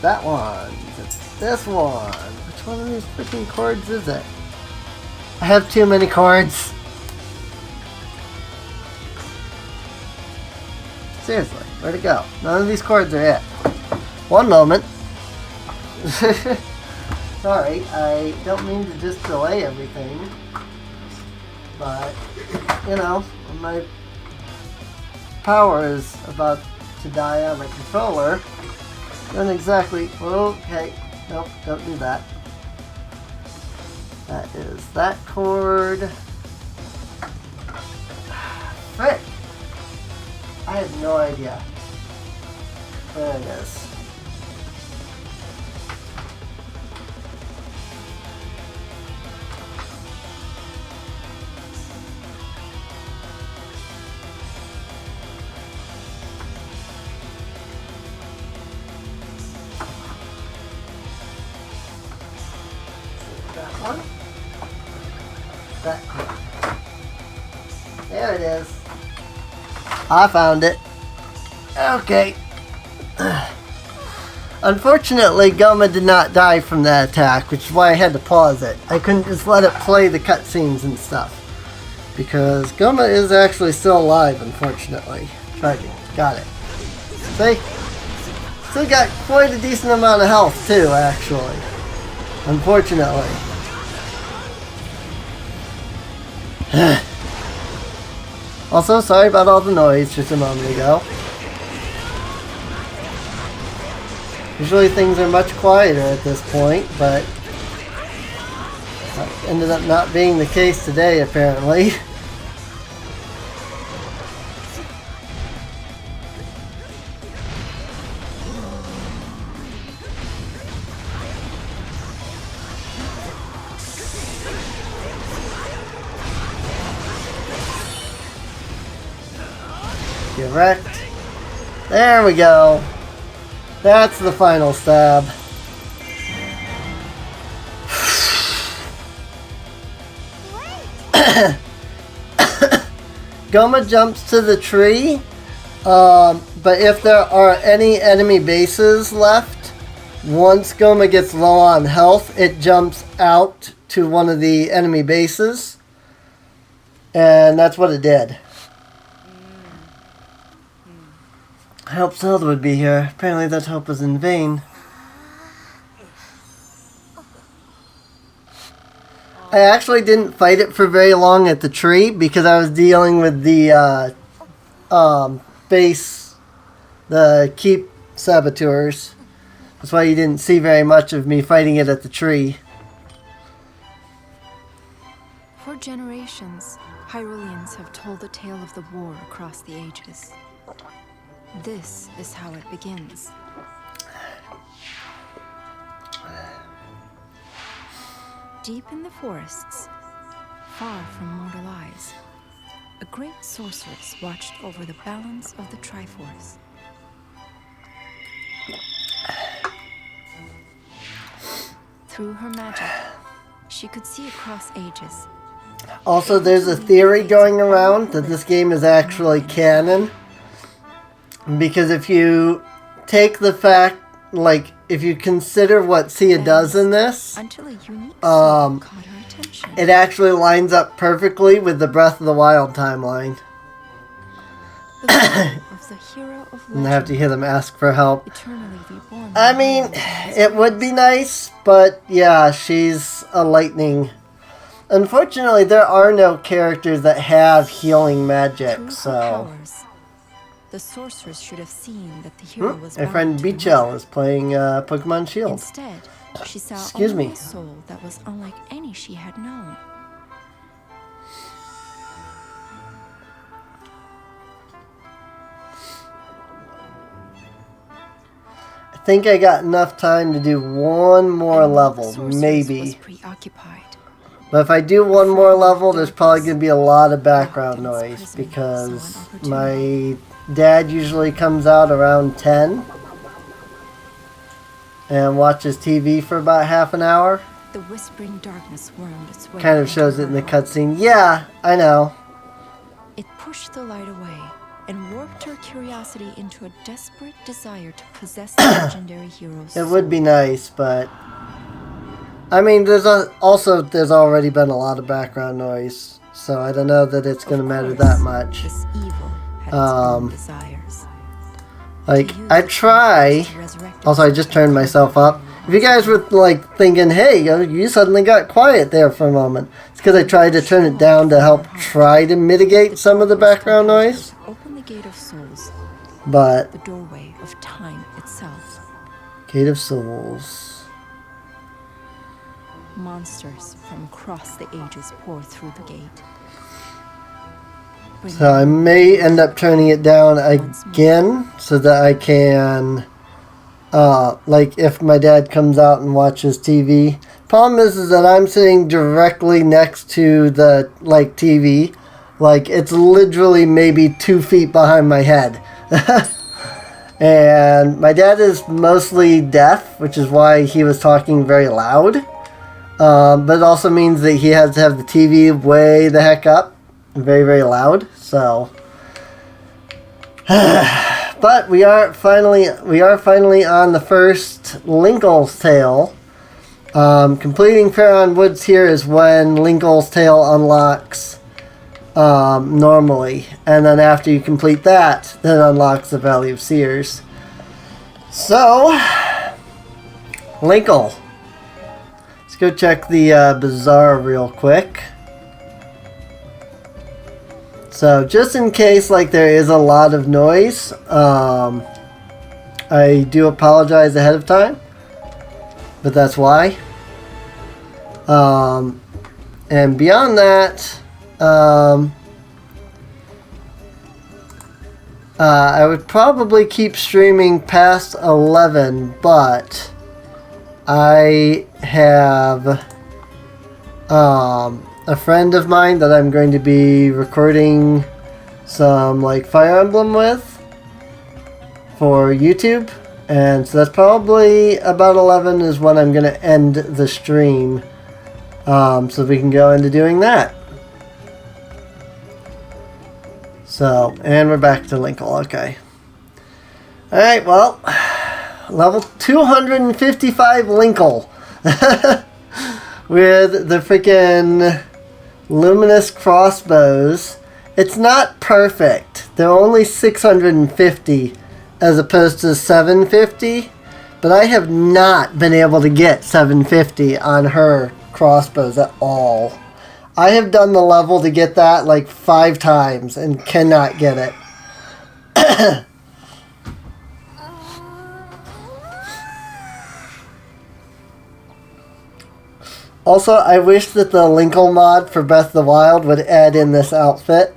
[SPEAKER 1] That one. It's this one. Which one of these freaking cords is it? I have too many cords. Seriously, where'd it go? None of these cords are it. One moment. Sorry, I don't mean to just delay everything. But, you know, my power is about to die on my controller. Don't exactly... Okay. Nope, don't do that. That is that cord. Frick! I have no idea. There it is. That one. That one. There it is. I found it. Okay. Unfortunately, Goma did not die from that attack, which is why I had to pause it. I couldn't just let it play the cutscenes and stuff. Because Goma is actually still alive, unfortunately. Charging. Got it. See? Still got quite a decent amount of health, too, actually. Unfortunately. Also, sorry about all the noise just a moment ago. Usually things are much quieter at this point, but that ended up not being the case today, apparently. Get wrecked. There we go. That's the final stab. Goma jumps to the tree, but if there are any enemy bases left, once Goma gets low on health, it jumps out to one of the enemy bases, and that's what it did. I hoped Zelda would be here. Apparently that hope was in vain. I actually didn't fight it for very long at the tree because I was dealing with the base, the keep saboteurs. That's why you didn't see very much of me fighting it at the tree.
[SPEAKER 3] For generations, Hyruleans have told the tale of the war across the ages. This is how it begins. Deep in the forests, far from mortal eyes, a great sorceress watched over the balance of the Triforce. Through her magic, she could see across ages.
[SPEAKER 1] Also, there's a theory going around that this game is actually canon. Because if you take the fact, like, if you consider what Sia does in this,
[SPEAKER 3] Until a unique soul caught her attention.
[SPEAKER 1] it actually lines up perfectly with the Breath of the Wild timeline.
[SPEAKER 3] The soul of the hero of legend,
[SPEAKER 1] And I have to hear them ask for help.
[SPEAKER 3] eternally reborn.
[SPEAKER 1] I mean, it would be nice, but yeah, she's a lightning. Unfortunately, there are no characters that have healing magic,
[SPEAKER 3] Through her
[SPEAKER 1] so...
[SPEAKER 3] powers, the sorceress should have seen that the hero was
[SPEAKER 1] My
[SPEAKER 3] bound
[SPEAKER 1] friend
[SPEAKER 3] to be
[SPEAKER 1] Beachell is playing Pokemon Shield.
[SPEAKER 3] Instead, she saw
[SPEAKER 1] Excuse
[SPEAKER 3] only
[SPEAKER 1] me.
[SPEAKER 3] a soul that was unlike any she had known.
[SPEAKER 1] I think I got enough time to do one more
[SPEAKER 3] And
[SPEAKER 1] level,
[SPEAKER 3] the sorceress was
[SPEAKER 1] maybe.
[SPEAKER 3] preoccupied.
[SPEAKER 1] But if I do one more level, there's probably going to be a lot of background noise because my dad usually comes out around 10 and watches TV for about half an hour.
[SPEAKER 3] The whispering darkness wormed its way.
[SPEAKER 1] Kind of
[SPEAKER 3] into
[SPEAKER 1] shows it
[SPEAKER 3] her
[SPEAKER 1] in the
[SPEAKER 3] heart.
[SPEAKER 1] cutscene. Yeah, I know.
[SPEAKER 3] It pushed the light away and warped her curiosity into a desperate desire to possess the legendary hero's
[SPEAKER 1] It would be
[SPEAKER 3] soul.
[SPEAKER 1] nice, but... I mean, there's already been a lot of background noise, so I don't know that it's going to
[SPEAKER 3] Of
[SPEAKER 1] matter
[SPEAKER 3] course,
[SPEAKER 1] that much.
[SPEAKER 3] This evil had its
[SPEAKER 1] Um,
[SPEAKER 3] own desires.
[SPEAKER 1] Like, I try. Also, I just turned myself up. If you guys were like thinking, hey, you suddenly got quiet there for a moment, it's because I tried to turn it down to help try to mitigate some of the background noise.
[SPEAKER 3] Open the gate of souls,
[SPEAKER 1] But
[SPEAKER 3] the doorway of time itself.
[SPEAKER 1] Gate of Souls.
[SPEAKER 3] Monsters from across the ages pour through the gate.
[SPEAKER 1] So I may end up turning it down again so that I can, like, if my dad comes out and watches TV. Problem is that I'm sitting directly next to the, like, TV. Like, it's literally maybe 2 feet behind my head. And my dad is mostly deaf, which is why he was talking very loud. But it also means that he has to have the TV way the heck up. Very, very loud. So, but we are finally on the first Linkle's Tale. Completing Faron Woods here is when Linkle's Tale unlocks normally, and then after you complete that, then unlocks the Valley of Seers. So, Linkle. Let's go check the bazaar real quick. So, just in case, like, there is a lot of noise, I do apologize ahead of time, but that's why. And beyond that, I would probably keep streaming past 11, but I have a friend of mine that I'm going to be recording some, like, Fire Emblem with for YouTube, and so that's probably about 11 is when I'm going to end the stream, so we can go into doing that. So, and we're back to Linkle, okay. Alright, well, level 255 Linkle. With the freaking luminous crossbows. It's not perfect. They're only 650 as opposed to 750. But I have not been able to get 750 on her crossbows at all. I have done the level to get that like 5 times and cannot get it. Also, I wish that the Linkle mod for Breath of the Wild would add in this outfit.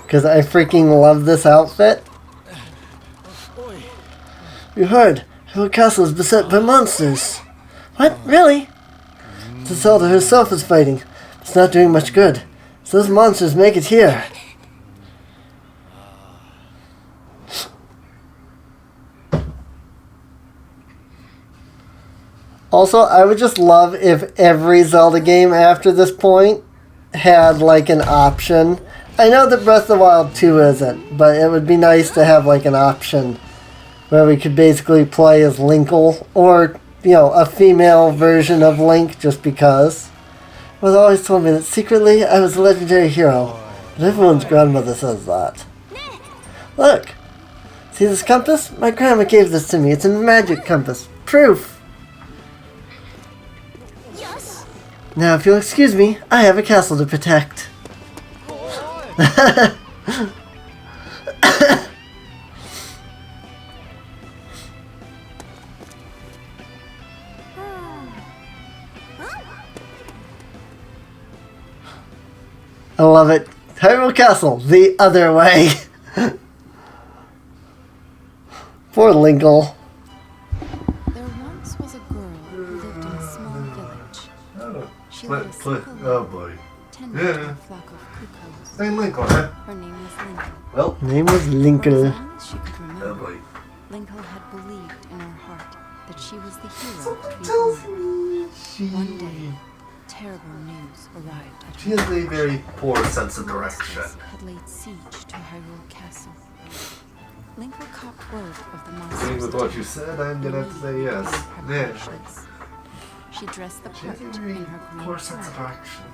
[SPEAKER 1] Because I freaking love this outfit. You heard, Hyrule Castle is beset by monsters. What? Really? The Zelda herself is fighting. It's not doing much good. So those monsters make it here. Also, I would just love if every Zelda game after this point had, like, an option. I know that Breath of the Wild 2 isn't, but it would be nice to have, like, an option where we could basically play as Linkle, or, you know, a female version of Link, just because. It was always told me that secretly I was a legendary hero, but everyone's grandmother says that. Look! See this compass? My grandma gave this to me. It's a magic compass. Proof! Now, if you'll excuse me, I have a castle to protect. I love it. Hyrule Castle, the other way. Poor Linkle.
[SPEAKER 3] There once was a girl who lived in a small village. She
[SPEAKER 6] Play,
[SPEAKER 3] led a
[SPEAKER 6] play.
[SPEAKER 3] simple
[SPEAKER 6] Oh
[SPEAKER 3] life,
[SPEAKER 6] boy.
[SPEAKER 3] tending to
[SPEAKER 6] Yeah.
[SPEAKER 3] a flock of cuckoos.
[SPEAKER 6] Same Lincoln, huh?
[SPEAKER 3] Her name was Linkle.
[SPEAKER 6] Well,
[SPEAKER 1] Name was
[SPEAKER 3] For as
[SPEAKER 1] Linkle.
[SPEAKER 3] long as she could
[SPEAKER 6] oh
[SPEAKER 3] remember,
[SPEAKER 6] boy.
[SPEAKER 3] Linkle had believed in her heart that she was the hero to
[SPEAKER 6] Something
[SPEAKER 3] be
[SPEAKER 6] tells
[SPEAKER 3] born.
[SPEAKER 6] me
[SPEAKER 3] One day, terrible news arrived at
[SPEAKER 6] she
[SPEAKER 3] her.
[SPEAKER 6] has a very poor sense of direction.
[SPEAKER 3] Monsters had laid siege to Hyrule Castle. Linkle caught word of the monsters.
[SPEAKER 6] Agreeing with what you said, I'm gonna have to say yes. Yeah.
[SPEAKER 3] Preparations. She dressed the
[SPEAKER 6] She
[SPEAKER 3] part
[SPEAKER 6] has a
[SPEAKER 3] in
[SPEAKER 6] very
[SPEAKER 3] her green
[SPEAKER 6] poor sense of
[SPEAKER 3] sword,
[SPEAKER 6] direction.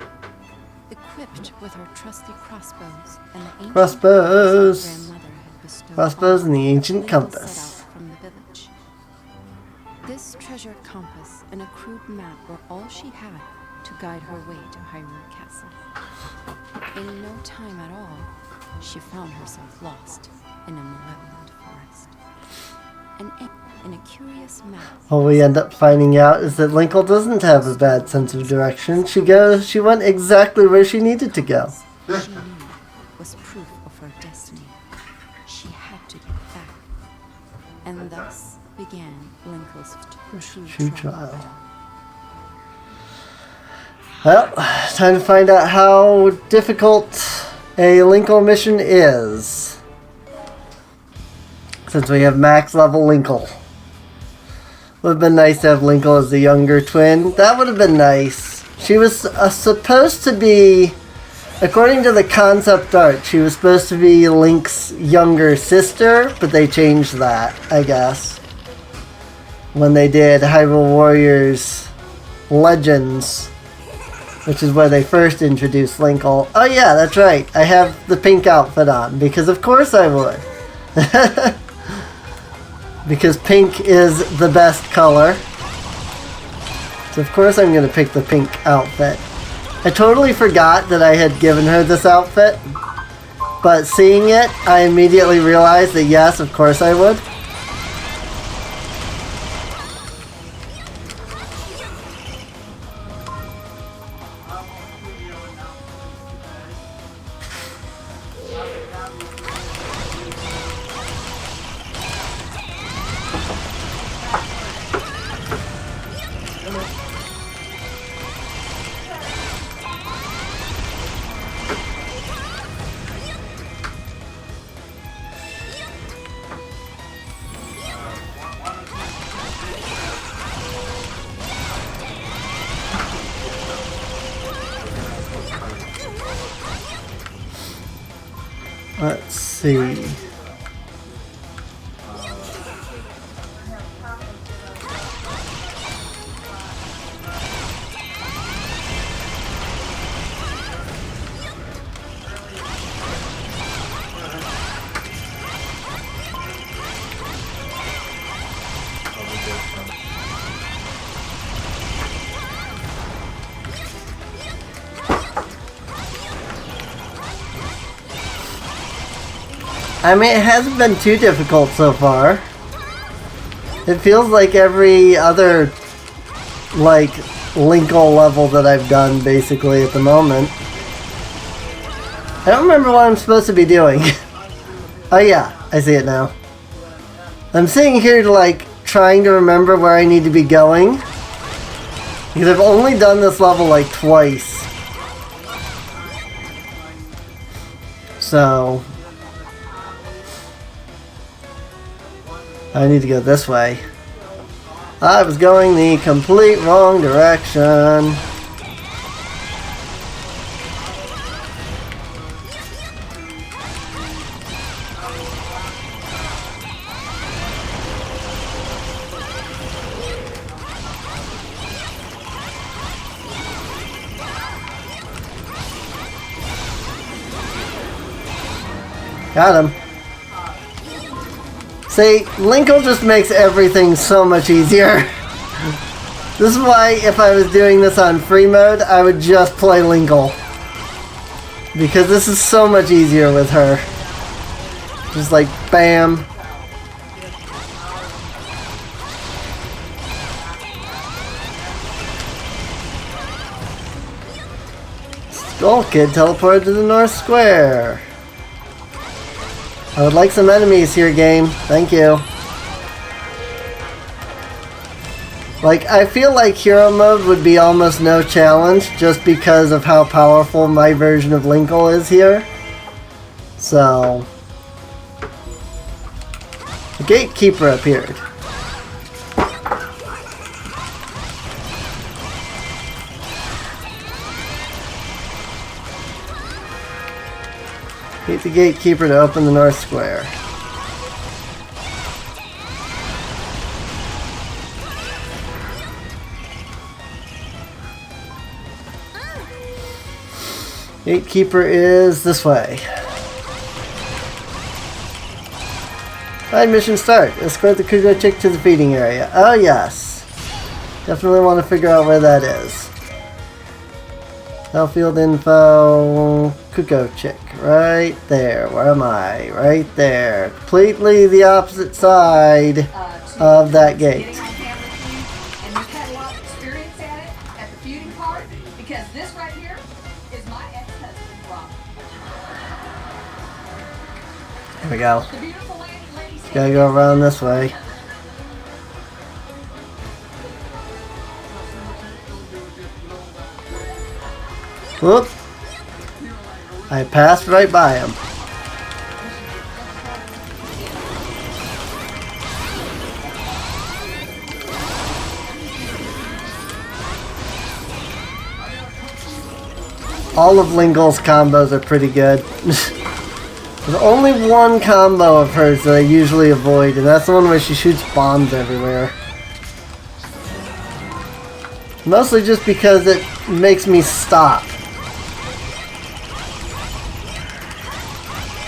[SPEAKER 3] equipped with her trusty crossbows and the ancient
[SPEAKER 1] Crossbows.
[SPEAKER 3] weapons her grandmother had stone
[SPEAKER 1] Crossbows and the ancient
[SPEAKER 3] Lincoln
[SPEAKER 1] compass.
[SPEAKER 3] set out from the village. This treasured compass and a crude map were all she had to guide her way to Hyrule Castle. In no time at all, she found herself lost in a malevolent forest. And in a curious map.
[SPEAKER 1] What we end up finding out is that Linkle doesn't have a bad sense of direction. She went exactly where she needed to go.
[SPEAKER 3] She knew was proof of her destiny. She had to get back. And thus began Linkle's true trial.
[SPEAKER 1] Well, time to find out how difficult a Linkle mission is. Since we have max level Linkle. Would have been nice to have Linkle as the younger twin. That would have been nice. She was supposed to be, according to the concept art, she was supposed to be Link's younger sister, but they changed that, I guess. When they did Hyrule Warriors Legends, which is where they first introduced Linkle. Oh yeah, that's right. I have the pink outfit on, because of course I would. Because pink is the best color. So of course I'm going to pick the pink outfit. I totally forgot that I had given her this outfit. But seeing it, I immediately realized that yes, of course I would. Let's see. I mean, it hasn't been too difficult so far. It feels like every other, like, Linkle level that I've done, basically, at the moment. I don't remember what I'm supposed to be doing. Oh yeah, I see it now. I'm sitting here, like, trying to remember where I need to be going. Because I've only done this level, like, twice. So I need to go this way. I was going the complete wrong direction. Got him. See, Linkle just makes everything so much easier. This is why if I was doing this on free mode, I would just play Linkle. Because this is so much easier with her. Just like, bam. Skull Kid teleported to the North Square. I would like some enemies here, game. Thank you. Like, I feel like hero mode would be almost no challenge just because of how powerful my version of Linkle is here. So, the Gatekeeper appeared. Beat the Gatekeeper to open the North Square. Gatekeeper is this way. Alright, mission start. Escort the Kugo chick to the feeding area. Oh yes. Definitely want to figure out where that is. Battlefield info. Kugo chick. Right there. Where am I? Right there. Completely the opposite side of that gate.
[SPEAKER 7] And you've had a lot of experience at it, at the feuding part, because this right here is my ex-husband, Rob.
[SPEAKER 1] Here we go.
[SPEAKER 7] The beautiful lady
[SPEAKER 1] Gotta go around this way. Whoop! I passed right by him. All of Lingle's combos are pretty good. There's only one combo of hers that I usually avoid, and that's the one where she shoots bombs everywhere. Mostly just because it makes me stop.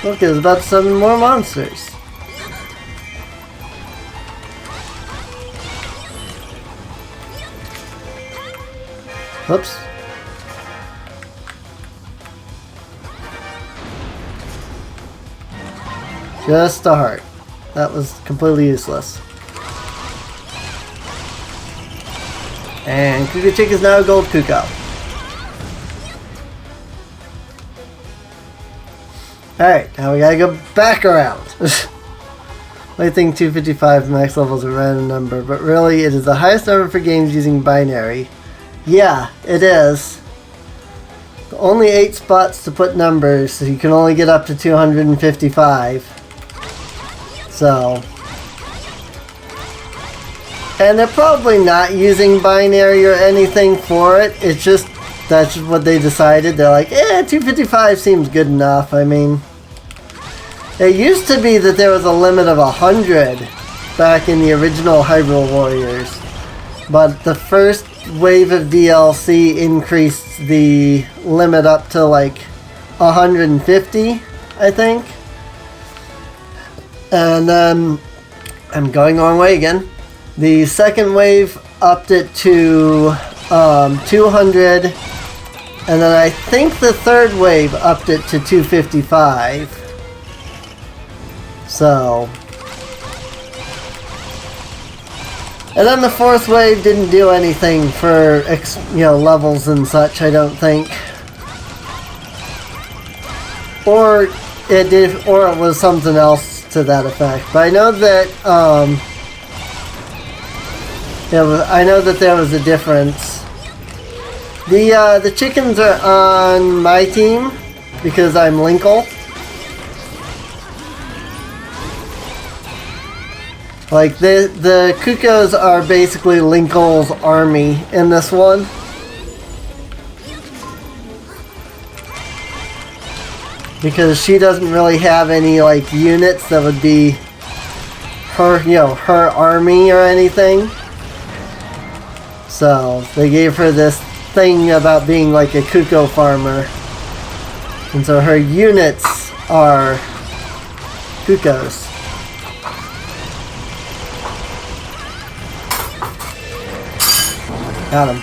[SPEAKER 1] Look, there's about 7 more monsters. Whoops. Just a heart. That was completely useless. And Kugo Chick is now a gold Kuko. Alright, now we gotta go back around. I think 255 max level is a random number, but really it is the highest number for games using binary. Yeah, it is. Only 8 spots to put numbers, so you can only get up to 255. So, and they're probably not using binary or anything for it. It's just that's what they decided. They're like, 255 seems good enough. I mean, it used to be that there was a limit of 100 back in the original Hyrule Warriors, but the first wave of DLC increased the limit up to like 150, I think. And then, I'm going the wrong way again. The second wave upped it to 200, and then I think the third wave upped it to 255. So, and then the fourth wave didn't do anything for levels and such, I don't think. Or it did, or it was something else to that effect. But I know that I know that there was a difference. The chickens are on my team because I'm Linkle. Like the Kukos are basically Linkle's army in this one. Because she doesn't really have any like units that would be her, her army or anything. So they gave her this thing about being like a Kuko farmer. And so her units are Kukos. Got him.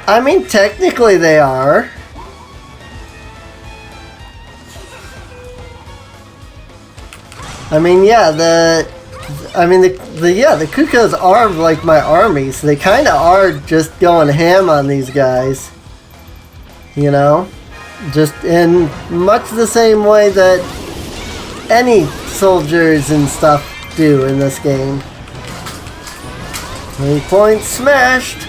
[SPEAKER 1] I mean, technically they are. I mean, yeah, the Kukos are like my army, so they kind of are just going ham on these guys. You know? Just in much the same way that any soldiers and stuff do in this game. 3 points smashed.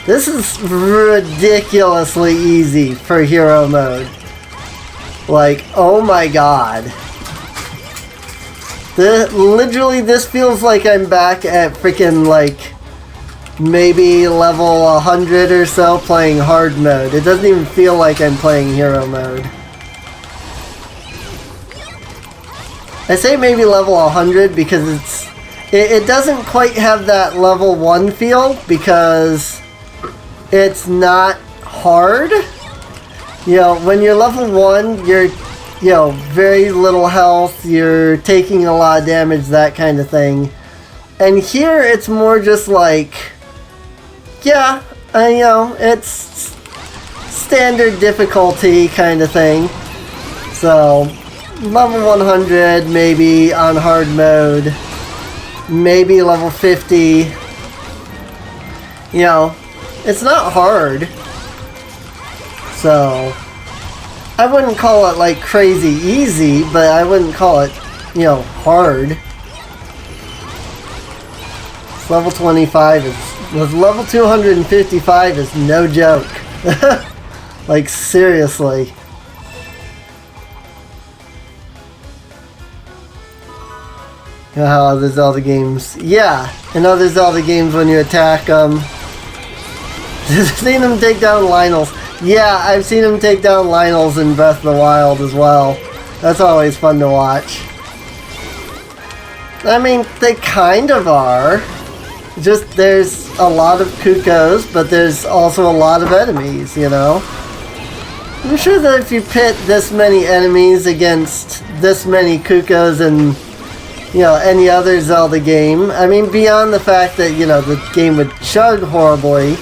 [SPEAKER 1] This is ridiculously easy for hero mode. Like, oh my god. Literally, this feels like I'm back at freaking, like, maybe level 100 or so playing hard mode. It doesn't even feel like I'm playing hero mode. I say maybe level 100 because it doesn't quite have that level 1 feel because it's not hard. You know, when you're level 1, you're, you know, very little health, you're taking a lot of damage, that kind of thing. And here it's more just like, yeah, you know, it's standard difficulty kind of thing. So, level 100 maybe on hard mode, maybe level 50. You know, it's not hard. So, I wouldn't call it like crazy easy, but I wouldn't call it, you know, hard. It's level 25 is, level 255 is no joke. Like, seriously. You know how other Zelda games... Yeah, in other Zelda games when you attack them... I've seen them take down Lionels. Yeah, I've seen them take down Lionels in Breath of the Wild as well. That's always fun to watch. I mean, they kind of are. Just there's a lot of Cuckoos, but there's also a lot of enemies, you know? I'm sure that if you pit this many enemies against this many Cuckoos and, you know, any other Zelda game, I mean, beyond the fact that, you know, the game would chug horribly,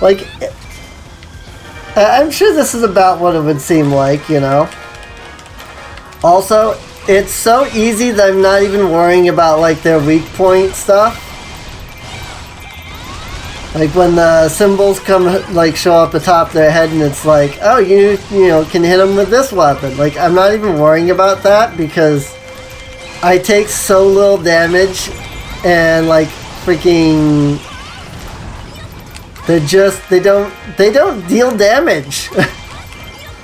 [SPEAKER 1] like, I'm sure this is about what it would seem like, you know? Also, it's so easy that I'm not even worrying about, like, their weak point stuff. Like, when the symbols come, like, show up atop their head and it's like, oh, you know, can hit them with this weapon. Like, I'm not even worrying about that because I take so little damage and, like, freaking... they don't deal damage.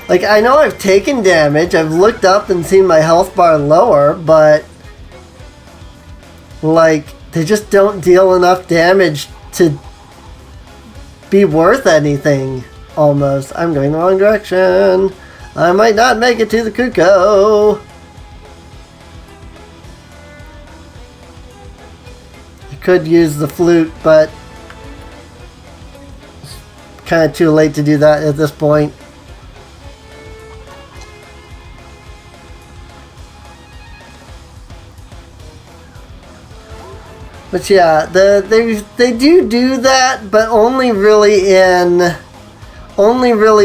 [SPEAKER 1] Like, I know I've taken damage, I've looked up and seen my health bar lower, but, like, they just don't deal enough damage to be worth anything, almost. I'm going the wrong direction. I might not make it to the Cuckoo. I could use the flute, but it's kind of too late to do that at this point. But yeah, they do that, but only really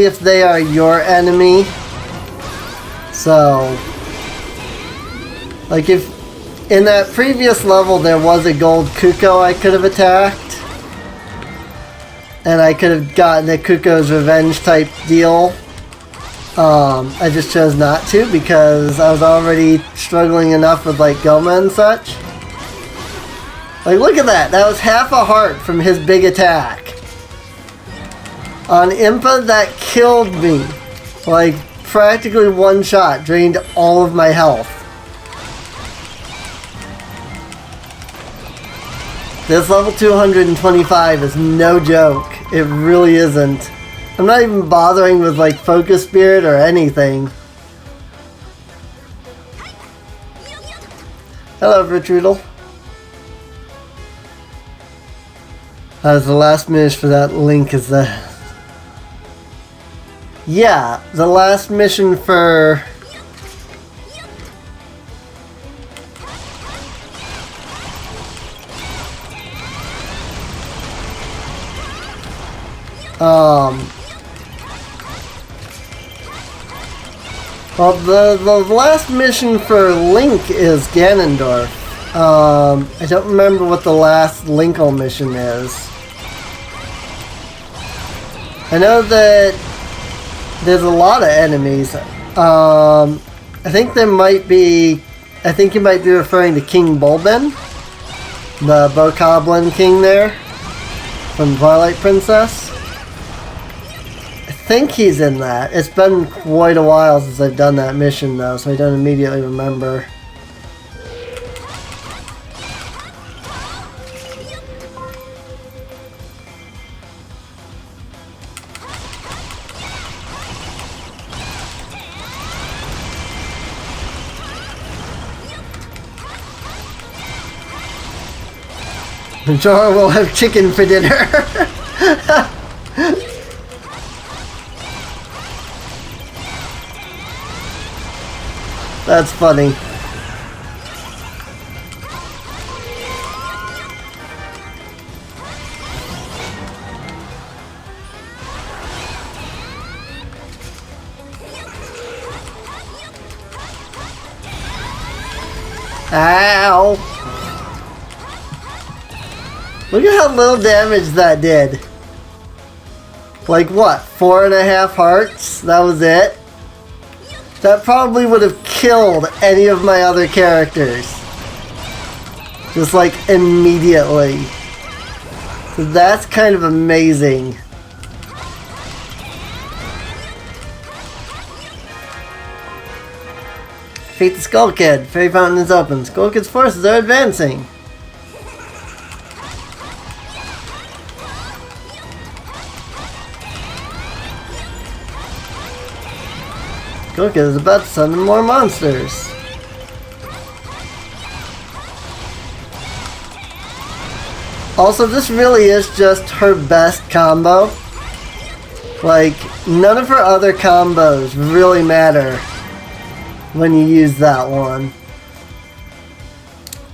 [SPEAKER 1] if they are your enemy. So, like if in that previous level there was a gold Cuckoo I could have attacked, and I could have gotten a Cuckoo's Revenge type deal. I just chose not to because I was already struggling enough with like Goma and such. Like, look at that. That was half a heart from his big attack. On Impa, that killed me. Like, practically one shot. Drained all of my health. This level 225 is no joke. It really isn't. I'm not even bothering with, like, Focus Spirit or anything. Hello, Virtrudel. The last mission for that link is the... Yeah, the last mission for... Well, the last mission for Link is Ganondorf. I don't remember what the last Linkle mission is. I know that there's a lot of enemies. I think there might be... I think you might be referring to King Bulbin, the Bokoblin King there, from Twilight Princess. I think he's in that. It's been quite a while since I've done that mission though, so I don't immediately remember. Jorah will have chicken for dinner. That's funny. Ow! Look at how little damage that did. Like what? 4.5 hearts? That was it? That probably would have killed any of my other characters. Just like immediately. So that's kind of amazing. Defeat the Skull Kid. Fairy Fountain is open. Skull Kid's forces are advancing. Skull Kid is about to summon more monsters. Also, this really is just her best combo. Like, none of her other combos really matter when you use that one.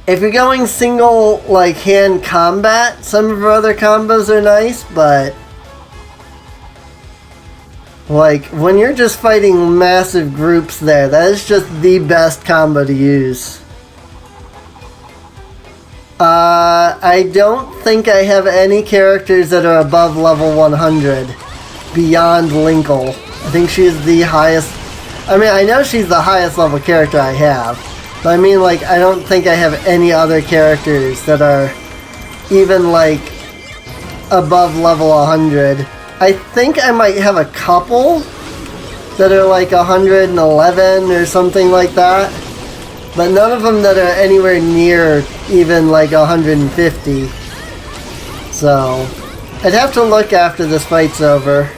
[SPEAKER 1] If you're going single, like, hand combat, some of her other combos are nice, but like, when you're just fighting massive groups there, that is just the best combo to use. I don't think I have any characters that are above level 100 beyond Linkle. I think she is the highest. I mean, I know she's the highest level character I have. But I mean, like, I don't think I have any other characters that are even, like, above level 100. I think I might have a couple that are, like, 111 or something like that. But none of them that are anywhere near even, like, 150. So, I'd have to look after this fight's over.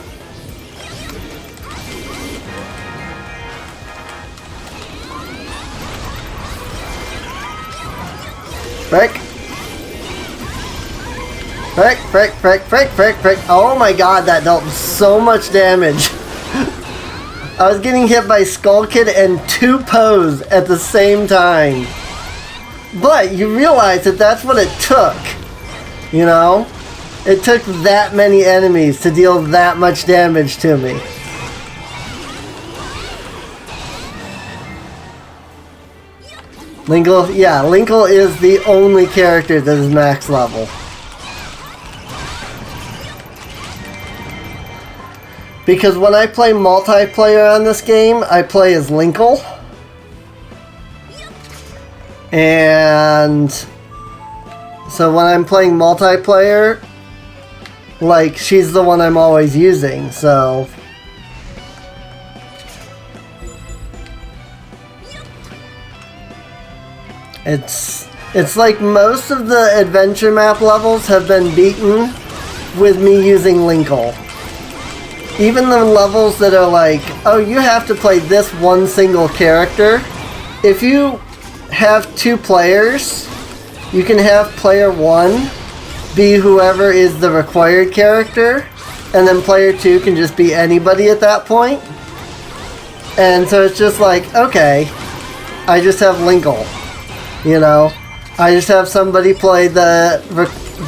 [SPEAKER 1] Frick. Frick, frick, frick, frick, frick, frick. Oh my god, that dealt so much damage. I was getting hit by Skull Kid and 2 Poes at the same time. But you realize that that's what it took. You know? It took that many enemies to deal that much damage to me. Linkle, yeah, Linkle is the only character that is max level. Because when I play multiplayer on this game, I play as Linkle. And so when I'm playing multiplayer, like, she's the one I'm always using, so It's like most of the adventure map levels have been beaten with me using Linkle. Even the levels that are like, oh, you have to play this one single character. If you have 2 players, you can have player 1 be whoever is the required character, and then player 2 can just be anybody at that point. And so it's just like, okay, I just have Linkle. You know, I just have somebody play the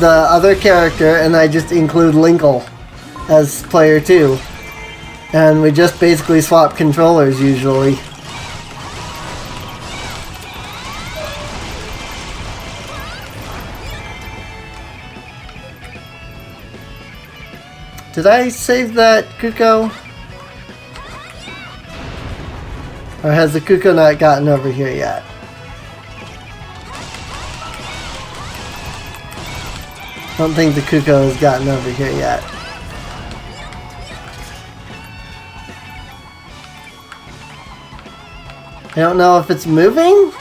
[SPEAKER 1] other character, and I just include Linkle as player 2. And we just basically swap controllers usually. Did I save that Kuko? Or has the Kuko not gotten over here yet? I don't think the Kuko has gotten over here yet. I don't know if it's moving?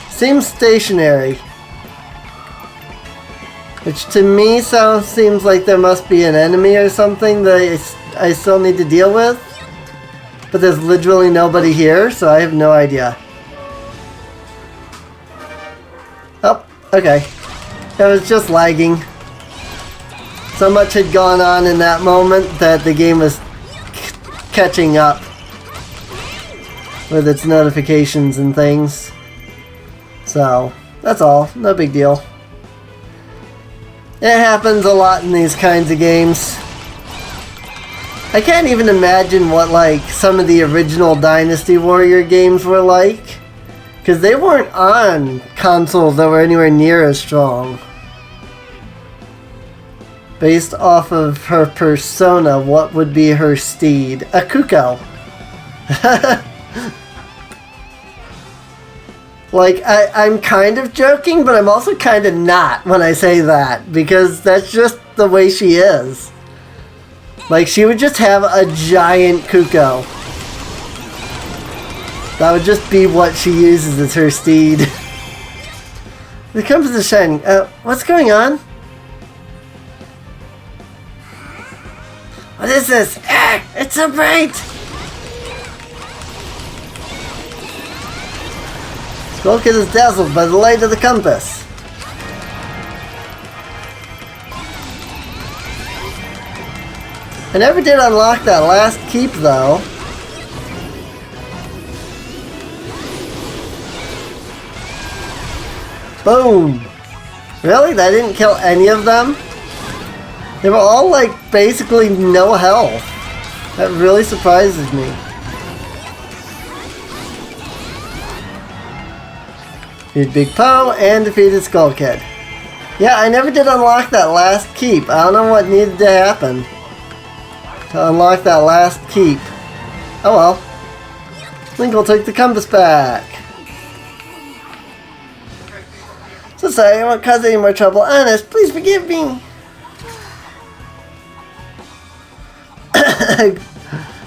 [SPEAKER 1] Seems stationary. Which to me seems like there must be an enemy or something that I still need to deal with. But there's literally nobody here, so I have no idea. Oh, okay. It was just lagging. So much had gone on in that moment that the game was catching up with its notifications and things. So, that's all. No big deal. It happens a lot in these kinds of games. I can't even imagine what, like, some of the original Dynasty Warrior games were like. Because they weren't on consoles that were anywhere near as strong. Based off of her persona, what would be her steed? A Kuko. Like, I'm kind of joking, but I'm also kind of not when I say that. Because that's just the way she is. Like, she would just have a giant Kuko. That would just be what she uses as her steed. The compass is shining. What's going on? What is this? Ah, it's so bright! Skull Kid is dazzled by the light of the compass. I never did unlock that last keep, though. Boom! Really? That didn't kill any of them? They were all, like, basically no health. That really surprises me. Defeated Big Poe and defeated Skull Kid. Yeah, I never did unlock that last keep. I don't know what needed to happen to unlock that last keep. Oh well. Link will take the compass back. So sorry, I won't cause any more trouble. Honest, please forgive me.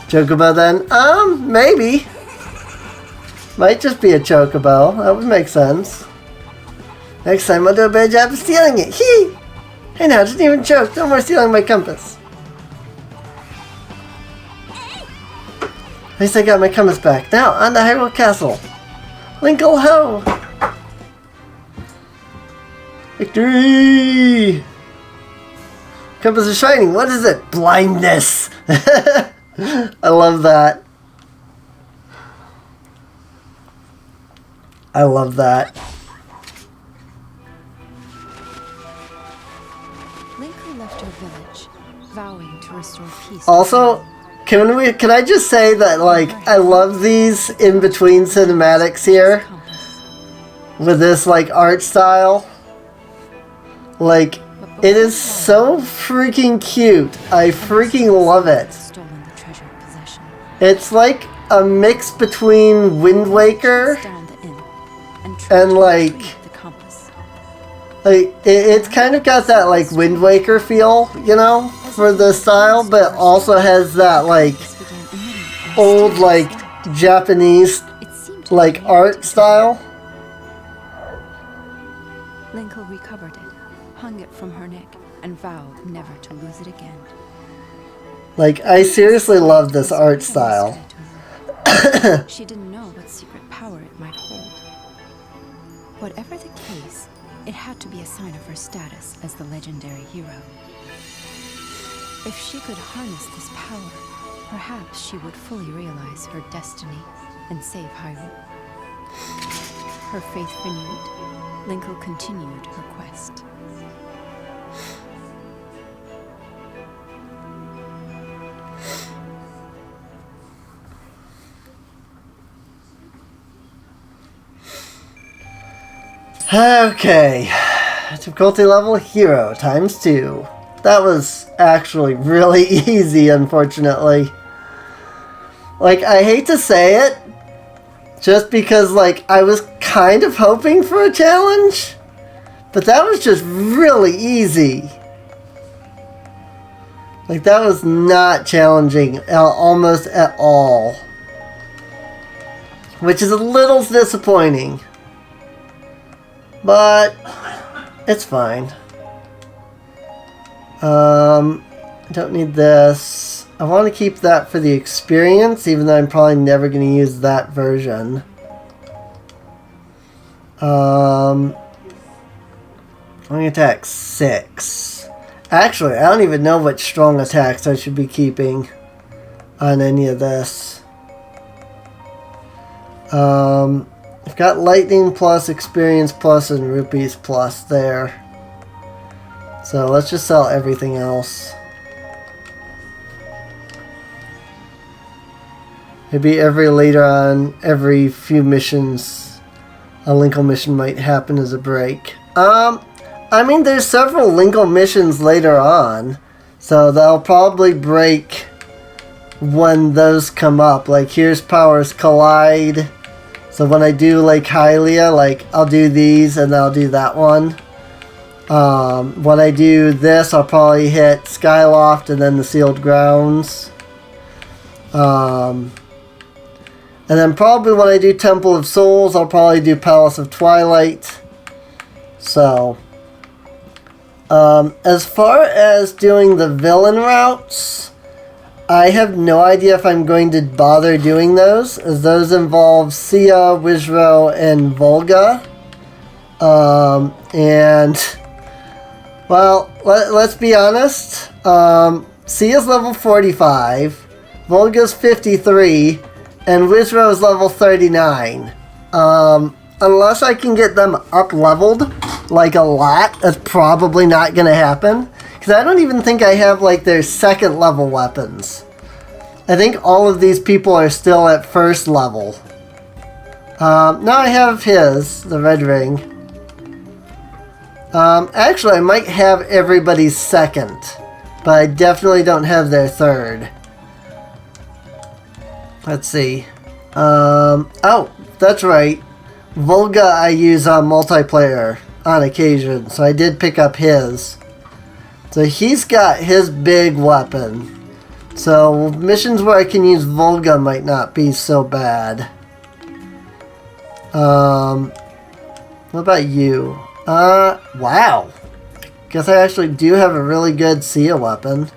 [SPEAKER 1] Chocobo then? Maybe. Might just be a chocobo. That would make sense. Next time I'll do a better job of stealing it. Hee! Hey now, didn't even choke. No more stealing my compass. At least I got my compass back. Now, on to Hyrule Castle. Linkle ho! Victory! Compass is shining. What is it? Blindness! I love that. I love that.
[SPEAKER 3] Lincoln left her village, vowing to restore peace.
[SPEAKER 1] Also, can I just say that, like, I love these in between cinematics here with this, like, art style. Like, it is so freaking cute. I freaking love it. It's like a mix between Wind Waker and, like it's kind of got that, like, Wind Waker feel, you know, for the style, but also has that, like, old, like, Japanese, like, art style.
[SPEAKER 3] Lincoln recovered it, hung it from her neck, and vowed never to lose it again.
[SPEAKER 1] Like, I seriously love this art style.
[SPEAKER 3] She didn't know what secret power it might hold. Whatever the case, it had to be a sign of her status as the legendary hero. If she could harness this power, perhaps she would fully realize her destiny and save Hyrule. Her faith renewed, Lincoln continued her quest.
[SPEAKER 1] Okay, difficulty level hero times 2. That was actually really easy, unfortunately. Like, I hate to say it, just because, like, I was kind of hoping for a challenge, but that was just really easy. Like, that was not challenging almost at all, which is a little disappointing. But it's fine. I don't need this. I want to keep that for the experience, even though I'm probably never going to use that version. Strong attack 6. Actually, I don't even know what strong attacks I should be keeping on any of this. I've got lightning plus, experience plus, and rupees plus there. So let's just sell everything else. Maybe every few missions, a Linkle mission might happen as a break. I mean, there's several Linkle missions later on, so they'll probably break when those come up. Like, here's Powers Collide. So when I do, like, Hylia, like, I'll do these and then I'll do that one. When I do this, I'll probably hit Skyloft and then the Sealed Grounds. And then probably when I do Temple of Souls, I'll probably do Palace of Twilight. So, as far as doing the villain routes, I have no idea if I'm going to bother doing those, as those involve Sia, Wizro, and Volga. And, well, let's be honest. Sia's level 45, Volga's 53, and Wizro is level 39. Unless I can get them up-leveled, like, a lot, that's probably not going to happen. Because I don't even think I have, like, their second level weapons. I think all of these people are still at first level. Now I have his, the red ring. Actually, I might have everybody's second. But I definitely don't have their third. Let's see. Oh, that's right. Volga I use on multiplayer on occasion. So I did pick up his. So he's got his big weapon. So missions where I can use Volga might not be so bad. What about you? Wow. Guess I actually do have a really good Sia weapon.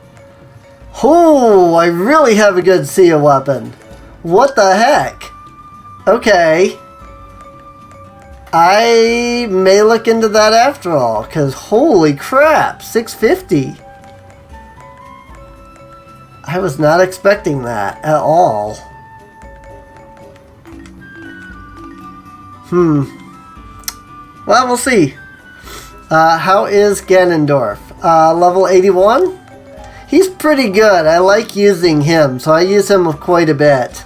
[SPEAKER 1] Oh, I really have a good Sia weapon. What the heck? Okay. I may look into that after all, because holy crap, 650. I was not expecting that at all. Well, we'll see. How is Ganondorf? Level 81? He's pretty good. I like using him, so I use him quite a bit.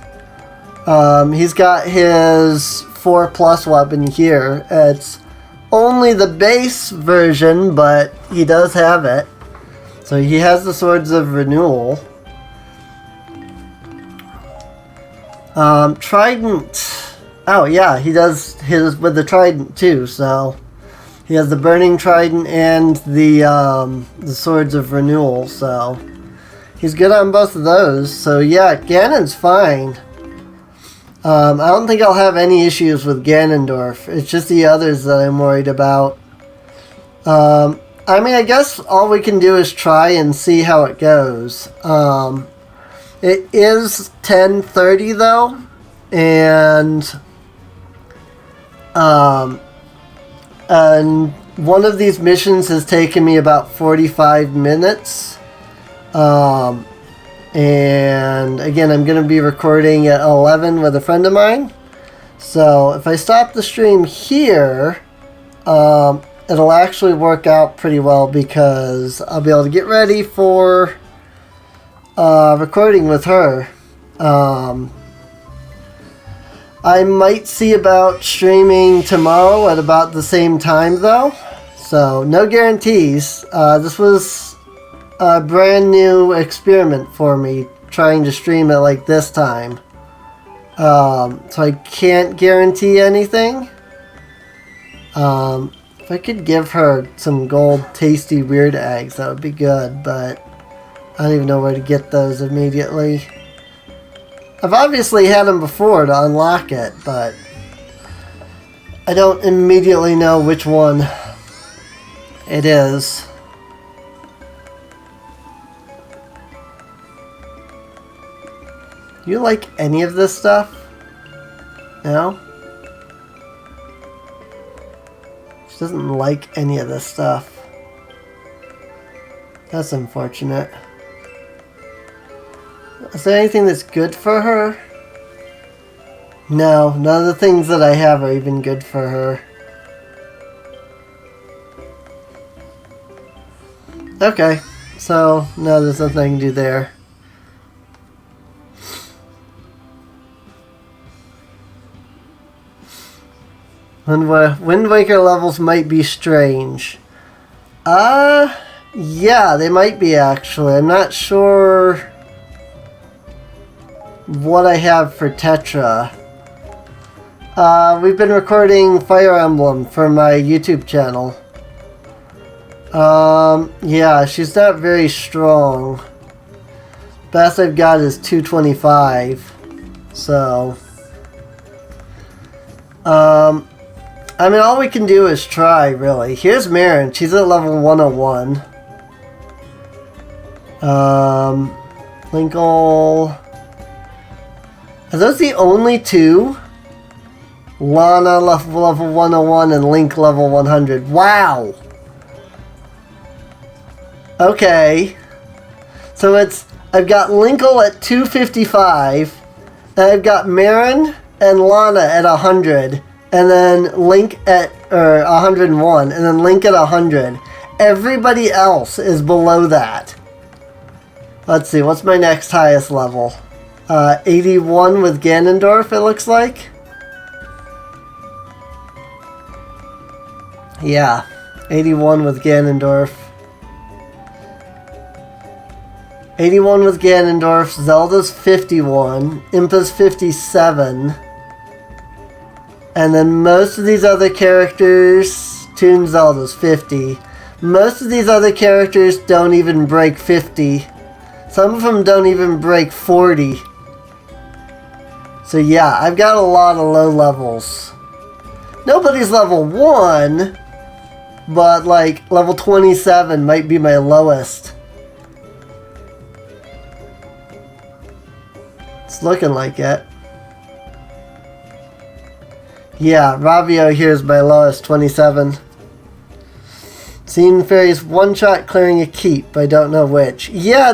[SPEAKER 1] He's got his 4+ weapon here. It's only the base version, but he does have it. So he has the Swords of Renewal. Trident. Oh yeah, he does his with the Trident too, so he has the Burning Trident and the Swords of Renewal, so he's good on both of those. So yeah, Ganon's fine. I don't think I'll have any issues with Ganondorf. It's just the others that I'm worried about. I mean, I guess all we can do is try and see how it goes. It is 10:30 though, and one of these missions has taken me about 45 minutes. And again, I'm going to be recording at 11 with a friend of mine. So if I stop the stream here, it'll actually work out pretty well because I'll be able to get ready for recording with her. I might see about streaming tomorrow at about the same time though. So no guarantees. This was a brand new experiment for me, trying to stream it like this time. So I can't guarantee anything. If I could give her some gold tasty weird eggs, that would be good, but I don't even know where to get those immediately. I've obviously had them before to unlock it, but I don't immediately know which one it is. You like any of this stuff? No? doesn't like any of this stuff. That's unfortunate. Is there anything that's good for her? No, none of the things that I have are even good for her. Okay, so no, there's nothing I can do there. Wind Waker levels might be strange. Yeah, they might be actually. I'm not sure what I have for Tetra. We've been recording Fire Emblem for my YouTube channel. Yeah, she's not very strong. Best I've got is 225. So, I mean, all we can do is try, really. Here's Marin. She's at level 101. Linkle. Are those the only two? Lana level 101 and Link level 100. Wow! Okay. So I've got Linkle at 255, and I've got Marin and Lana at 100, and then Link at 101, and then Link at 100. Everybody else is below that. Let's see, what's my next highest level? 81 with Ganondorf, it looks like. Yeah, 81 with Ganondorf. 81 with Ganondorf, Zelda's 51, Impa's 57, and then most of these other characters, Toon Zelda's 50. Most of these other characters don't even break 50. Some of them don't even break 40. So yeah, I've got a lot of low levels. Nobody's level 1, but like level 27 might be my lowest. It's looking like it. Yeah, Ravio here is my lowest, 27. Seen fairies one-shot clearing a keep, I don't know which. Yeah,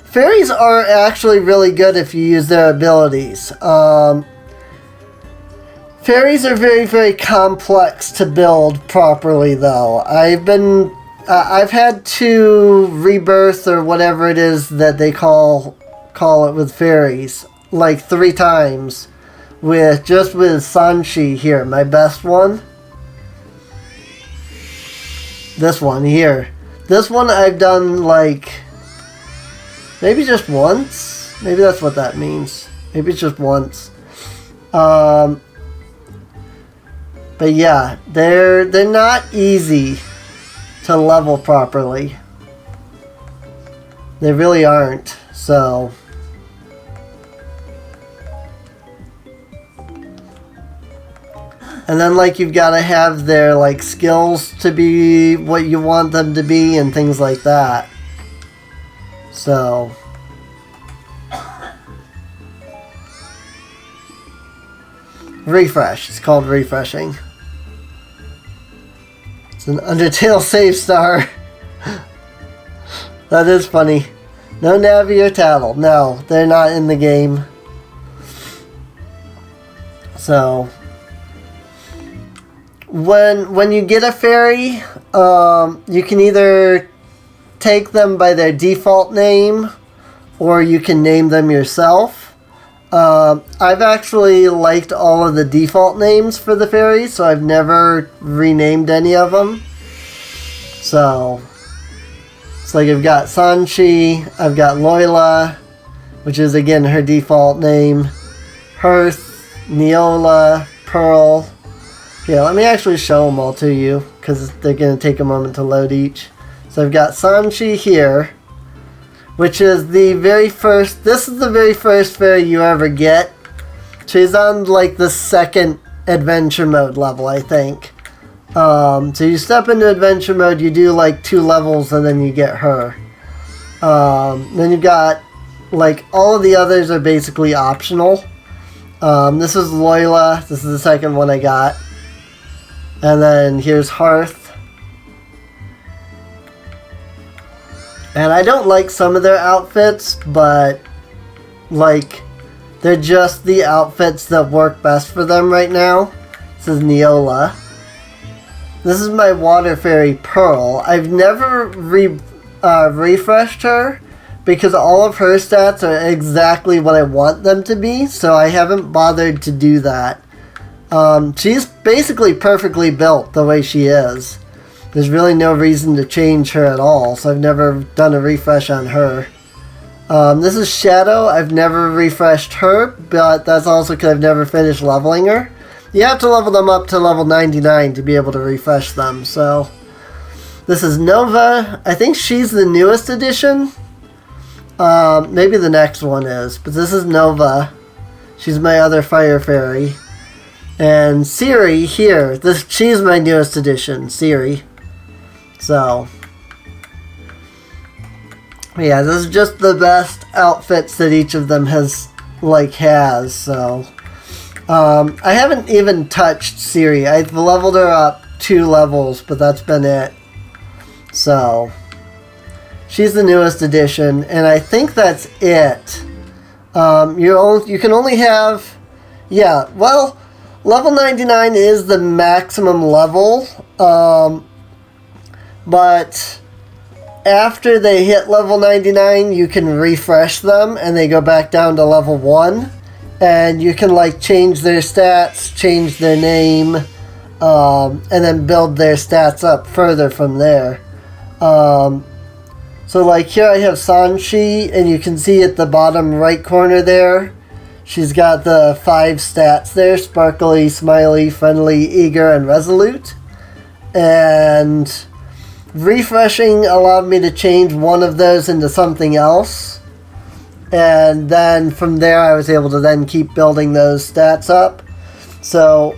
[SPEAKER 1] fairies are actually really good if you use their abilities. Fairies are very, very complex to build properly, though. I've had to rebirth or whatever it is that they call it with fairies, like 3 times, with Sanshi here, my best one. This one here. This one I've done like maybe just once. Maybe that's what that means. Maybe it's just once. But yeah, they're not easy to level properly. They really aren't. So and then like you've got to have their like skills to be what you want them to be and things like that. So refresh. It's called refreshing. It's an Undertale save star. That is funny. No Navi or Tattle. No, they're not in the game. So when you get a fairy, you can either take them by their default name or you can name them yourself. I've actually liked all of the default names for the fairies, so I've never renamed any of them. So it's like I've got Sanshi, I've got Loila, which is again her default name, Hearth, Neola, Pearl. Yeah, let me actually show them all to you, because they're going to take a moment to load each. So I've got Sanshi here, which is the very first, this is the very first fairy you ever get. She's on like the 2nd adventure mode level, I think. So you step into adventure mode, you do like 2 levels, and then you get her. Then you've got, like, all of the others are basically optional. This is Loila, this is the 2nd one I got. And then here's Hearth. And I don't like some of their outfits, but like they're just the outfits that work best for them right now. This is Neola. This is my Water Fairy Pearl. I've never refreshed her because all of her stats are exactly what I want them to be, so I haven't bothered to do that. She's basically perfectly built the way she is. There's really no reason to change her at all, so I've never done a refresh on her. This is Shadow. I've never refreshed her, but that's also because I've never finished leveling her. You have to level them up to level 99 to be able to refresh them, so... This is Nova. I think she's the newest edition. Maybe the next one is, but this is Nova. She's my other Fire Fairy. And Ciri here. She's my newest edition, Ciri. So... yeah, this is just the best outfits that each of them has, so... I haven't even touched Ciri. I've leveled her up 2 levels, but that's been it. So, she's the newest edition, and I think that's it. You can only have... yeah, well, level 99 is the maximum level, but after they hit level 99, you can refresh them, and they go back down to level 1. And you can change their stats, change their name, and then build their stats up further from there. So here I have Sanshi, and you can see at the bottom right corner there, she's got the 5 stats there: sparkly, smiley, friendly, eager, and resolute. And refreshing allowed me to change one of those into something else. And then from there I was able to then keep building those stats up. So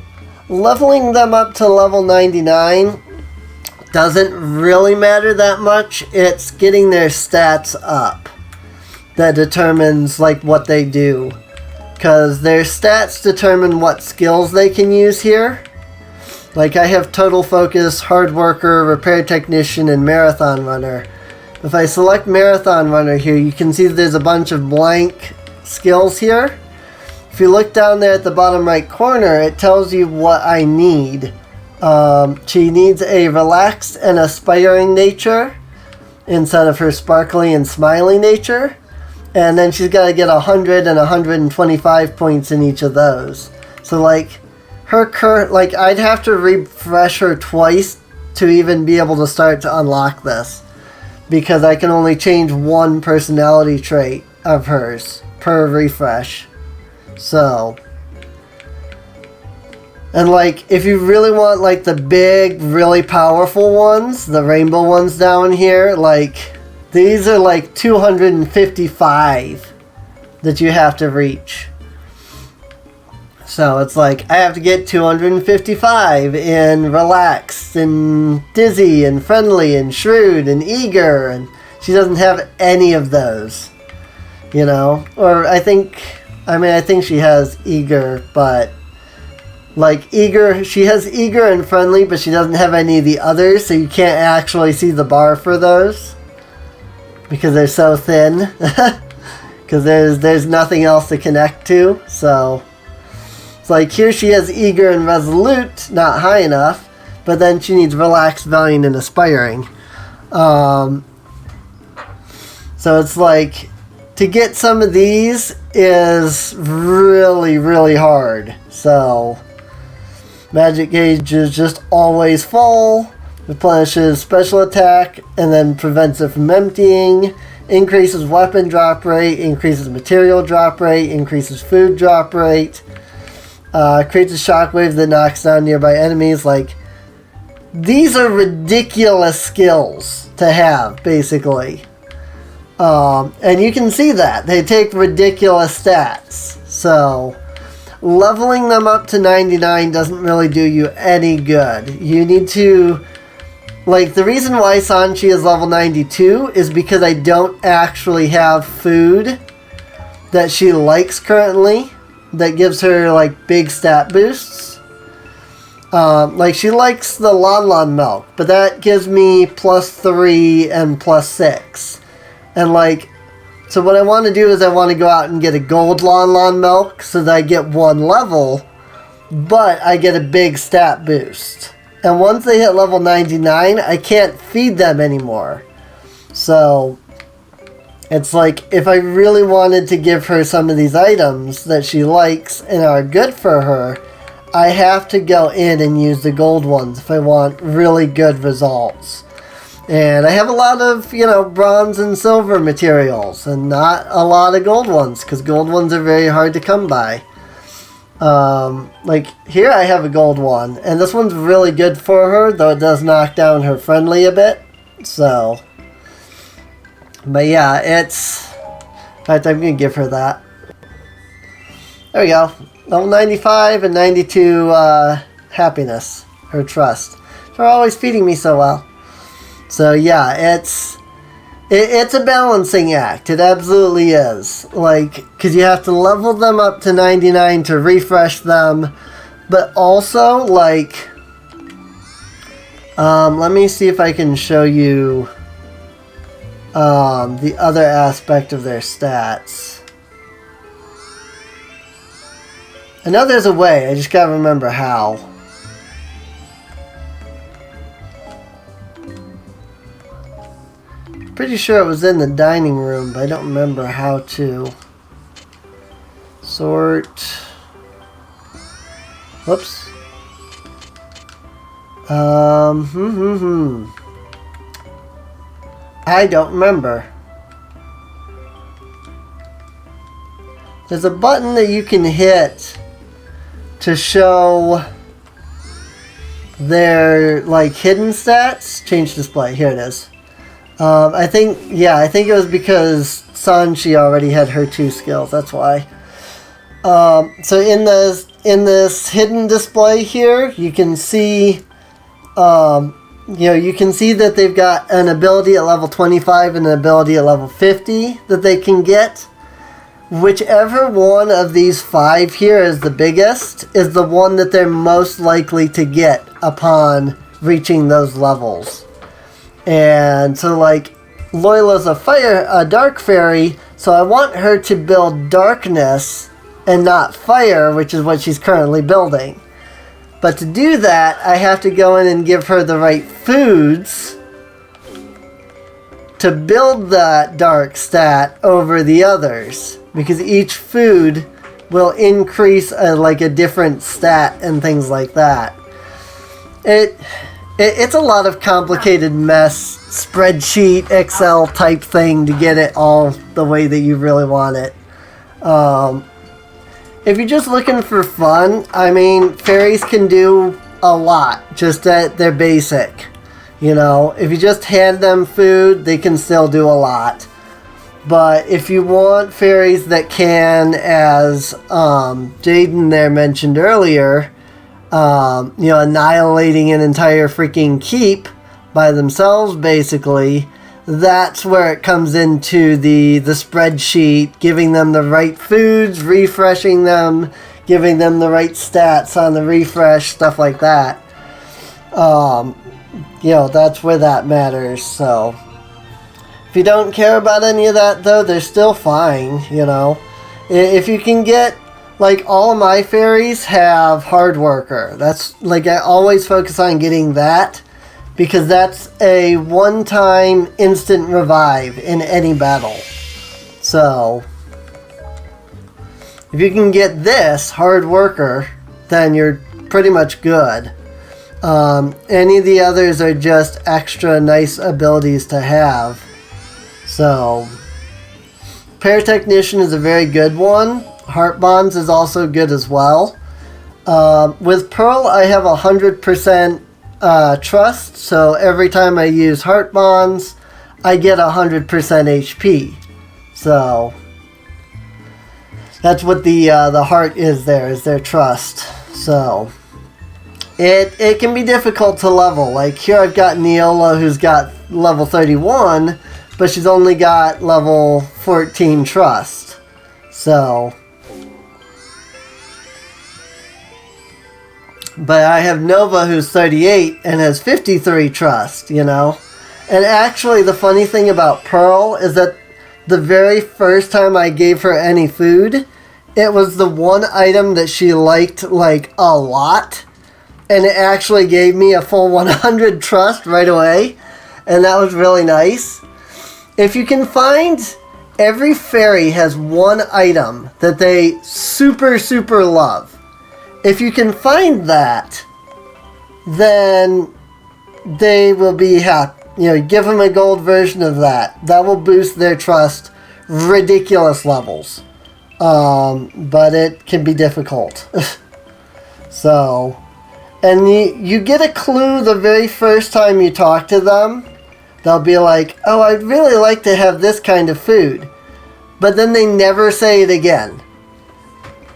[SPEAKER 1] leveling them up to level 99 doesn't really matter that much. It's getting their stats up that determines what they do. Because their stats determine what skills they can use here. I have Total Focus, Hard Worker, Repair Technician, and Marathon Runner. If I select Marathon Runner here, you can see that there's a bunch of blank skills here. If you look down there at the bottom right corner, it tells you what I need. She needs a relaxed and aspiring nature instead of her sparkly and smiley nature. And then she's got to get 100 and 125 points in each of those. So her current, I'd have to refresh her twice to even be able to start to unlock this. Because I can only change one personality trait of hers per refresh. So. And if you really want the big, really powerful ones, the rainbow ones down here, these are 255 that you have to reach. So it's I have to get 255 in relaxed and dizzy and friendly and shrewd and eager, and she doesn't have any of those, or I think she has eager, but eager, she has eager and friendly, but she doesn't have any of the others, so you can't actually see the bar for those because they're so thin because there's nothing else to connect to. So it's here she has eager and resolute, not high enough, but then she needs relaxed, valiant, and aspiring. So it's to get some of these is really, really hard. So magic gauge is just always full, replenishes special attack, and then prevents it from emptying, increases weapon drop rate, increases material drop rate, increases food drop rate, creates a shockwave that knocks down nearby enemies. These are ridiculous skills to have, basically. And you can see that. They take ridiculous stats. So, leveling them up to 99 doesn't really do you any good. You need to... the reason why Sanchi is level 92 is because I don't actually have food that she likes currently that gives her big stat boosts. Like, she likes the Lon Lon milk, but that gives me +3 and +6. And, like, so what I want to do is I want to go out and get a gold Lon Lon milk so that I get 1 level, but I get a big stat boost. And once they hit level 99, I can't feed them anymore. So, it's like, if I really wanted to give her some of these items that she likes and are good for her, I have to go in and use the gold ones if I want really good results. And I have a lot of, you know, bronze and silver materials and not a lot of gold ones, because gold ones are very hard to come by. Like, here I have a gold one, and this one's really good for her, though it does knock down her friendly a bit. So, but yeah, it's... In fact, I'm going to give her that. There we go. Level 95 and 92 happiness, her trust. They're always feeding me so well. So yeah, it's a balancing act. It absolutely is. Like, because you have to level them up to 99 to refresh them. But also, like, let me see if I can show you the other aspect of their stats. I know there's a way, I just gotta remember how. Pretty sure it was in the dining room, but I don't remember how to. Sort. Whoops. I don't remember. There's a button that you can hit to show their, like, hidden stats. Change display. Here it is. I think it was because Sanchi already had her 2 skills. That's why. So in this hidden display here, you can see, you can see that they've got an ability at level 25 and an ability at level 50 that they can get. Whichever one of these 5 here is the biggest is the one that they're most likely to get upon reaching those levels. And so, like, Loyla's a dark fairy, so I want her to build darkness and not fire, which is what she's currently building. But to do that, I have to go in and give her the right foods to build that dark stat over the others. Because each food will increase a different stat and things like that. It's a lot of complicated mess, spreadsheet, Excel type thing to get it all the way that you really want it. If you're just looking for fun, I mean, fairies can do a lot, just at their basic. You know, if you just hand them food, they can still do a lot. But if you want fairies that can, as Jaden there mentioned earlier, annihilating an entire freaking keep by themselves, basically, that's where it comes into the spreadsheet, giving them the right foods, refreshing them, giving them the right stats on the refresh, stuff like that. That's where that matters, so... If you don't care about any of that, though, they're still fine, you know. If you can get, like, all of my fairies have Hard Worker. That's, like, I always focus on getting that, because that's a one-time instant revive in any battle. So, if you can get this, Hard Worker, then you're pretty much good. Any of the others are just extra nice abilities to have. So, Paratechnician is a very good one. Heart Bonds is also good as well. With Pearl, I have 100% trust, so every time I use Heart Bonds, I get 100% HP. So, that's what the heart is there, is their trust. So, it can be difficult to level. Like, here I've got Neola, who's got level 31, but she's only got level 14 trust. So, But I have Nova who's 38 and has 53 trust, you know? And actually the funny thing about Pearl is that the very first time I gave her any food, it was the one item that she liked like a lot. And it actually gave me a full 100 trust right away. And that was really nice. If you can find, every fairy has one item that they super, super love. If you can find that, then they will be happy. You know, give them a gold version of that. That will boost their trust ridiculous levels. But it can be difficult. So, and you get a clue the very first time you talk to them. They'll be like, oh, I'd really like to have this kind of food. But then they never say it again.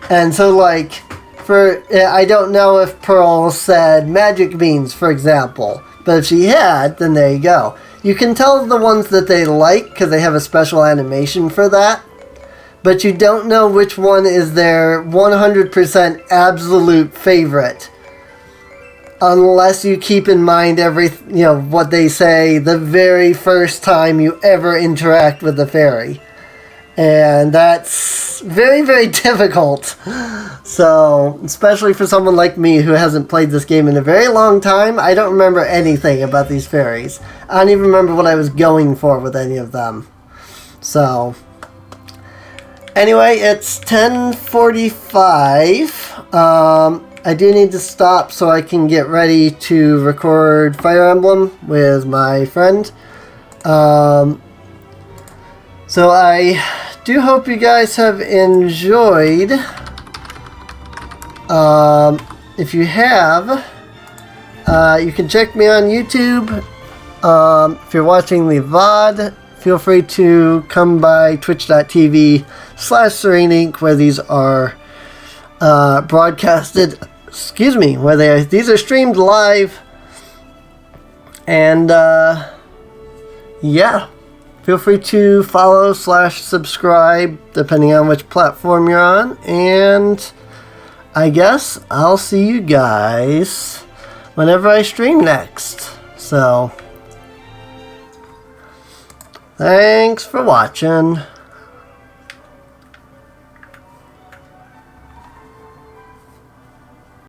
[SPEAKER 1] And so, like, I don't know if Pearl said magic beans, for example. But if she had, then there you go. You can tell the ones that they like because they have a special animation for that. But you don't know which one is their 100% absolute favorite. Unless you keep in mind what they say the very first time you ever interact with the fairy. And that's very, very difficult. So, especially for someone like me who hasn't played this game in a very long time, I don't remember anything about these fairies. I don't even remember what I was going for with any of them. So, anyway, it's 10:45. I do need to stop so I can get ready to record Fire Emblem with my friend. So I do hope you guys have enjoyed. If you have, you can check me on YouTube. If you're watching the VOD, feel free to come by twitch.tv/SereneInc, where these are broadcasted. Excuse me, these are streamed live. And yeah. Feel free to follow/subscribe, depending on which platform you're on. And I guess I'll see you guys whenever I stream next. So, thanks for watching.